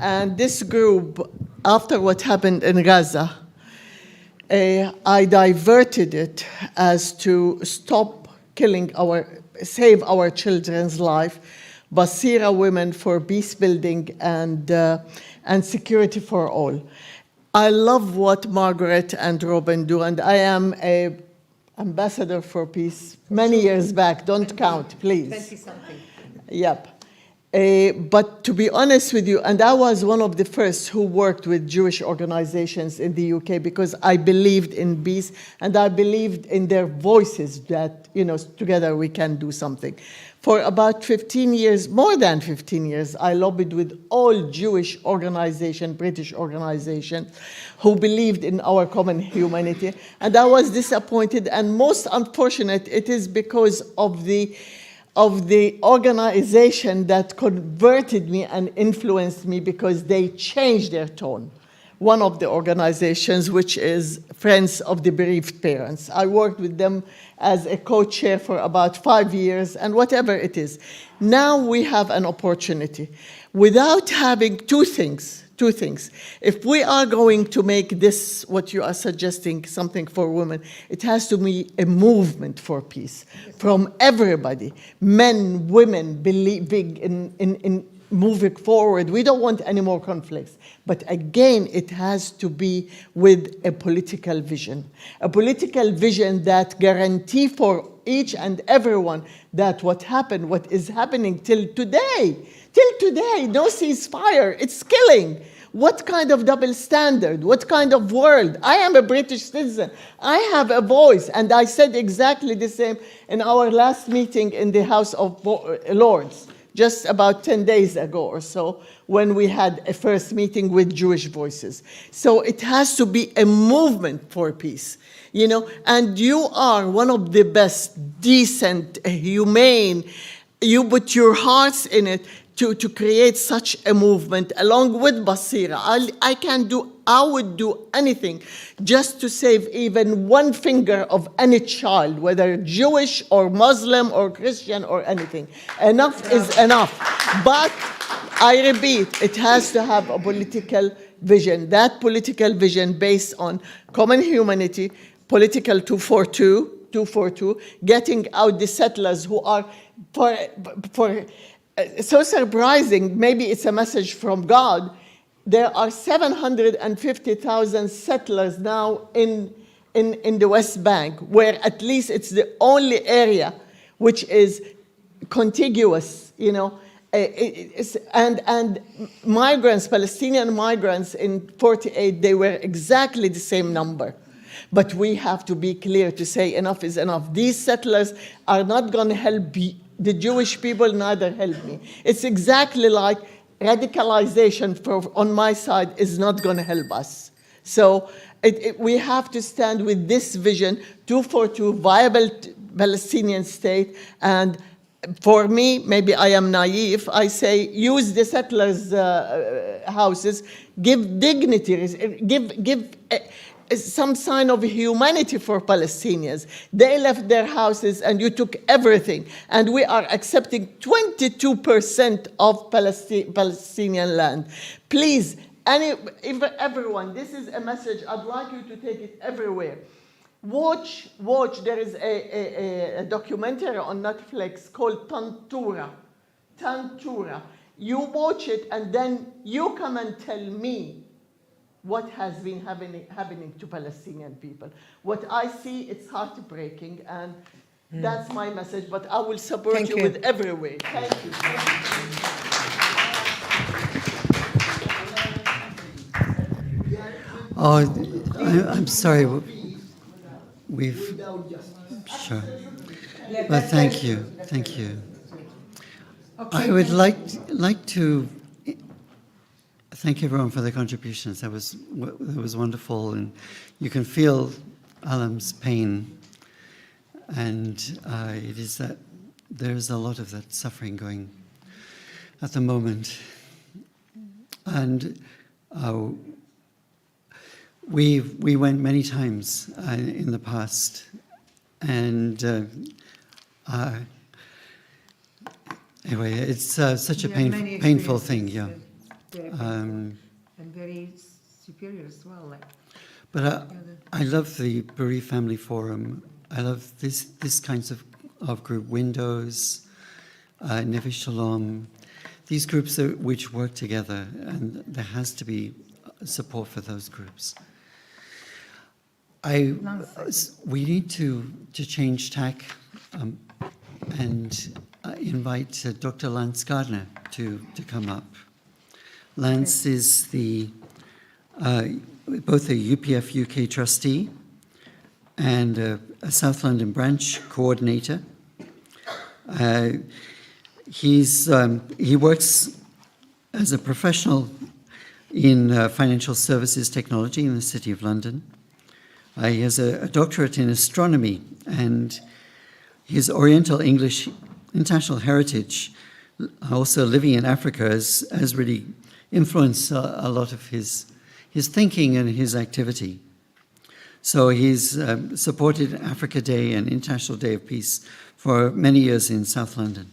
And this group, after what happened in Gaza, I diverted it as to stop killing save our children's life, Basira Women for Peace Building and Security for All. I love what Margaret and Robin do, and I am a ambassador for peace many years back. Don't count, please. 20-something. Yep. But to be honest with you, and I was one of the first who worked with Jewish organizations in the UK because I believed in peace and I believed in their voices that, together we can do something. For about 15 years, more than 15 years, I lobbied with all Jewish organizations, British organizations, who believed in our common humanity. And I was disappointed, and most unfortunate, it is because of the organization that converted me and influenced me because they changed their tone. One of the organizations, which is Friends of the Bereaved Parents. I worked with them as a co-chair for about 5 years, and whatever it is. Now we have an opportunity. Without having two things. If we are going to make this, what you are suggesting, something for women, it has to be a movement for peace from everybody. Men, women, believing in moving forward. We don't want any more conflicts. But again, it has to be with a political vision that guarantee for each and everyone that what is happening till today, no ceasefire, it's killing. What kind of double standard? What kind of world? I am a British citizen. I have a voice, and I said exactly the same in our last meeting in the House of Lords, just about 10 days ago or so, when we had a first meeting with Jewish voices. So it has to be a movement for peace, you know, and you are one of the best, decent, humane, you put your hearts in it to create such a movement along with Basira. I would do anything just to save even one finger of any child, whether Jewish or Muslim or Christian or anything. Enough is enough. But I repeat, it has to have a political vision. That political vision based on common humanity, political 242, getting out the settlers who are so surprising, maybe it's a message from God. There are 750,000 settlers now in the West Bank, where at least it's the only area which is contiguous, you know. And migrants, Palestinian migrants in 48, they were exactly the same number. But we have to be clear to say enough is enough. These settlers are not going to help the Jewish people, neither help me. It's exactly like radicalization on my side is not going to help us. So we have to stand with this vision, 242, viable Palestinian state. And for me, maybe I am naive, I say use the settlers' houses, give dignity, give some sign of humanity for Palestinians. They left their houses and you took everything. And we are accepting 22% of Palestinian land. Please, everyone, this is a message. I'd like you to take it everywhere. Watch, there is a documentary on Netflix called Tantura. You watch it and then you come and tell me what has been happening to Palestinian people. What I see, it's heartbreaking, and that's my message, but I will support you with every way. Thank you. Oh, I'm sorry. Sure. Well, thank you. I would like to thank everyone for their contributions. That was wonderful, and you can feel Alam's pain. And it is that there's a lot of that suffering going at the moment. And we went many times in the past, and anyway, it's such a painful thing, yeah. And very superior as well. But I love the Bereaved Family Forum. I love this kinds of group, Windows, Neve Shalom, these groups which work together, and there has to be support for those groups. We need to change tack and invite Dr. Lance Gardner to come up. Lance is both a UPF UK trustee and a South London branch coordinator. He works as a professional in financial services technology in the City of London. He has a doctorate in astronomy, and his Oriental English international heritage, also living in Africa, has really influenced a lot of his thinking and his activity. So he's supported Africa Day and International Day of Peace for many years in South London.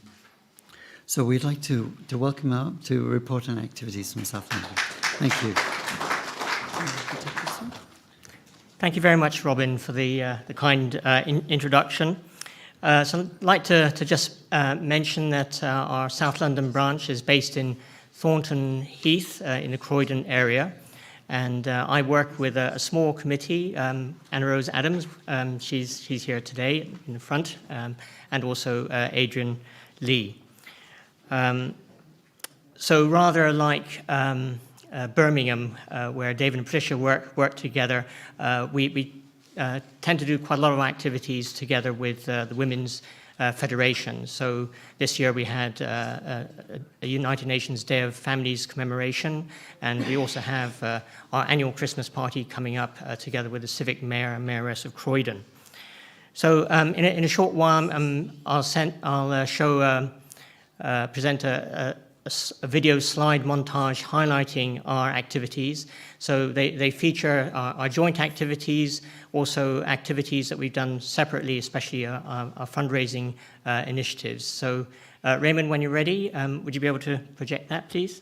So we'd like to welcome him up to report on activities from South London. Thank you. Thank you very much, Robin, for the kind introduction. So I'd like to just mention that our South London branch is based in Thornton Heath in the Croydon area. And I work with a small committee, Anna Rose Adams, she's here today in the front, and also Adrian Lee. So rather like Birmingham, where David and Patricia work together, we tend to do quite a lot of activities together with the Women's Federation. So this year we had a United Nations Day of Families commemoration, and we also have our annual Christmas party coming up together with the Civic Mayor and Mayoress of Croydon. So in a short while, I'll present a video slide montage highlighting our activities. So they feature our joint activities, also activities that we've done separately, especially our fundraising initiatives. So Raymond, when you're ready, would you be able to project that, please?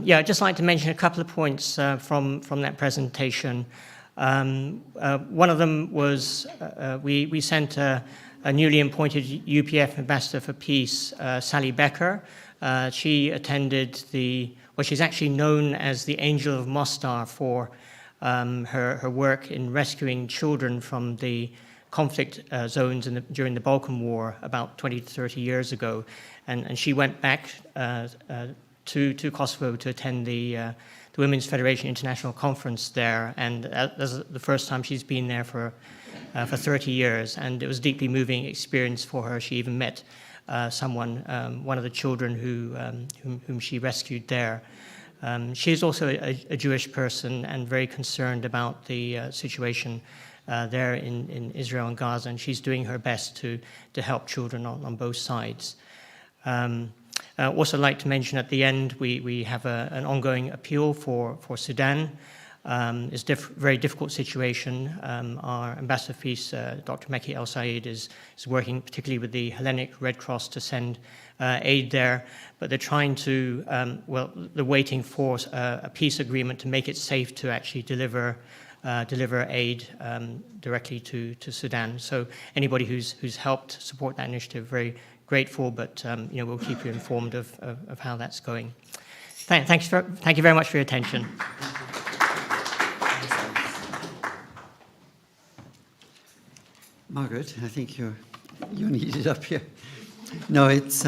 Yeah, I'd just like to mention a couple of points from that presentation. One of them was we sent a newly appointed UPF Ambassador for Peace, Sally Becker. She attended she's actually known as the Angel of Mostar for her work in rescuing children from the conflict zones during the Balkan War about 20 to 30 years ago. And she went back to Kosovo to attend the Women's Federation International Conference there, and that's the first time she's been there for 30 years, and it was a deeply moving experience for her. She even met someone, one of the children whom she rescued there. She is also a Jewish person and very concerned about the situation there in Israel and Gaza, and she's doing her best to help children on both sides. Also like to mention at the end, we have an ongoing appeal for Sudan. It's a very difficult situation. Our Ambassador of Peace, Dr. Mekki El Sayed, is working particularly with the Hellenic Red Cross to send aid there, but they're trying to, they're waiting for a peace agreement to make it safe to actually deliver aid directly to Sudan. So anybody who's helped support that initiative, very grateful, but we'll keep you informed of how that's going. Thank you very much for your attention. Margaret, I think you're needed up here. No, it's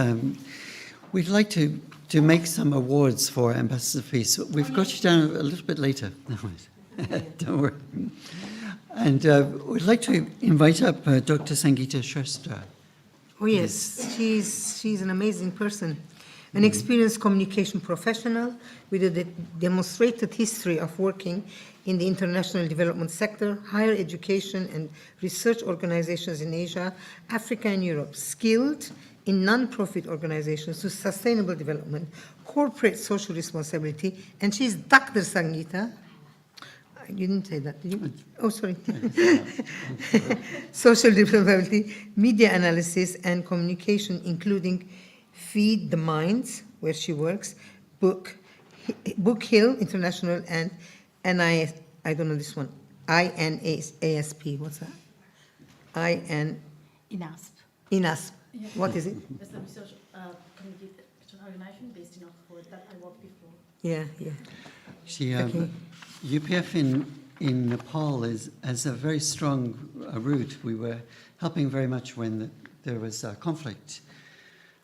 we'd like to make some awards for Ambassador of Peace. We've got you down a little bit later. No, don't worry. And we'd like to invite up Dr. Sangeeta Shrestha. Oh yes, she's an amazing person, an experienced communication professional with a demonstrated history of working in the international development sector, higher education and research organizations in Asia, Africa and Europe, skilled in non-profit organizations to sustainable development, corporate social responsibility, and she's Dr. Sangeeta. You didn't say that, did you? Oh, sorry. Social responsibility, media analysis and communication, including Feed the Minds, where she works, Book Hill International, and I don't know this one, INASP, what's that? INASP. INASP. Yeah. What is it? It's a research communication organization based in Oxford that I worked before. Yeah, yeah. She, Okay. UPF in Nepal has a very strong root. We were helping very much when there was conflict.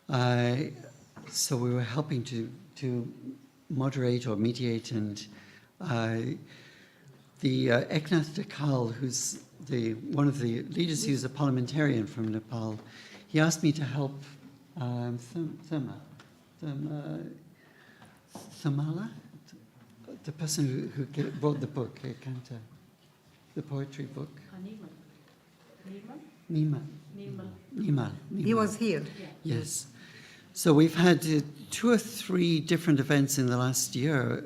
So we were helping to moderate or mediate, and the Eknath Dekal, who's one of the leaders, who's a parliamentarian from Nepal, he asked me to help Thamala, the person who wrote the book, the poetry book. Nimal. He was here. Yes. So we've had 2 or 3 different events in the last year.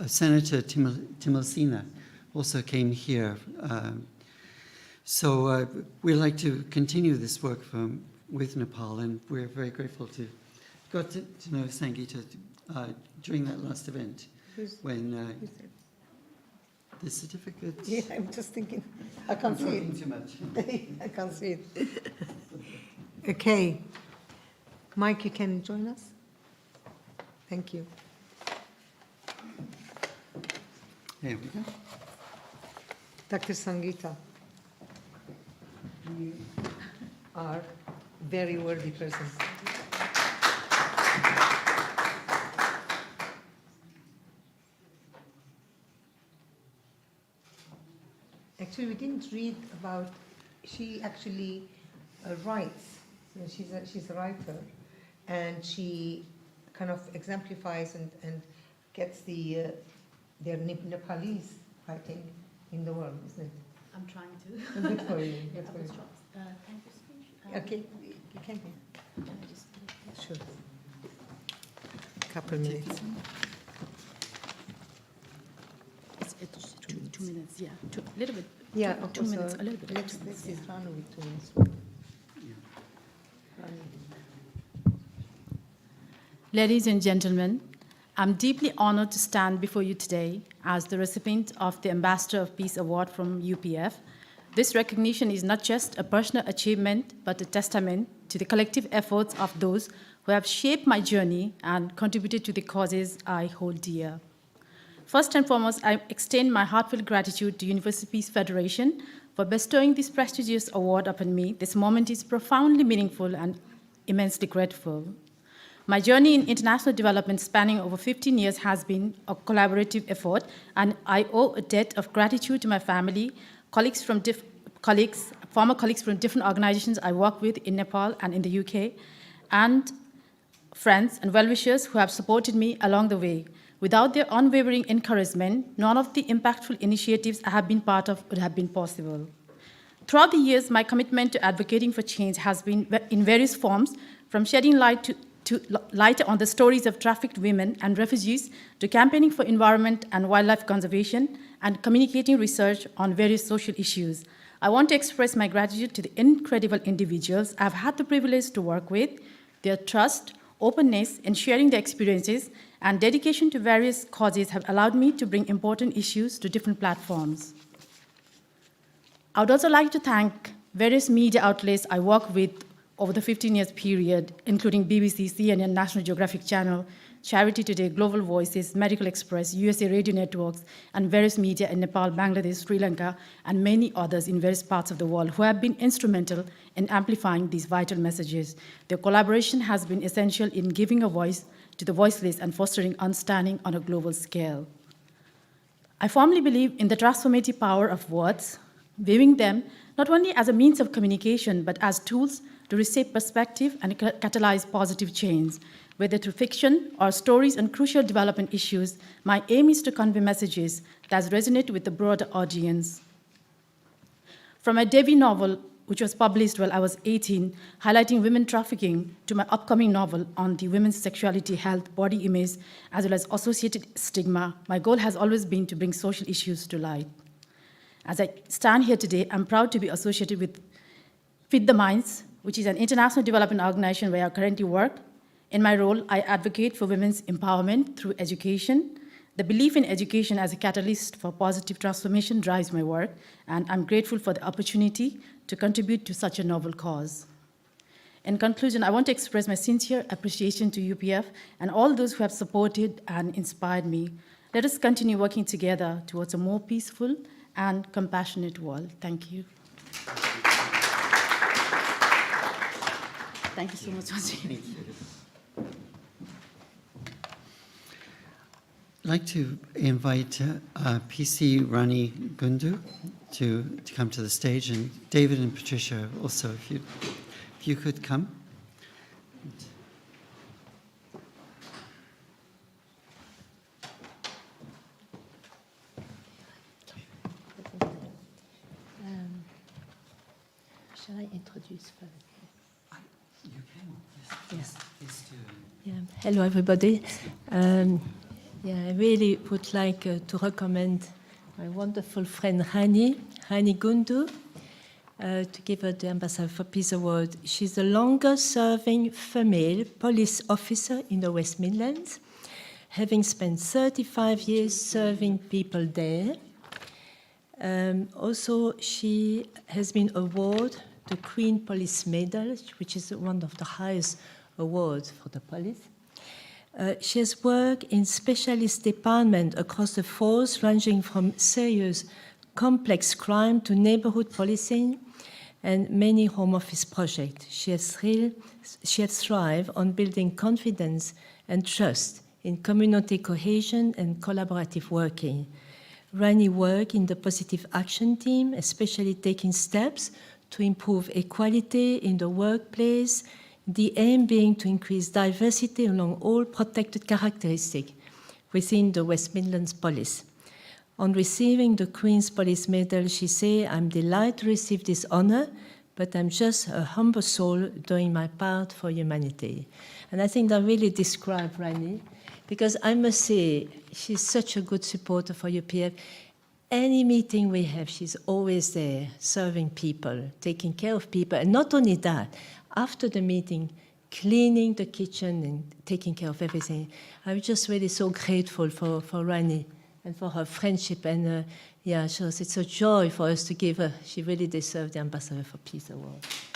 Senator Timosina also came here. So we'd like to continue this work with Nepal, and we're very grateful to got to know Sangeeta during that last event when the certificate. Yeah, I'm just thinking. I can't see it. Too much. I can't see it. Okay. Mike, you can join us? Thank you. There we go. Dr. Sangeeta, you are a very worthy person. Actually, we didn't read about, she actually writes. She's a writer, and she kind of exemplifies and gets their Nepalese writing in the world, isn't it? I'm trying to. Good for you. Good for you. Thank you, speech. Okay, you can hear. Can I just Sure. Couple minutes. It's 2 minutes, yeah. A little bit. Yeah, two minutes, a little bit. Let's see, Ranu with 2 minutes. Ladies and gentlemen, I'm deeply honored to stand before you today as the recipient of the Ambassador of Peace Award from UPF. This recognition is not just a personal achievement, but a testament to the collective efforts of those who have shaped my journey and contributed to the causes I hold dear. First and foremost, I extend my heartfelt gratitude to University Peace Federation for bestowing this prestigious award upon me. This moment is profoundly meaningful and immensely grateful. My journey in international development spanning over 15 years has been a collaborative effort, and I owe a debt of gratitude to my family, former colleagues from different organizations I work with in Nepal and in the UK, and friends and well-wishers who have supported me along the way. Without their unwavering encouragement, none of the impactful initiatives I have been part of would have been possible. Throughout the years, my commitment to advocating for change has been in various forms, from shedding light on the stories of trafficked women and refugees to campaigning for environment and wildlife conservation and communicating research on various social issues. I want to express my gratitude to the incredible individuals I've had the privilege to work with. Their trust, openness in sharing their experiences, and dedication to various causes have allowed me to bring important issues to different platforms. I would also like to thank various media outlets I work with over the 15 years period, including BBC, CNN, National Geographic Channel, Charity Today, Global Voices, Medical Express, USA Radio Networks, and various media in Nepal, Bangladesh, Sri Lanka, and many others in various parts of the world who have been instrumental in amplifying these vital messages. Their collaboration has been essential in giving a voice to the voiceless and fostering understanding on a global scale. I firmly believe in the transformative power of words, viewing them not only as a means of communication, but as tools to reshape perspective and catalyze positive change. Whether through fiction or stories on crucial development issues, my aim is to convey messages that resonate with the broader audience. From my debut novel, which was published while I was 18, highlighting women trafficking, to my upcoming novel on the women's sexuality, health, body image, as well as associated stigma, my goal has always been to bring social issues to light. As I stand here today, I'm proud to be associated with Feed the Minds, which is an international development organization where I currently work. In my role, I advocate for women's empowerment through education. The belief in education as a catalyst for positive transformation drives my work, and I'm grateful for the opportunity to contribute to such a noble cause. In conclusion, I want to express my sincere appreciation to UPF and all those who have supported and inspired me. Let us continue working together towards a more peaceful and compassionate world. Thank you. Thank you so much, Hojjat. I'd like to invite PC Rani Gundu to come to the stage, and David and Patricia also, if you could come. Shall I introduce first? You can. Yes. Yeah. Hello, everybody. I really would like to recommend my wonderful friend Rani Gundu to give her the Ambassador for Peace Award. She's the longest-serving female police officer in the West Midlands, having spent 35 years serving people there. Also, she has been awarded the Queen Police Medal, which is one of the highest awards for the police. She has worked in specialist departments across the force, ranging from serious, complex crime to neighborhood policing and many home office projects. She has thrived on building confidence and trust in community cohesion and collaborative working. Rani worked in the Positive Action Team, especially taking steps to improve equality in the workplace, the aim being to increase diversity along all protected characteristics within the West Midlands Police. On receiving the Queen's Police Medal, she said, "I'm delighted to receive this honor, but I'm just a humble soul doing my part for humanity." And I think that really describes Rani, because I must say, she's such a good supporter for UPF. Any meeting we have, she's always there, serving people, taking care of people. And not only that, after the meeting, cleaning the kitchen and taking care of everything. I'm just really so grateful for Rani and for her friendship. And so it's a joy for us to give her. She really deserves the Ambassador for Peace Award. Thank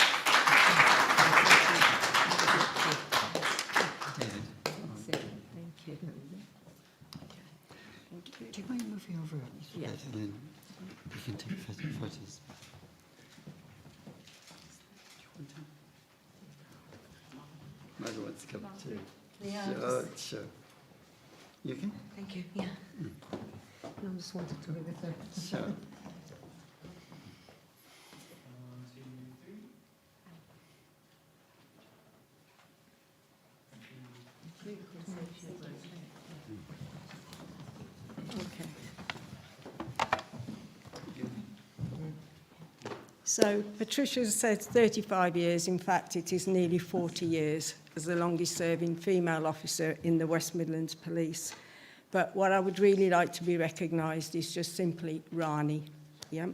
you. Do you mind moving over? Yeah. And then we can take photos. Margaret wants to come too. Yeah, Sure, sure. You can? Thank you, yeah. I just wanted to be with her. Sure. Okay. So Patricia said 35 years. In fact, it is nearly 40 years as the longest serving female officer in the West Midlands Police. But what I would really like to be recognised is just simply Rani. Yeah?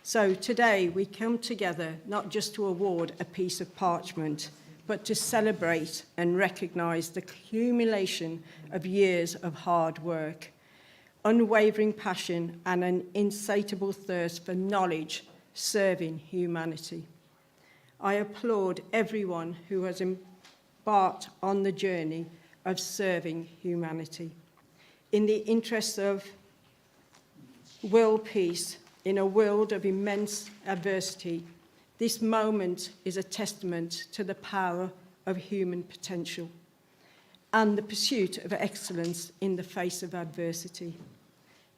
So today we come together not just to award a piece of parchment, but to celebrate and recognise the accumulation of years of hard work, unwavering passion and an insatiable thirst for knowledge serving humanity. I applaud everyone who has embarked on the journey of serving humanity. In the interest of world peace, in a world of immense adversity, this moment is a testament to the power of human potential and the pursuit of excellence in the face of adversity.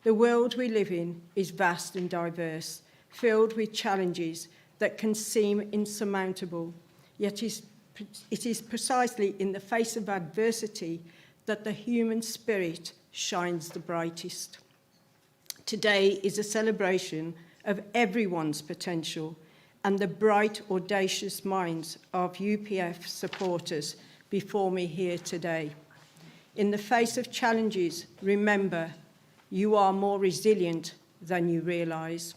The world we live in is vast and diverse, filled with challenges that can seem insurmountable, yet it is precisely in the face of adversity that the human spirit shines the brightest. Today is a celebration of everyone's potential and the bright, audacious minds of UPF supporters before me here today. In the face of challenges, remember, you are more resilient than you realise.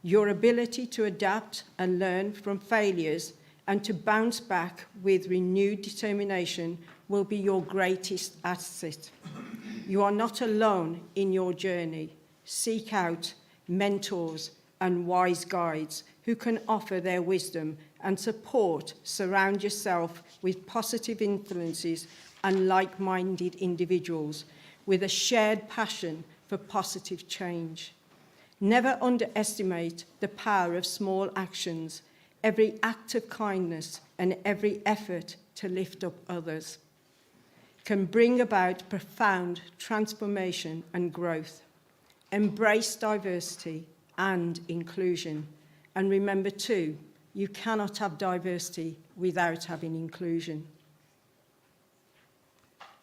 Your ability to adapt and learn from failures and to bounce back with renewed determination will be your greatest asset. You are not alone in your journey. Seek out mentors and wise guides who can offer their wisdom and support. Surround yourself with positive influences and like-minded individuals with a shared passion for positive change. Never underestimate the power of small actions, every act of kindness and every effort to lift up others can bring about profound transformation and growth. Embrace diversity and inclusion. And remember too, you cannot have diversity without having inclusion.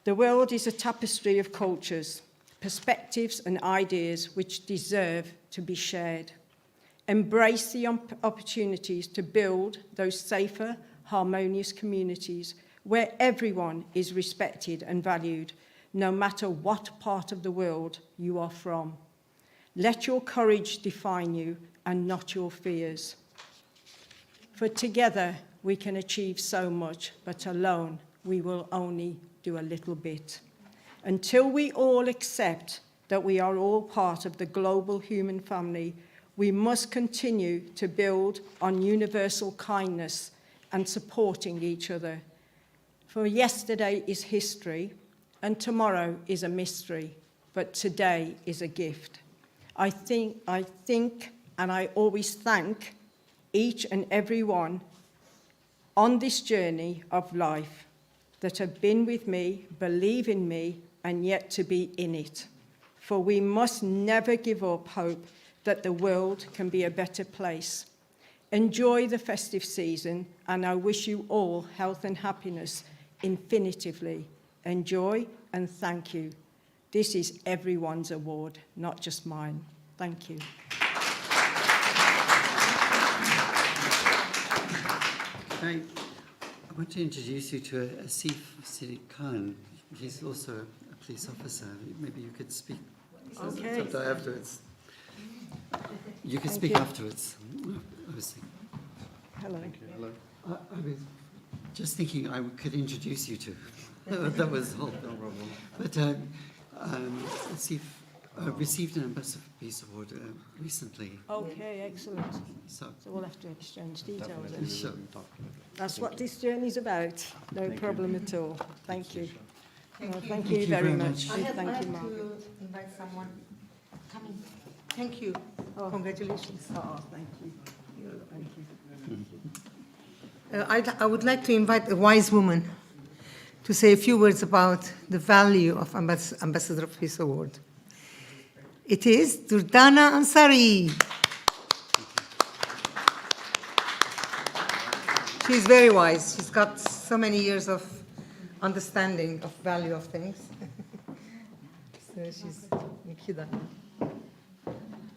The world is a tapestry of cultures, perspectives and ideas which deserve to be shared. Embrace the opportunities to build those safer, harmonious communities where everyone is respected and valued, no matter what part of the world you are from. Let your courage define you and not your fears. For together we can achieve so much, but alone we will only do a little bit. Until we all accept that we are all part of the global human family, we must continue to build on universal kindness and supporting each other. For yesterday is history, and tomorrow is a mystery, but today is a gift. I think, and I always thank each and every one on this journey of life that have been with me, believe in me, and yet to be in it. For we must never give up hope that the world can be a better place. Enjoy the festive season, and I wish you all health and happiness infinitively. Enjoy and thank you. This is everyone's award, not just mine. Thank you. I want to introduce you to Asif Siddiq Khan. He's also a police officer. Maybe you could speak Okay. afterwards. You could Thank speak you. afterwards, obviously. Hello. Hello. I was just thinking I could introduce you to. That was all. No problem. But Asif received an Ambassador for Peace Award recently. Okay, excellent. So we'll have to exchange details. then. Sure. That's what this journey's about. No problem at all. Thank you. Thank you. you very much. I have Thank you, Mark. to invite someone. Come in. Thank you. Congratulations. Oh, thank you. Thank you. I would like to invite a wise woman. to say a few words about the value of Ambassador of Peace Award. It is Durdana Ansari. She's very wise. She's got so many years of understanding of value of things. So she's Nikida.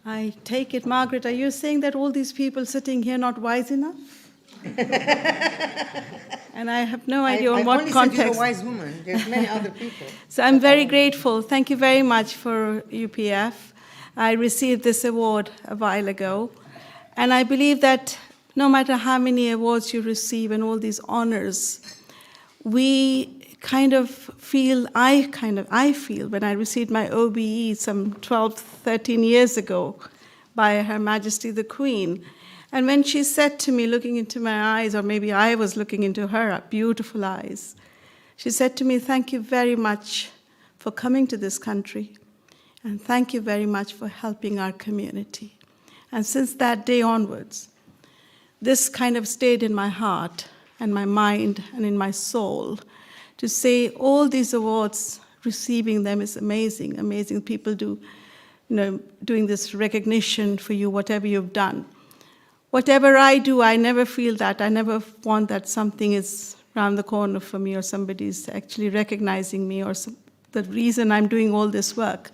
I take it, Margaret, are you saying that all these people sitting here not wise enough? And I have no idea on what context. I only said you're a wise woman. There's many other people. So I'm very grateful. Thank you very much for UPF. I received this award a while ago. And I believe that no matter how many awards you receive and all these honors, we kind of feel, I feel when I received my OBE some 12, 13 years ago by Her Majesty the Queen. And when she said to me, looking into my eyes, or maybe I was looking into her beautiful eyes, she said to me, thank you very much for coming to this country. And thank you very much for helping our community. And since that day onwards, this kind of stayed in my heart and my mind and in my soul to say all these awards, receiving them is amazing, amazing. People do, doing this recognition for you, whatever you've done. Whatever I do, I never feel that. I never want that something is around the corner for me or somebody's actually recognizing me or the reason I'm doing all this work.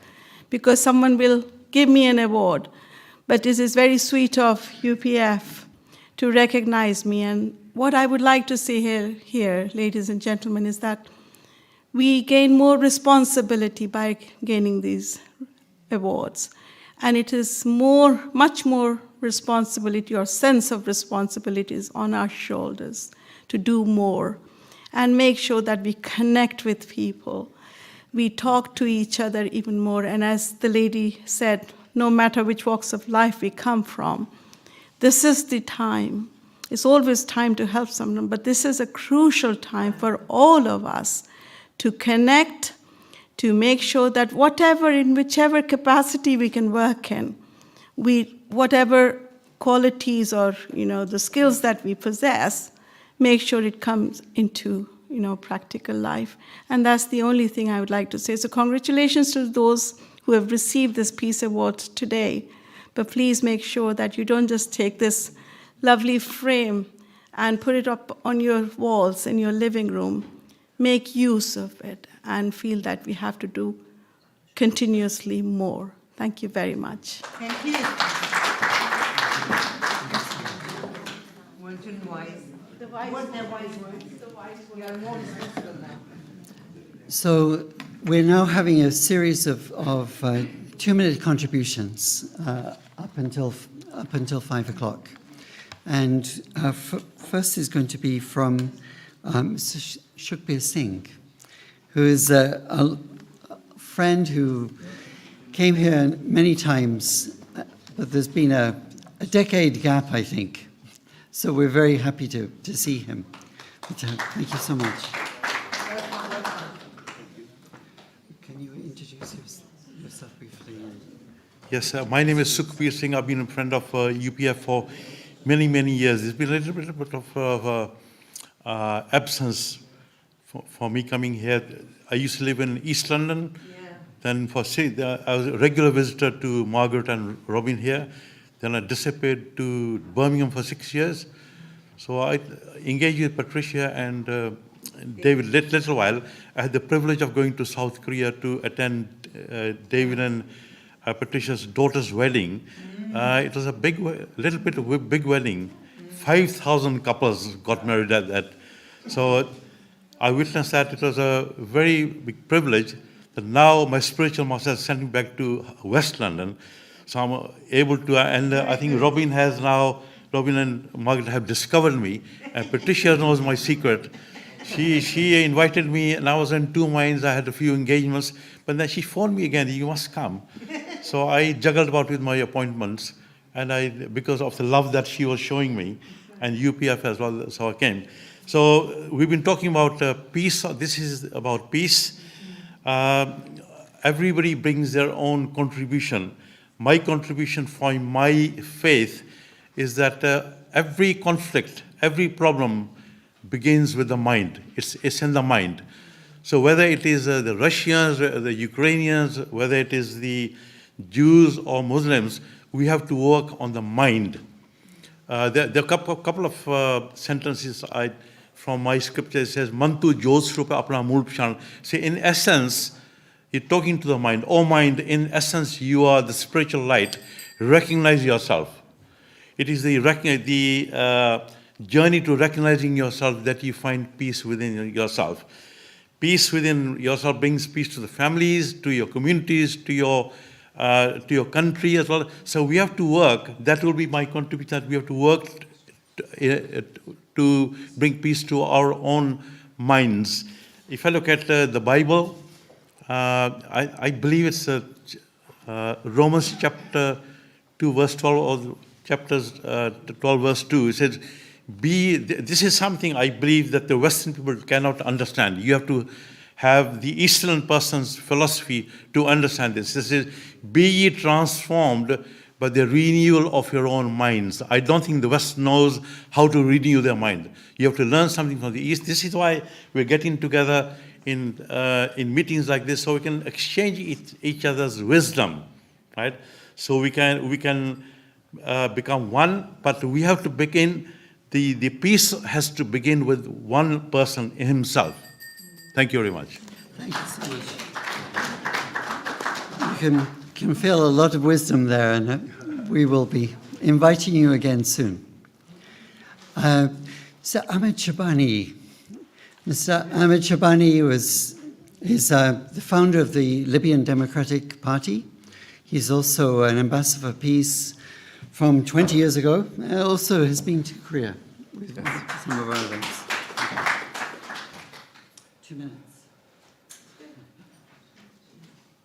Because someone will give me an award. But it is very sweet of UPF to recognize me. And what I would like to say here, ladies and gentlemen, is that we gain more responsibility by gaining these awards. And it is much more responsibility or sense of responsibility is on our shoulders to do more and make sure that we connect with people. We talk to each other even more. And as the lady said, no matter which walks of life we come from, this is the time. It's always time to help someone, but this is a crucial time for all of us to connect, to make sure that in whichever capacity we can work in, whatever qualities or the skills that we possess, make sure it comes into practical life. And that's the only thing I would like to say. So congratulations to those who have received this Peace Award today. But please make sure that you don't just take this lovely frame and put it up on your walls in your living room. Make use of it and feel that we have to do continuously more. Thank you very much. Thank you. So we're now having a series of 2-minute contributions up until 5 o'clock. And first is going to be from Mr. Shukbir Singh, who is a friend who came here many times, but there's been a decade gap, I think. So we're very happy to see him. But, thank you so much. Can you introduce yourself briefly? Yes, my name is Sukhbir Singh. I've been a friend of UPF for many, many years. It's been a little bit of absence for me coming here. I used to live in East London. Then I was a regular visitor to Margaret and Robin here. Then I disappeared to Birmingham for 6 years. So I engaged with Patricia and David little while. I had the privilege of going to South Korea to attend David and Patricia's daughter's wedding. It was a big wedding. 5,000 couples got married at that. So I witnessed that. It was a very big privilege that now my spiritual master has sent me back to West London. So I'm able to, and I think Robin and Margaret have discovered me, and Patricia knows my secret. She invited me, and I was in two minds. I had a few engagements, but then she phoned me again, you must come. So I juggled about with my appointments, and because of the love that she was showing me, and UPF as well, so I came. So we've been talking about peace. This is about peace. Everybody brings their own contribution. My contribution for my faith is that every conflict, every problem begins with the mind. It's in the mind. So whether it is the Russians, the Ukrainians, whether it is the Jews or Muslims, we have to work on the mind. There are a couple of sentences from my scripture. It says, Mantu Josrupa Apna Mulpshan. So in essence, you're talking to the mind. Oh mind, in essence, you are the spiritual light. Recognize yourself. It is the journey to recognizing yourself that you find peace within yourself. Peace within yourself brings peace to the families, to your communities, to your country as well. So we have to work. That will be my contribution. That we have to work to bring peace to our own minds. If I look at the Bible, I believe it's Romans chapter 2 verse 12 or chapters 12 verse 2. It says, this is something I believe that the Western people cannot understand. You have to have the Eastern person's philosophy to understand this. This is, be ye transformed by the renewal of your own minds. I don't think the West knows how to renew their mind. You have to learn something from the East. This is why we're getting together in meetings like this, so we can exchange each other's wisdom, right? So we can become one, but we have to begin, the peace has to begin with one person himself. Thank you very much. Thank you so much. You can feel a lot of wisdom there, and we will be inviting you again soon. So Ahmed Shabani. Mr. Ahmed Shabani is the founder of the Libyan Democratic Party. He's also an ambassador for peace from 20 years ago. Also has been to Korea with some of our events. 2 minutes.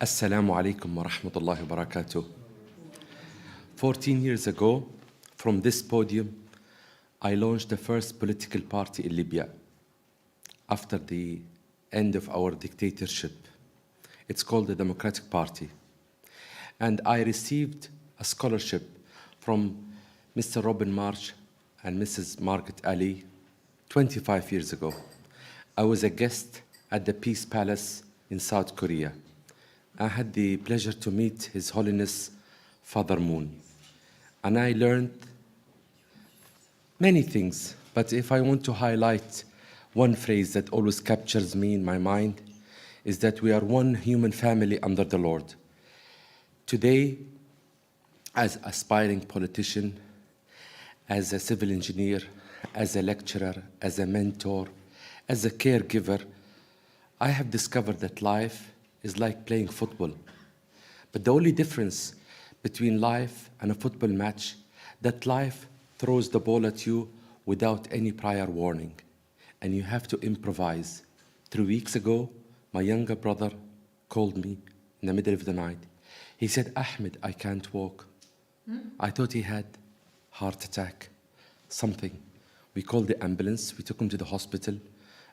Assalamu alaikum wa rahmatullahi wa barakatuh. 14 years ago, from this podium, I launched the first political party in Libya after the end of our dictatorship. It's called the Democratic Party. And I received a scholarship from Mr. Robin March and Mrs. Margaret Ali 25 years ago. I was a guest at the Peace Palace in South Korea. I had the pleasure to meet His Holiness Father Moon. And I learned many things, but if I want to highlight one phrase that always captures me in my mind, is that we are one human family under the Lord. Today, as aspiring politician, as a civil engineer, as a lecturer, as a mentor, as a caregiver, I have discovered that life is like playing football. But the only difference between life and a football match, that life throws the ball at you without any prior warning, and you have to improvise. 3 weeks ago, my younger brother called me in the middle of the night. He said, Ahmed, I can't walk. I thought he had heart attack, something. We called the ambulance, we took him to the hospital.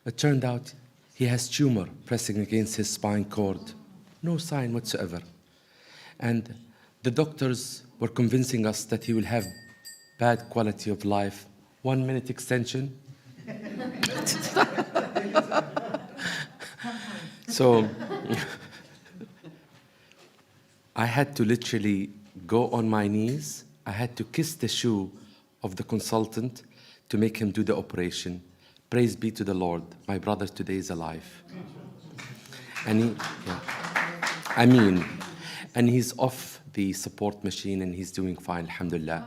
It turned out he has tumor pressing against his spine cord. No sign whatsoever. And the doctors were convincing us that he will have bad quality of life. 1 minute extension. So I had to literally go on my knees. I had to kiss the shoe of the consultant to make him do the operation. Praise be to the Lord. My brother today is alive. And and he's off the support machine and he's doing fine, alhamdulillah.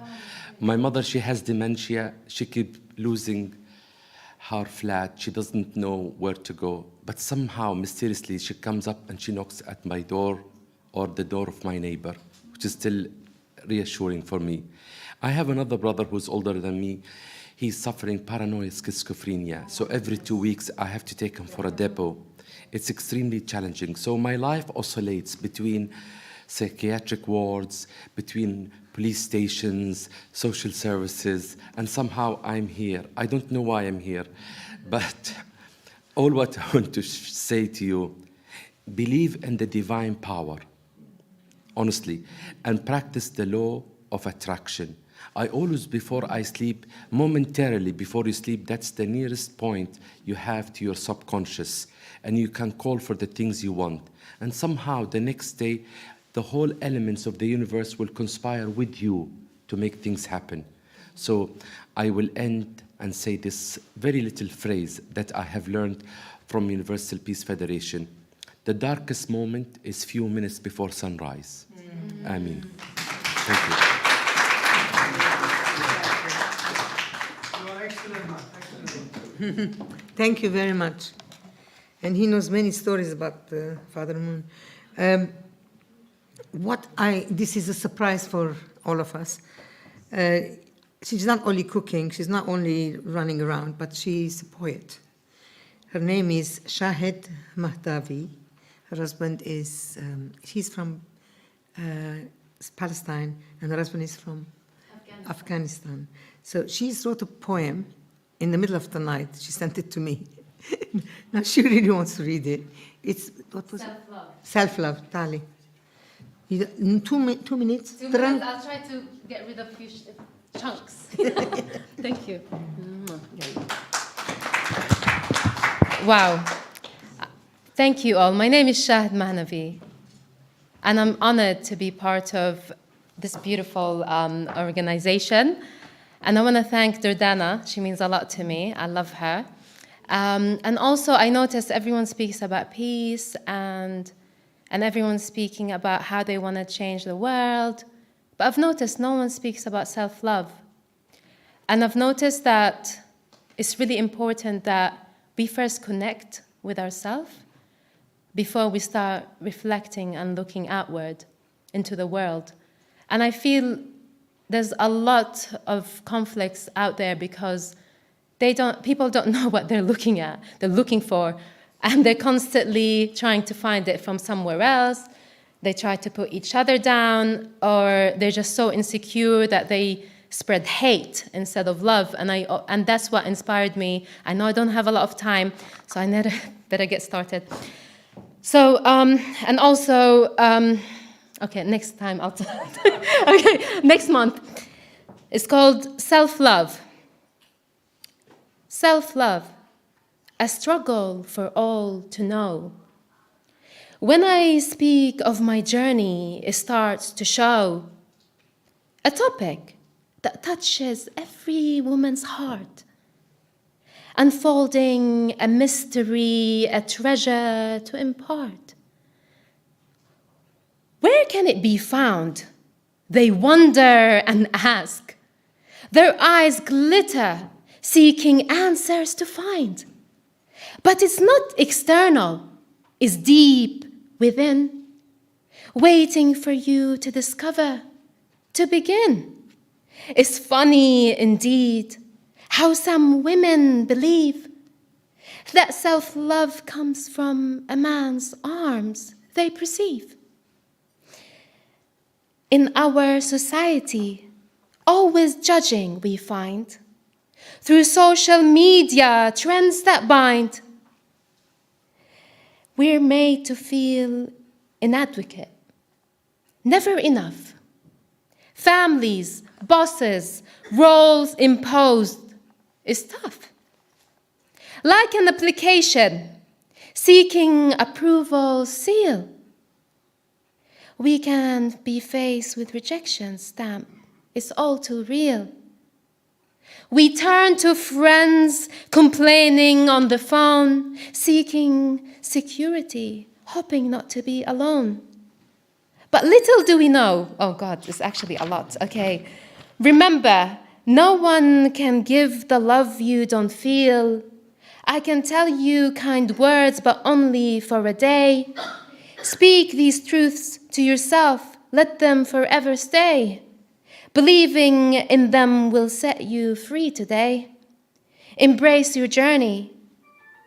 My mother, she has dementia. She keeps losing her flat. She doesn't know where to go. But somehow, mysteriously, she comes up and she knocks at my door or the door of my neighbor, which is still reassuring for me. I have another brother who's older than me. He's suffering paranoid schizophrenia. So every 2 weeks, I have to take him for a depot. It's extremely challenging. So my life oscillates between psychiatric wards, between police stations, social services, and somehow I'm here. I don't know why I'm here, but all what I want to say to you, believe in the divine power, honestly, and practice the law of attraction. I always, before I sleep, momentarily before you sleep, that's the nearest point you have to your subconscious, and you can call for the things you want. And somehow the next day, the whole elements of the universe will conspire with you to make things happen. So I will end and say this very little phrase that I have learned from Universal Peace Federation. The darkest moment is few minutes before sunrise. Ameen. Thank you. You are excellent, man. Excellent. Thank you very much. And he knows many stories about Father Moon. This is a surprise for all of us. She's not only cooking, she's not only running around, but she's a poet. Her name is Shahid Mahdavi. Her husband is, she's from Palestine, and her husband is from Afghanistan. So she wrote a poem in the middle of the night. She sent it to me. Now she really wants to read it. It's, what was Self-love. it? Self-love, Tali. In 2 minutes? 2 minutes, I'll try to get rid of a few chunks. Thank you. Wow. Thank you all. My name is Shahid Mahnavi, and I'm honored to be part of this beautiful organization. And I want to thank Durdana. She means a lot to me. I love her. And also, I noticed everyone speaks about peace, and everyone's speaking about how they want to change the world. But I've noticed no one speaks about self-love. And I've noticed that it's really important that we first connect with ourselves before we start reflecting and looking outward into the world. And I feel there's a lot of conflicts out there because people don't know what they're looking for, and they're constantly trying to find it from somewhere else. They try to put each other down, or they're just so insecure that they spread hate instead of love. And that's what inspired me. I know I don't have a lot of time, so I better get started. So, and also, okay, next time I'll tell. Okay, next month. It's called Self-Love. Self-love, a struggle for all to know. When I speak of my journey, it starts to show a topic that touches every woman's heart, unfolding a mystery, a treasure to impart. Where can it be found? They wonder and ask. Their eyes glitter, seeking answers to find. But it's not external, it's deep within, waiting for you to discover, to begin. It's funny indeed how some women believe that self-love comes from a man's arms they perceive. In our society, always judging we find, through social media, trends that bind. We're made to feel inadequate, never enough. Families, bosses, roles imposed is tough. Like an application, seeking approval seal. We can be faced with rejection stamp. It's all too real. We turn to friends, complaining on the phone, seeking security, hoping not to be alone. But little do we know, oh God, it's actually a lot, okay. Remember, no one can give the love you don't feel. I can tell you kind words, but only for a day. Speak these truths to yourself, let them forever stay. Believing in them will set you free today. Embrace your journey.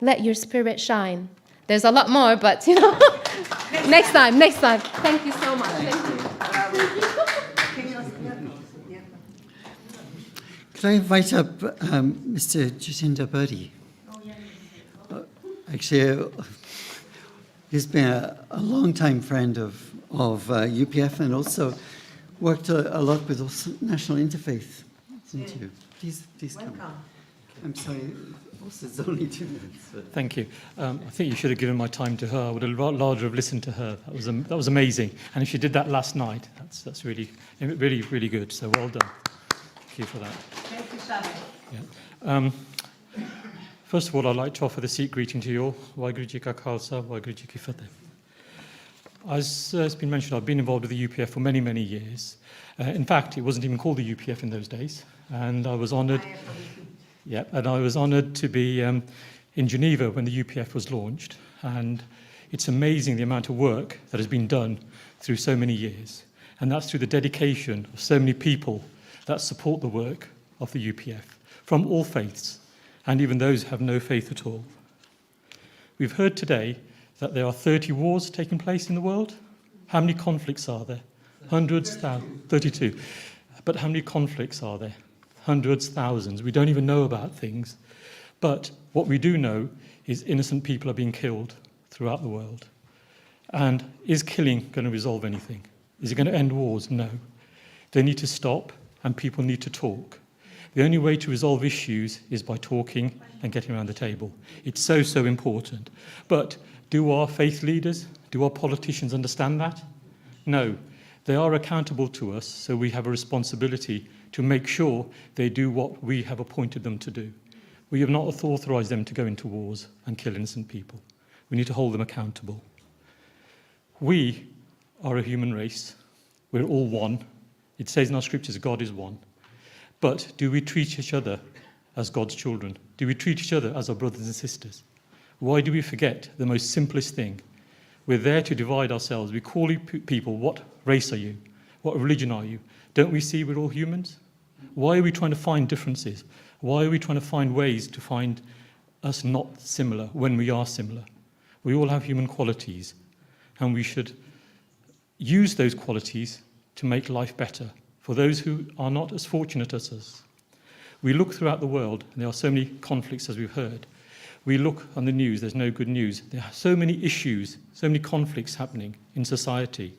Let your spirit shine. There's a lot more, but next time. Thank you so much. Thank you. Could I invite up Mr. Jatinder Birdi? Actually, he's been a long-time friend of UPF, and also worked a lot with also National Interfaith, didn't you? Please come. Welcome. I'm sorry, also it's only 2 minutes. But. Thank you. I think you should have given my time to her. I would have rather have listened to her. That was amazing. And if she did that last night, that's really, really, really good. So well done. Thank you for that. Thank you, Shami. Yeah. First of all, I'd like to offer the Sikh greeting to you all. Waheguru Ji Ka Khalsa, Waheguru Ji Ki Fateh. As has been mentioned, I've been involved with the UPF for many, many years. In fact, it wasn't even called the UPF in those days. And I was honoured. Yeah, and I was honoured to be in Geneva when the UPF was launched. And it's amazing the amount of work that has been done through so many years. And that's through the dedication of so many people that support the work of the UPF, from all faiths, and even those who have no faith at all. We've heard today that there are 30 wars taking place in the world. How many conflicts are there? Hundreds, thousands, 32. But how many conflicts are there? Hundreds, thousands. We don't even know about things. But what we do know is innocent people are being killed throughout the world. And is killing going to resolve anything? Is it going to end wars? No. They need to stop, and people need to talk. The only way to resolve issues is by talking and getting around the table. It's so, so important. But do our faith leaders, do our politicians understand that? No. They are accountable to us, so we have a responsibility to make sure they do what we have appointed them to do. We have not authorised them to go into wars and kill innocent people. We need to hold them accountable. We are a human race. We're all one. It says in our scriptures, God is one. But do we treat each other as God's children? Do we treat each other as our brothers and sisters? Why do we forget the most simplest thing? We're there to divide ourselves. We call people, what race are you? What religion are you? Don't we see we're all humans? Why are we trying to find differences? Why are we trying to find ways to find us not similar when we are similar? We all have human qualities, and we should use those qualities to make life better for those who are not as fortunate as us. We look throughout the world, and there are so many conflicts, as we've heard. We look on the news, there's no good news. There are so many issues, so many conflicts happening in society,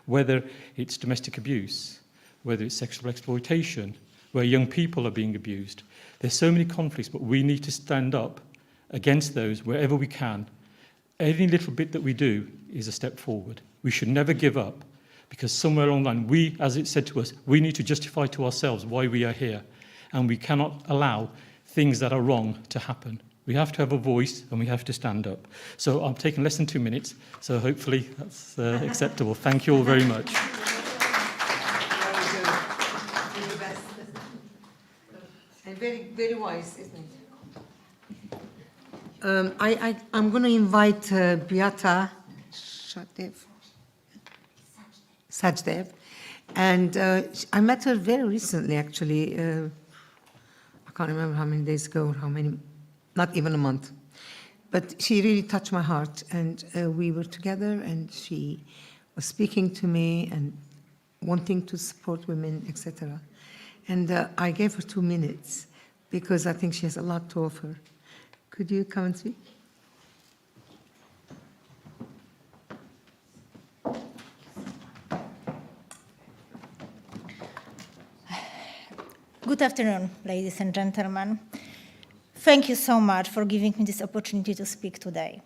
whether it's domestic abuse, whether it's sexual exploitation, where young people are being abused. There's so many conflicts, but we need to stand up against those wherever we can. Any little bit that we do is a step forward. We should never give up, because somewhere along the line, we, as it's said to us, we need to justify to ourselves why we are here, and we cannot allow things that are wrong to happen. We have to have a voice, and we have to stand up. So I'm taking less than 2 minutes, so hopefully that's acceptable. Thank you all very much. And very, very wise, isn't it? I'm going to invite Beata Sajdev. And I met her very recently, actually. I can't remember how many days ago, not even a month. But she really touched my heart. And we were together, and she was speaking to me and wanting to support women, etc. And I gave her 2 minutes because I think she has a lot to offer. Could you come and speak? Good afternoon, ladies and gentlemen. Thank you so much for giving me this opportunity to speak today.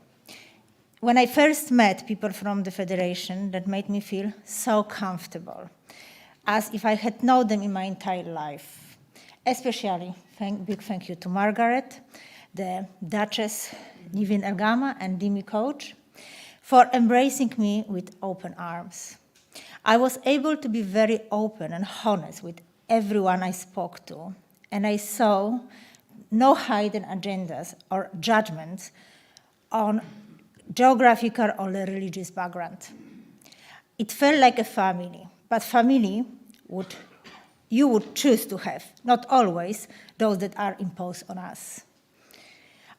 When I first met people from the Federation, that made me feel so comfortable, as if I had known them in my entire life. Especially, big thank you to Margaret, the Duchess, Nivin Elgama, and Dimi Coach, for embracing me with open arms. I was able to be very open and honest with everyone I spoke to, and I saw no hidden agendas or judgments on geographical or religious background. It felt like a family, but family you would choose to have, not always those that are imposed on us.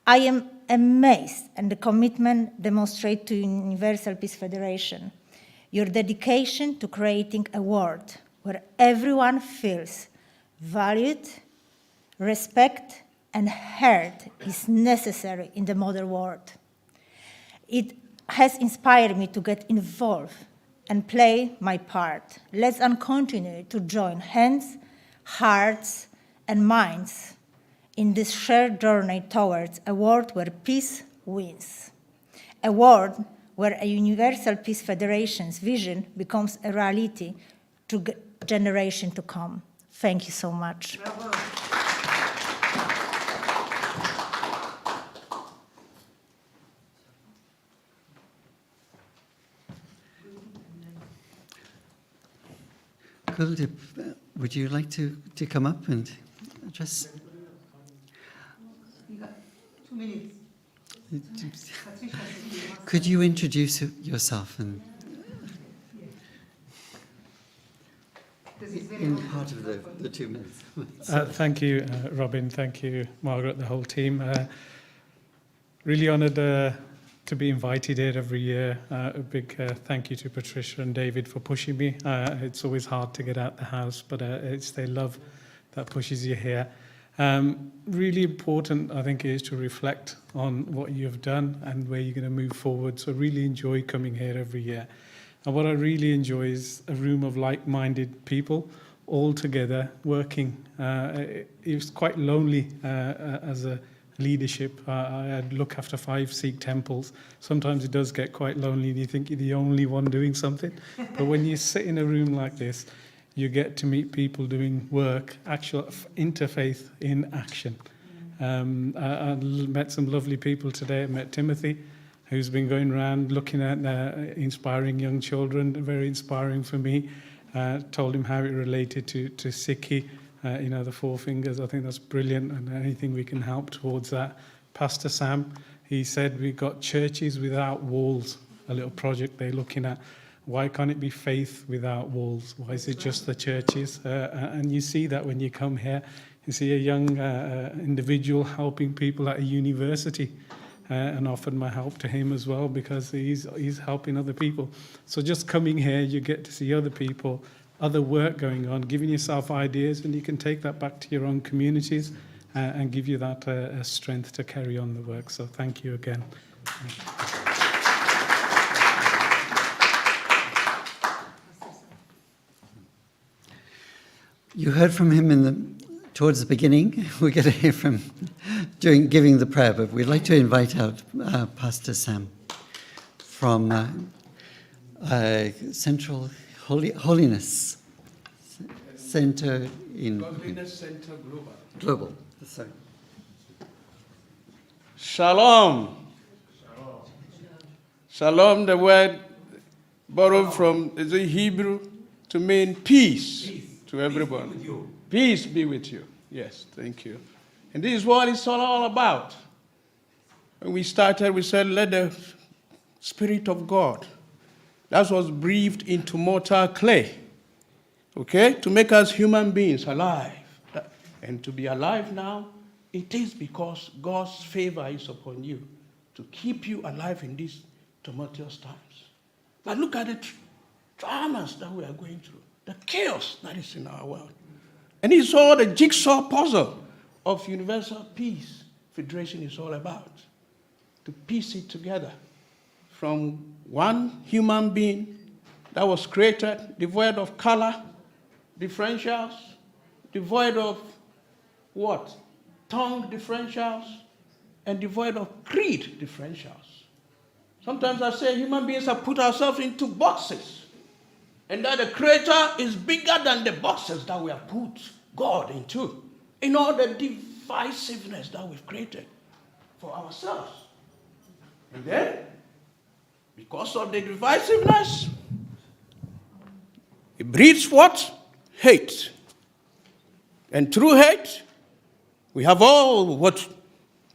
I am amazed at the commitment demonstrated to Universal Peace Federation, your dedication to creating a world where everyone feels valued, respect, and heard is necessary in the modern world. It has inspired me to get involved and play my part. Let's continue to join hands, hearts, and minds in this shared journey towards a world where peace wins. A world where a Universal Peace Federation's vision becomes a reality to generation to come. Thank you so much. Guldeep, would you like to come up and address? You got 2 minutes. Could you introduce yourself and in part of the 2 minutes? Thank you, Robin. Thank you, Margaret, the whole team. Really honoured to be invited here every year. A big thank you to Patricia and David for pushing me. It's always hard to get out the house, but it's their love that pushes you here. Really important, I think, is to reflect on what you have done and where you're going to move forward. So really enjoy coming here every year. And what I really enjoy is a room of like-minded people all together working. It was quite lonely as a leadership. I look after 5 Sikh temples. Sometimes it does get quite lonely and you think you're the only one doing something. But when you sit in a room like this, you get to meet people doing work, actual interfaith in action. I met some lovely people today. I met Timothy, who's been going around looking at inspiring young children, very inspiring for me. Told him how it related to Sikhi, the 4 fingers. I think that's brilliant, and anything we can help towards that. Pastor Sam, he said we've got churches without walls, a little project they're looking at. Why can't it be faith without walls? Why is it just the churches? And you see that when you come here. You see a young individual helping people at a university, and offered my help to him as well because he's helping other people. So just coming here, you get to see other people, other work going on, giving yourself ideas, and you can take that back to your own communities and give you that strength to carry on the work. So thank you again. You heard from him towards the beginning. We're going to hear from giving the prayer, but we'd like to invite out Pastor Sam from Central Holiness Center in Holiness Center Global. Global. Sorry. Shalom. Shalom, the word borrowed from the Hebrew to mean peace. To everyone. Peace be with you. Yes, thank you. And this is what it's all about. When we started, we said, let the Spirit of God, that was breathed into mortal clay, okay, to make us human beings alive. And to be alive now, it is because God's favor is upon you to keep you alive in these tumultuous times. But look at the dramas that we are going through. The chaos that is in our world. And it's all the jigsaw puzzle of Universal Peace Federation is all about. To piece it together from one human being that was created, devoid of color, differentials, devoid of what? Tongue differentials, and devoid of creed differentials. Sometimes I say human beings have put ourselves into boxes. And that the Creator is bigger than the boxes that we have put God into. In all the divisiveness that we've created for ourselves. And then, because of the divisiveness, it breeds what? Hate. And through hate, we have all what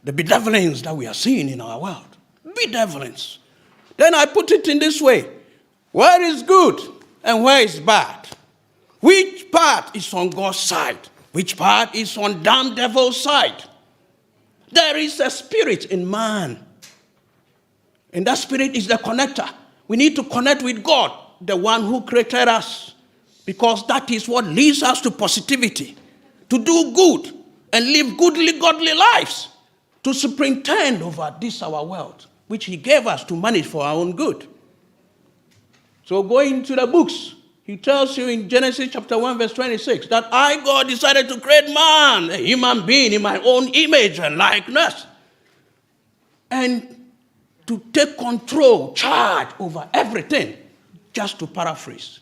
the benevolence that we are seeing in our world. Benevolence. Then I put it in this way. Where is good? And where is bad? Which part is on God's side? Which part is on damn devil's side? There is a spirit in man. And that spirit is the connector. We need to connect with God, the one who created us. Because that is what leads us to positivity. To do good and live goodly, godly lives. To superintend over this our world, which he gave us to manage for our own good. So go into the books. He tells you in Genesis chapter 1, verse 26, that I, God, decided to create man, a human being, in my own image and likeness. And to take control, charge over everything, just to paraphrase.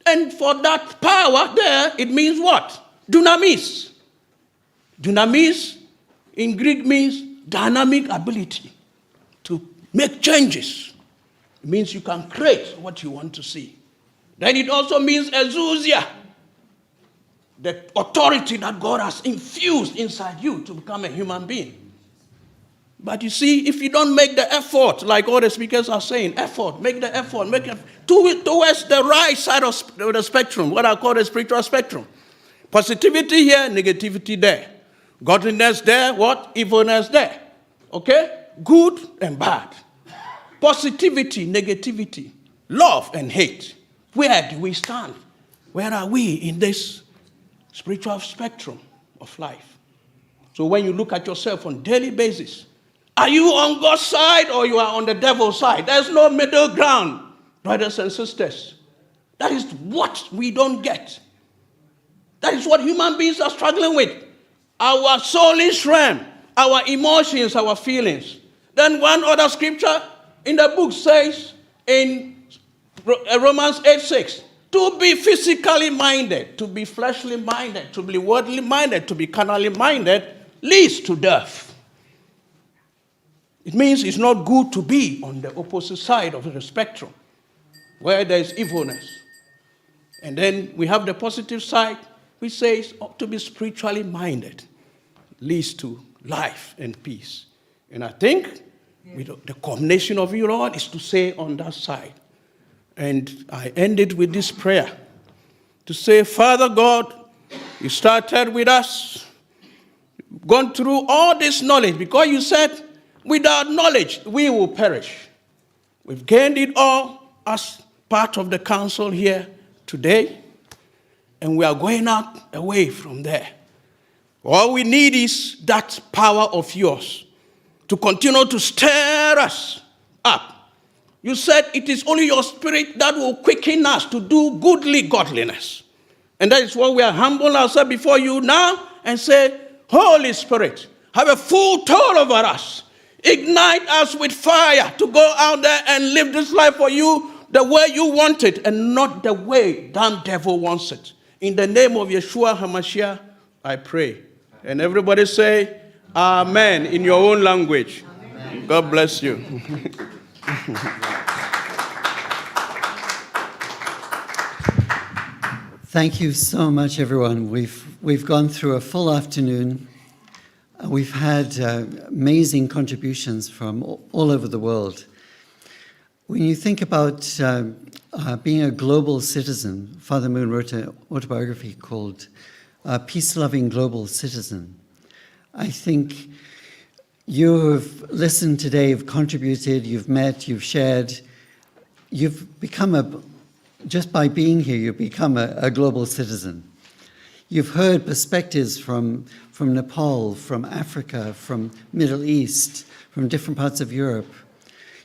And for that power there, it means what? Dunamis. Dunamis in Greek means dynamic ability to make changes. It means you can create what you want to see. Then it also means exousia, the authority that God has infused inside you to become a human being. But you see, if you don't make the effort, like all the speakers are saying, make the effort, towards the right side of the spectrum, what I call the spiritual spectrum. Positivity here, negativity there. Godliness there, what? Evilness there. Okay? Good and bad. Positivity, negativity, love and hate. Where do we stand? Where are we in this spiritual spectrum of life? So when you look at yourself on a daily basis, are you on God's side or you are on the devil's side? There's no middle ground, brothers and sisters. That is what we don't get. That is what human beings are struggling with. Our soulish realm, our emotions, our feelings. Then one other scripture in the book says in Romans 8:6, to be physically minded, to be fleshly minded, to be worldly minded, to be carnally minded, leads to death. It means it's not good to be on the opposite side of the spectrum, where there is evilness. And then we have the positive side, which says to be spiritually minded, leads to life and peace. And I think with the combination of you all is to say on that side. And I ended with this prayer to say, Father God, you started with us, gone through all this knowledge, because you said, without knowledge, we will perish. We've gained it all as part of the council here today, and we are going out away from there. All we need is that power of yours to continue to stir us up. You said it is only your spirit that will quicken us to do goodly godliness. And that is why we are humble ourselves before you now and say, Holy Spirit, have a full toll over us. Ignite us with fire to go out there and live this life for you the way you want it and not the way damn devil wants it. In the name of Yeshua HaMashiach, I pray. And everybody say, Amen, in your own language. Amen. God bless you. Thank you so much, everyone. We've gone through a full afternoon. We've had amazing contributions from all over the world. When you think about being a global citizen, Father Moon wrote an autobiography called Peace-Loving Global Citizen. I think you have listened today, you've contributed, you've met, you've shared. You've become just by being here, you've become a global citizen. You've heard perspectives from Nepal, from Africa, from Middle East, from different parts of Europe.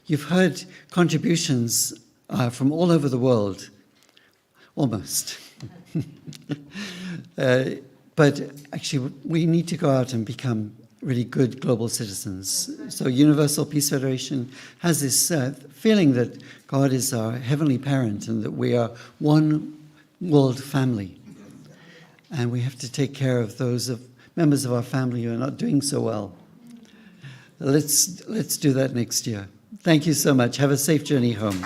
You've heard contributions from all over the world, almost. But actually, we need to go out and become really good global citizens. So Universal Peace Federation has this feeling that God is our heavenly parent and that we are one world family. And we have to take care of those members of our family who are not doing so well. Let's do that next year. Thank you so much. Have a safe journey home.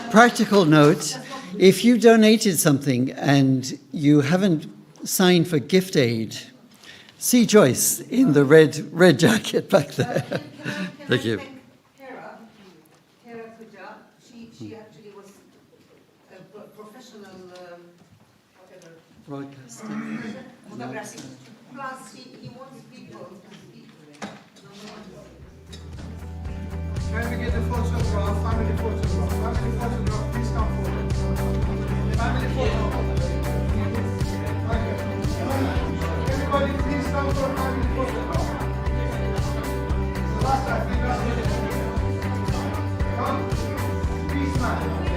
Practical note, if you donated something and you haven't signed for gift aid, see Joyce in the red jacket back there. Thank you. Hera Hojjat, she actually was a professional whatever. Broadcasting. Plus, he wants people to speak to them. Can we get a photograph, family photograph? Family photograph, please come forward. Family photograph. Everybody, please come for family photograph. The last time we got here. Come. tomorrow.